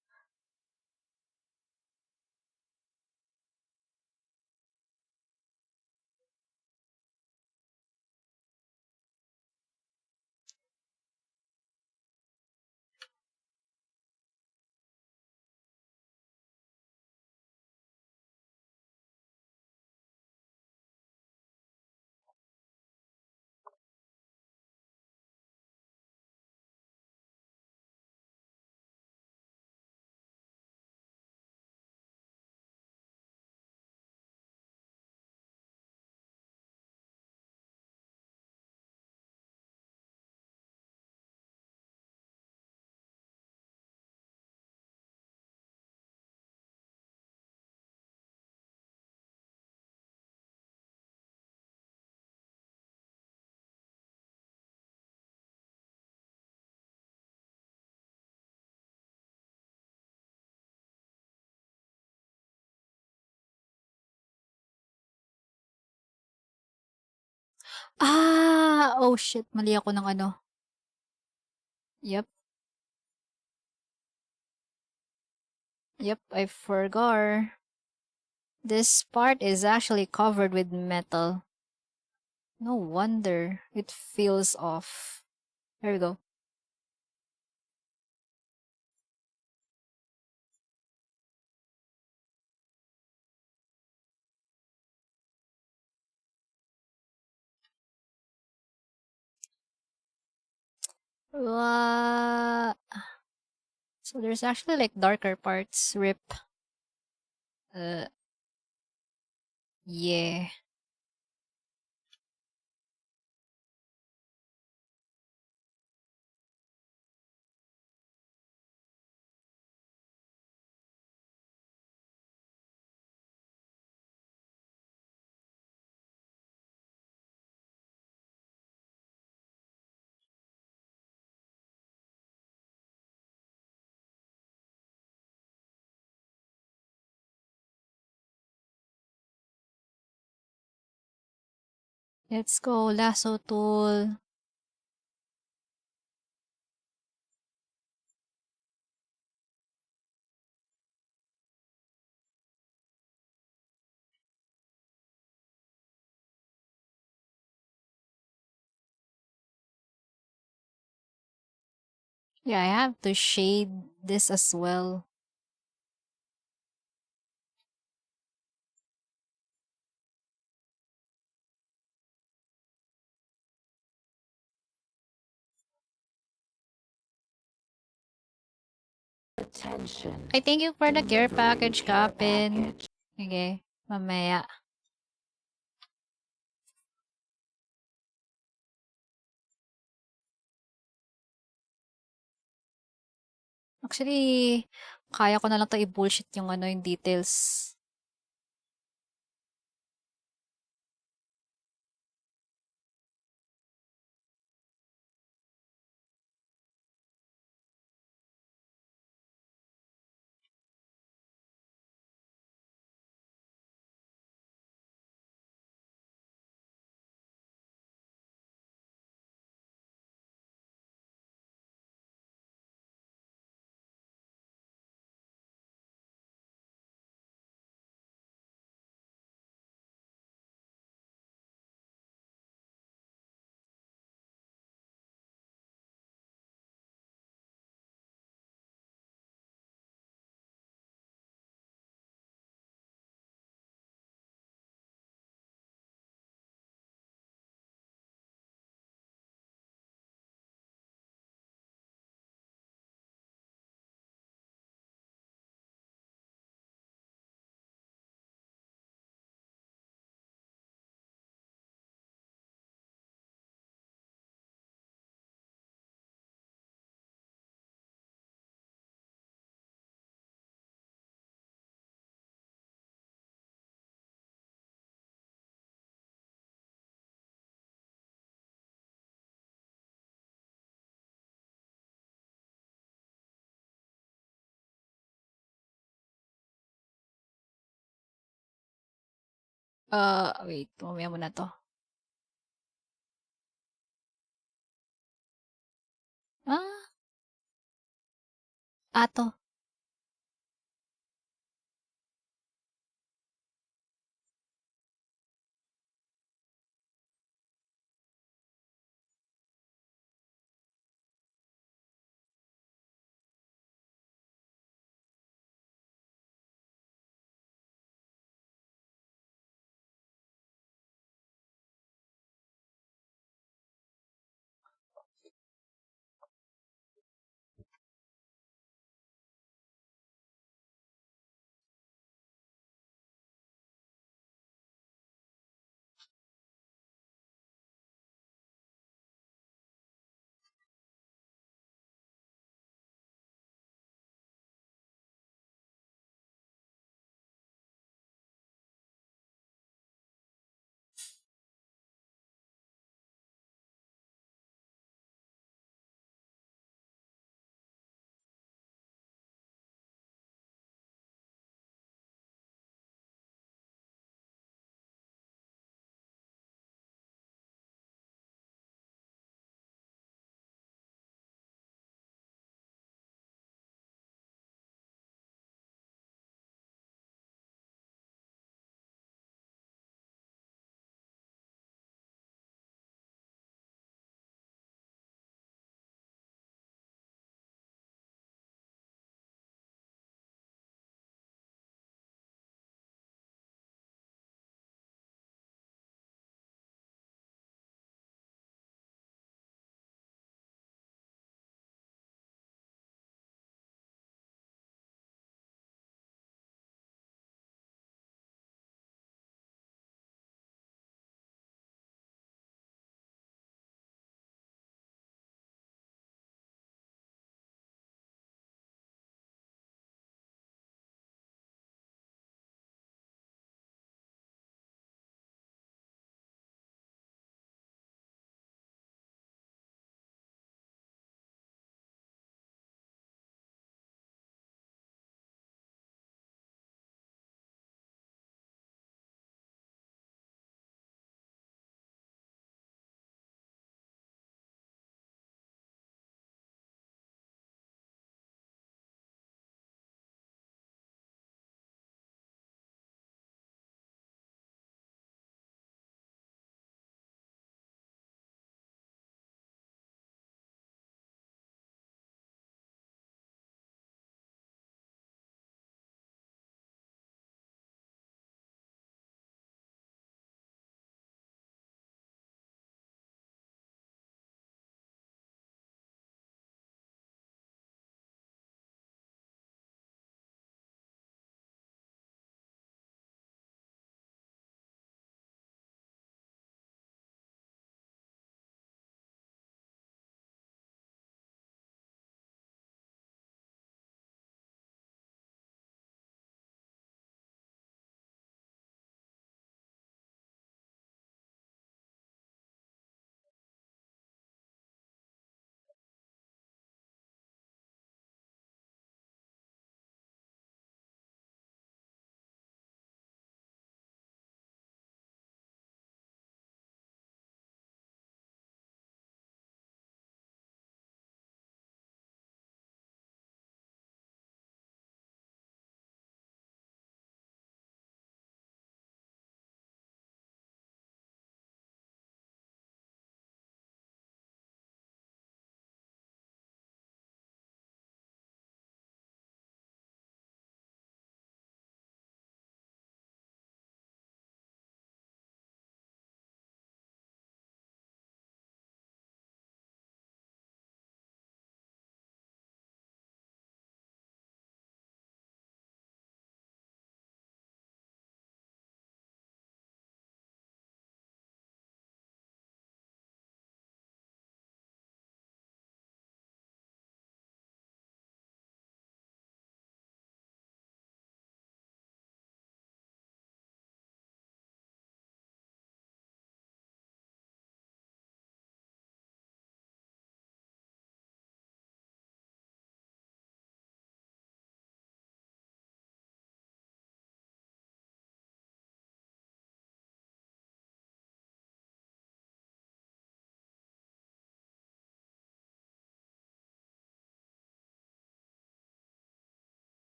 Ah! Oh shit, mali ako ng ano. Yep, yep, I forgot. This part is actually covered with metal. No wonder it feels off. There we go. Uh, so there's actually like darker parts. Rip. Uh, yeah. Let's go, lasso tool. Yeah, I have to shade this as well. I thank you for the care package, Kapin. Okay, mamaya. Actually, kaya ko na lang 'to i-bullshit yung ano, yung details. Wait, mamaya muna 'to. Ah, 'to.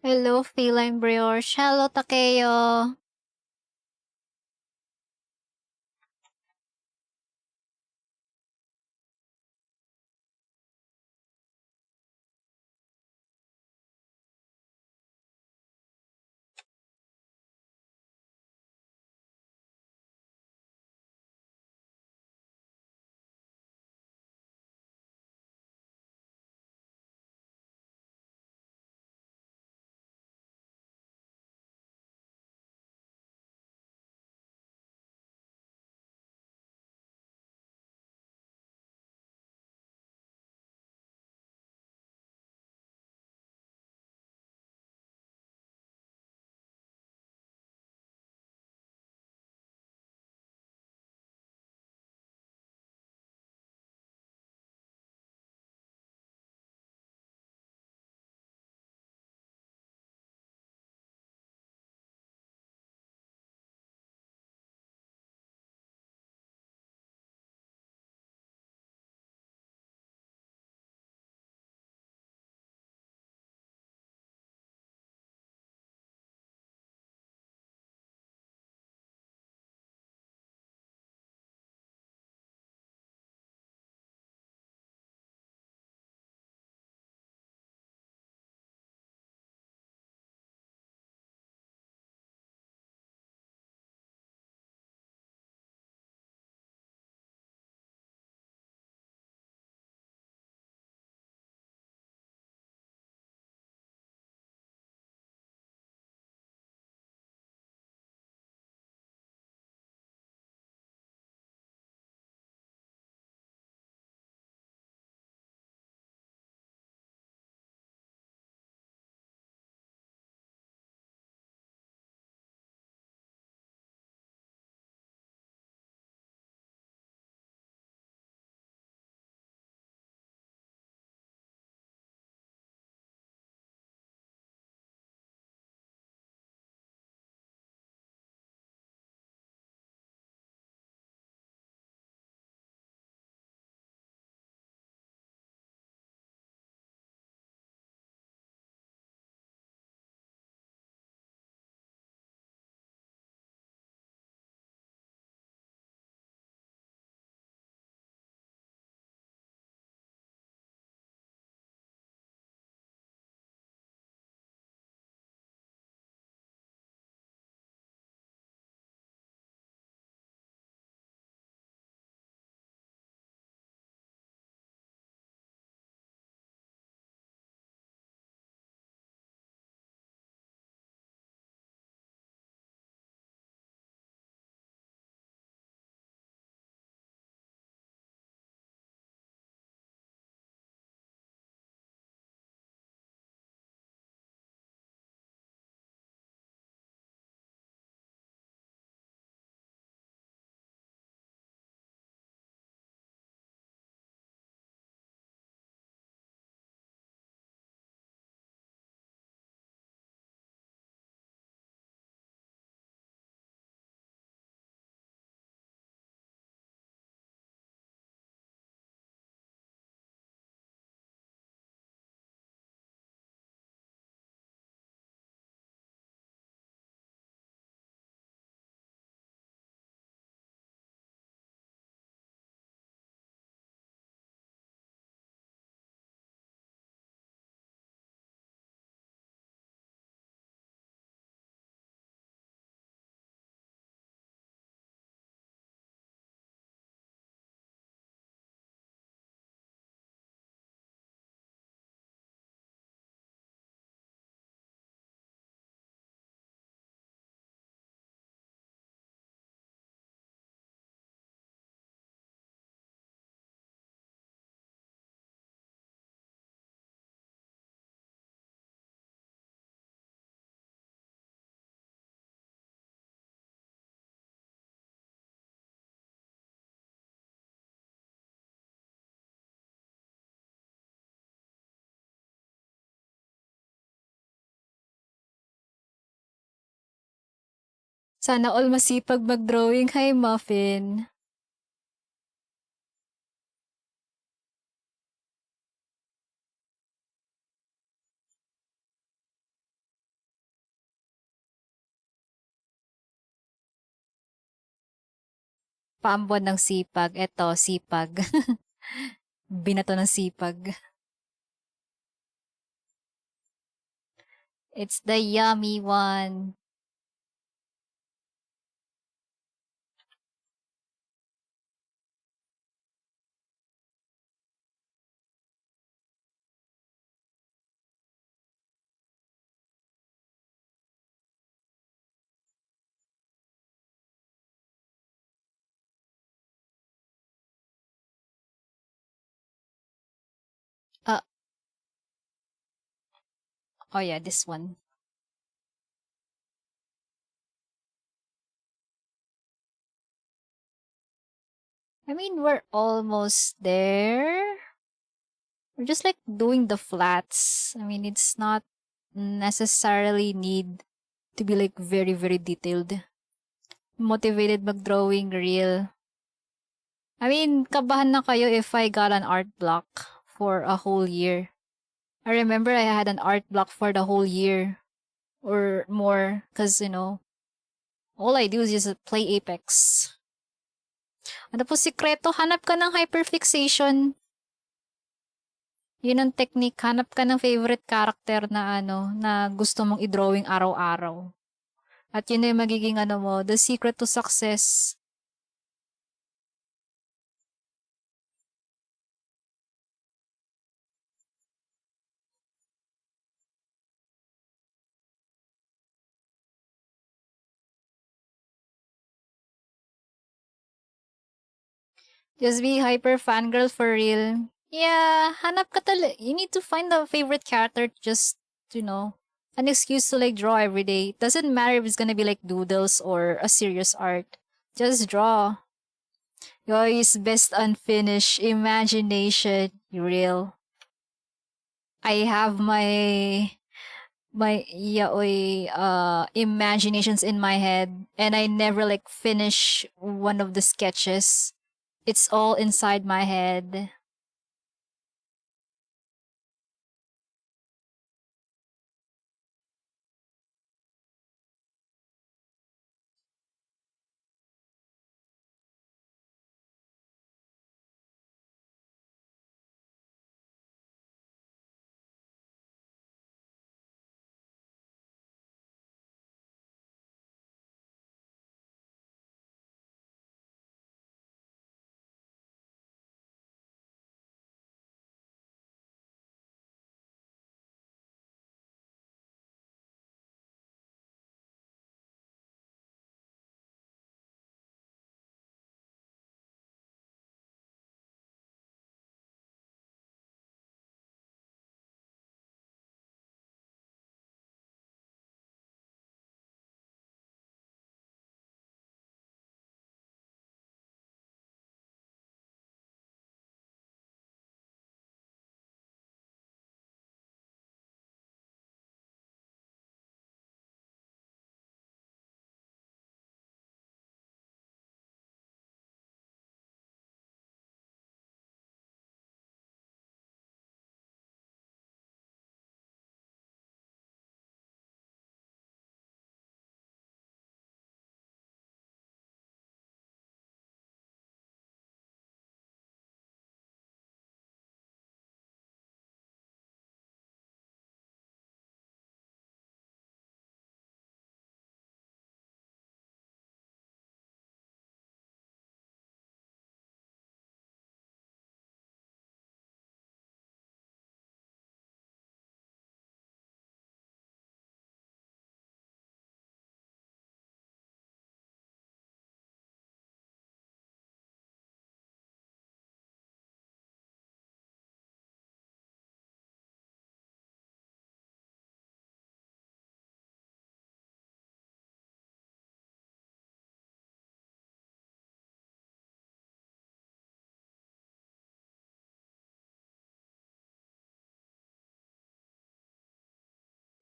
Hello, Feline Brioche. Hello, Takeo. Sana all masipag mag-drawing. Hi, Muffin. Paambon ng sipag. Eto, sipag. Binato ng sipag. It's the yummy one. Uh, oh yeah, this one. I mean, we're almost there. We're just like doing the flats. I mean, it's not necessarily need to be like very, very detailed. Motivated mag-drawing real. I mean, kabahan na kayo if I got an art block for a whole year. I remember I had an art block for the whole year or more because, all I do is just play Apex. Ano po sikreto? Hanap ka ng hyperfixation. Yun ang technique. Hanap ka ng favorite character na na gusto mong i-drawing araw-araw. At yun na yung magiging mo, the secret to success. Just be hyper fangirl for real. Yeah, hanap ka talaga. You need to find a favorite character just, an excuse to like draw every day. Doesn't matter if it's gonna be like doodles or a serious art. Just draw. Yours best unfinished imagination. Real. I have my yaoi imaginations in my head and I never like finish one of the sketches. It's all inside my head.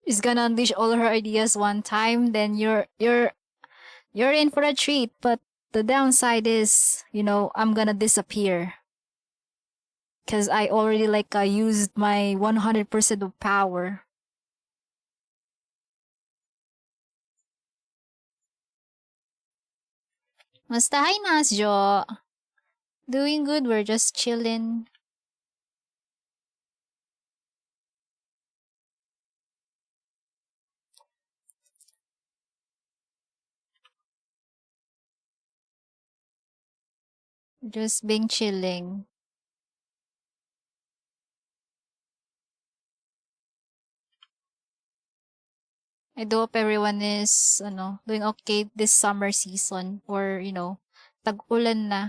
Is gonna unleash all her ideas one time, then you're in for a treat. But the downside is, I'm gonna disappear because I already like used my 100% of power. Basta, hi Nasjo. Doing good, we're just chilling. Just being chilling. I do hope everyone is, doing okay this summer season or, tag-ulan na.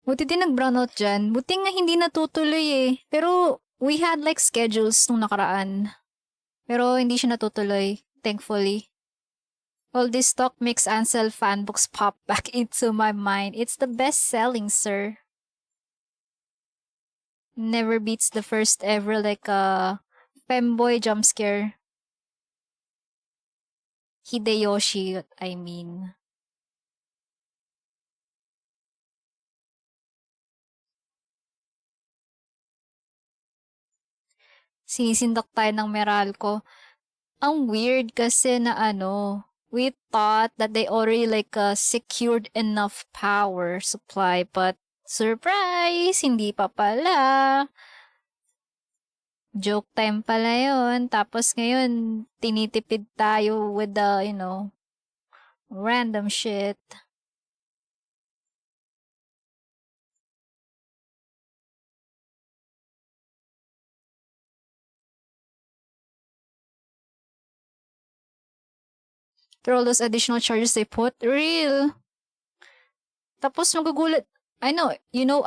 Buti din nag-brownout dyan. Buti nga hindi natutuloy eh. Pero we had like schedules nung nakaraan. Pero hindi siya natutuloy, thankfully. All this talk makes Ansel fanbooks pop back into my mind. It's the best-selling, sir. Never beats the first ever like femboy jump scare. Hideyoshi, I mean. Sinisindak tayo ng Meralco. Ang weird kasi na we thought that they already like secured enough power supply, but surprise, hindi pa pala. Joke time pala yun. Tapos ngayon, tinitipid tayo with the, random shit. Through all those additional charges they put. Real. Tapos magugulat. I know,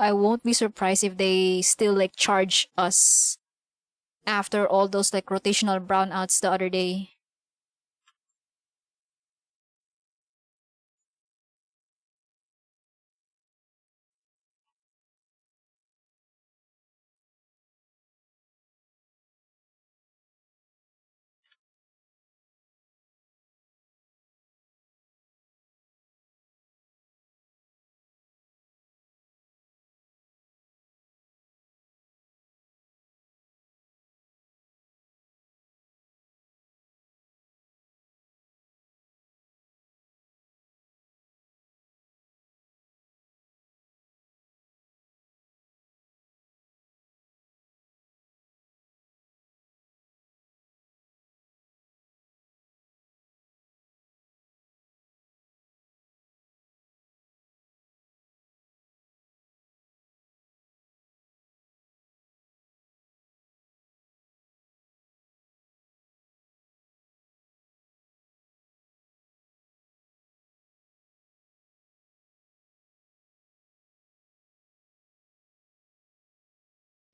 I won't be surprised if they still like charge us after all those like rotational brownouts the other day.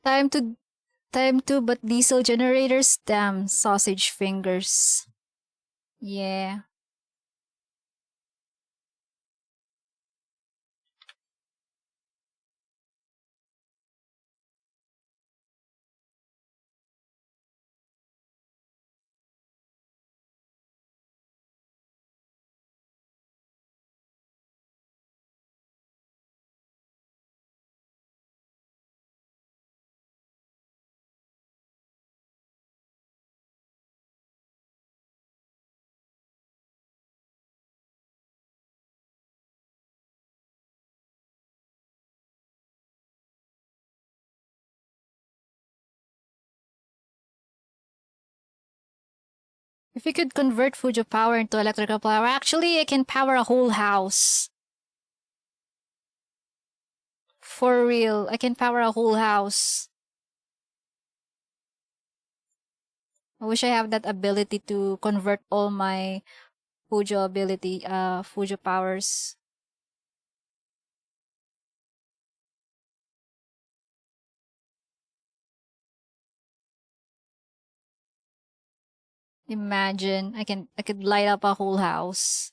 Time to but diesel generators, damn sausage fingers. Yeah. If you could convert Fujo power into electrical power, actually I can power a whole house. For real, I can power a whole house. I wish I have that ability to convert all my Fujo powers. Imagine, I could light up a whole house.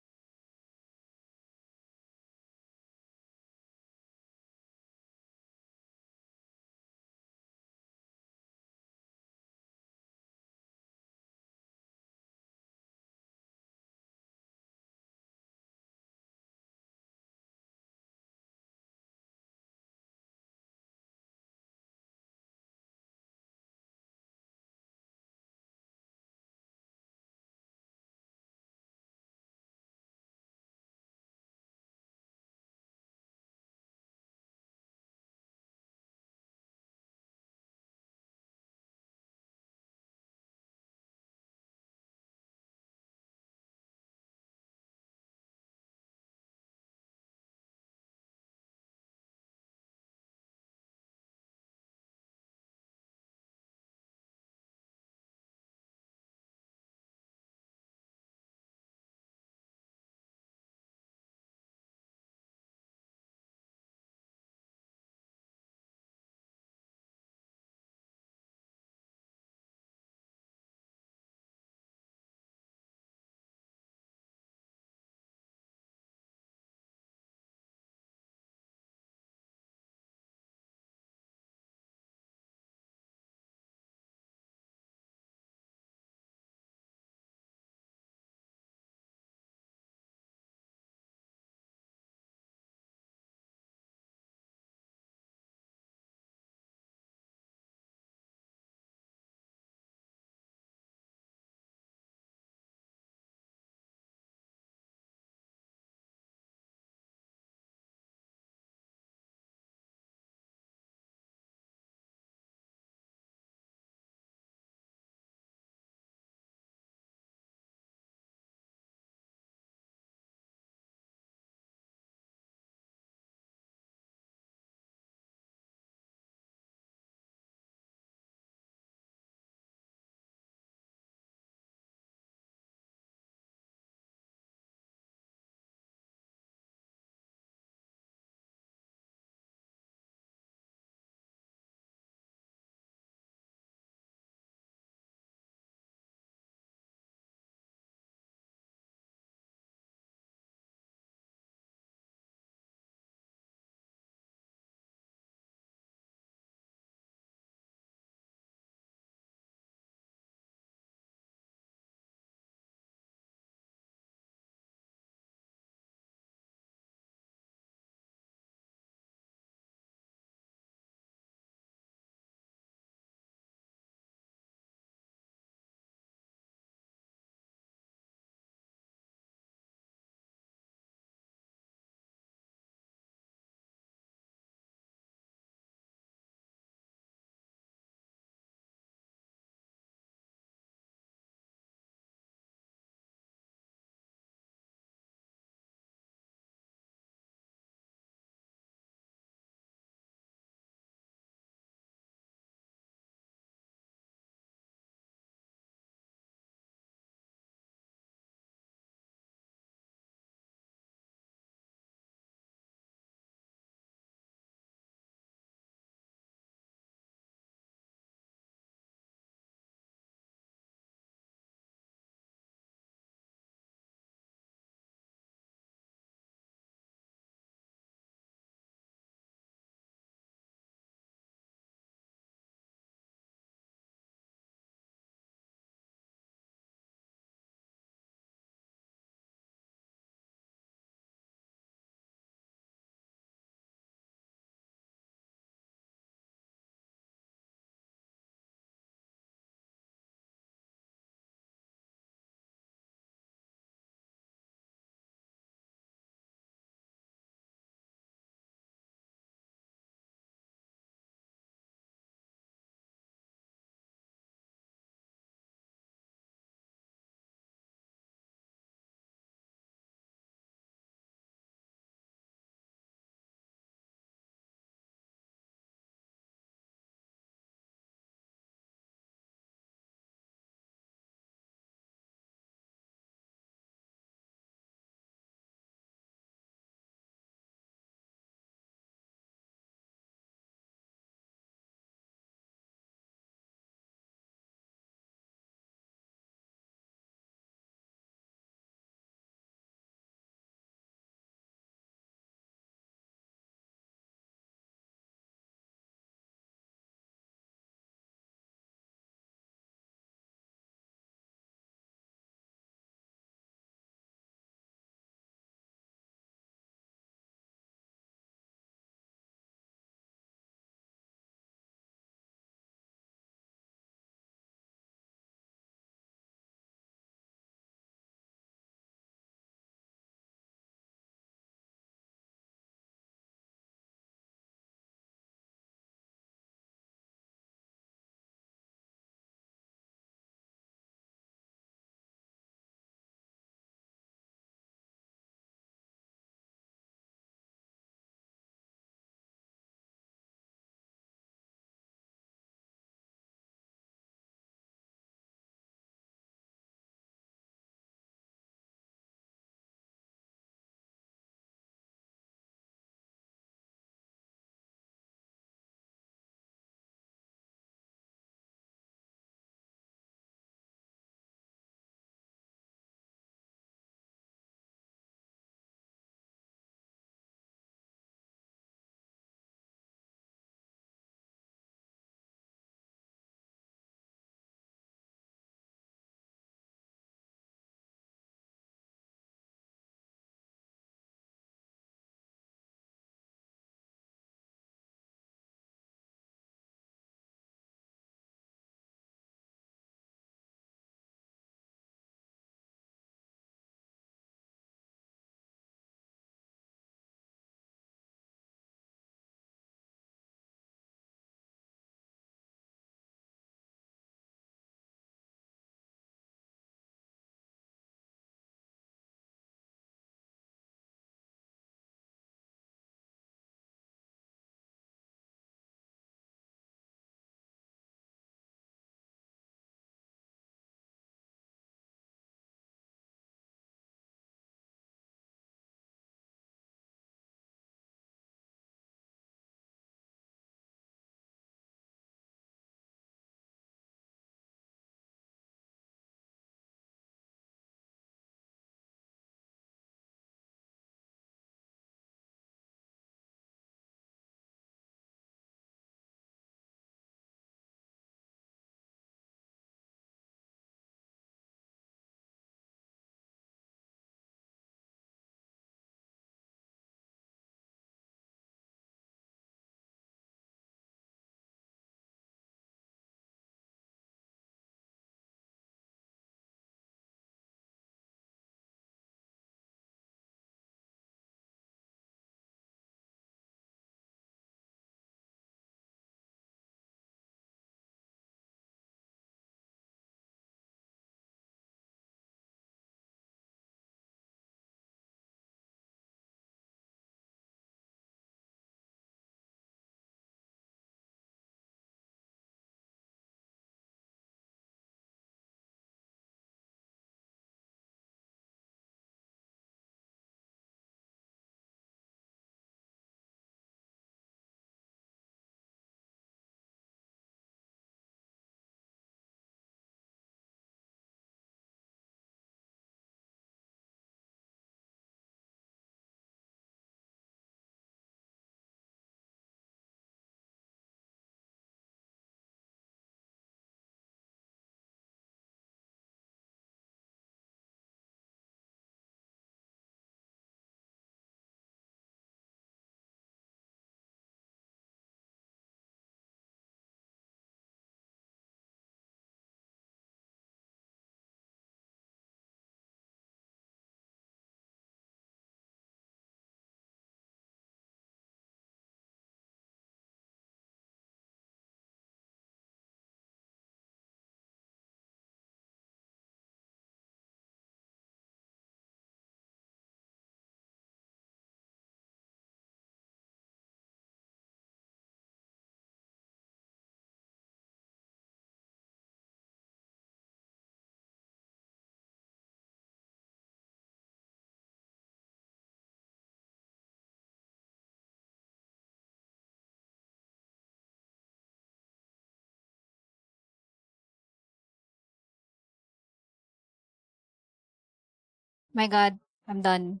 My god, I'm done.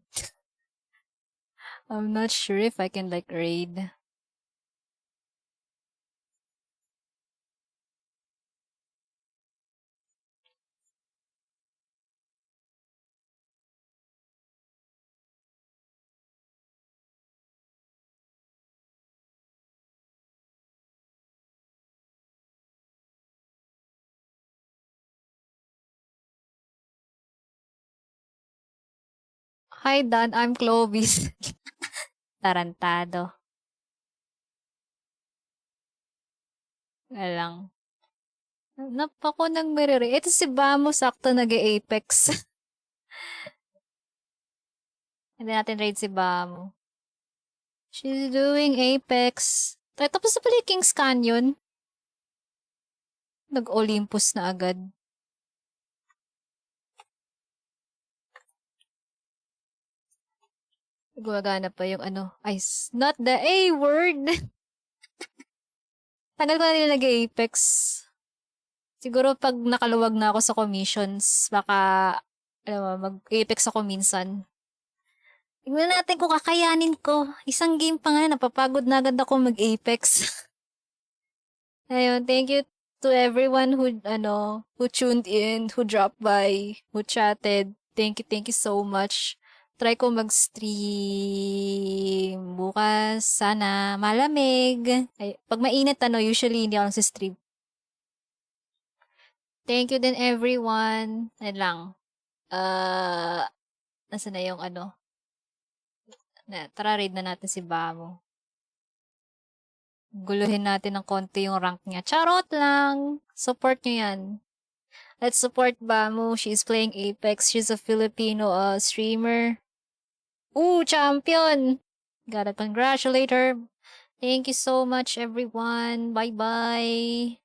I'm not sure if I can like raid. Hi Dan, I'm Clovis. Tarantado. Wala lang. Napako nang mirire. Ito si Bamo, sakto nag-Apex. Hindi natin raid si Bamo. She's doing Apex. Tapos na pala yung King's Canyon. Nag-Olympus na agad. Gumagana pa yung ano. Not the A word. Tagal ko na nila nag-Apex. Siguro pag nakaluwag na ako sa commissions, baka alam mo, mag-Apex ako minsan. Tingnan natin kung kakayanin ko. Isang game pa nga, napapagod na agad ako mag-Apex. Ayun, thank you to everyone who tuned in, who dropped by, who chatted. Thank you so much. Try ko mag-stream bukas. Sana malamig. Ay, pag mainit, usually hindi ako sa stream. Thank you din everyone. Yan lang. Nasa na yung tara raid na natin si Bamo. Guluhin natin ng konti yung rank niya. Charot lang! Support nyo yan. Let's support Bamo. She's playing Apex. She's a Filipino streamer. Ooh, champion! Gotta congratulate her. Thank you so much, everyone. Bye-bye.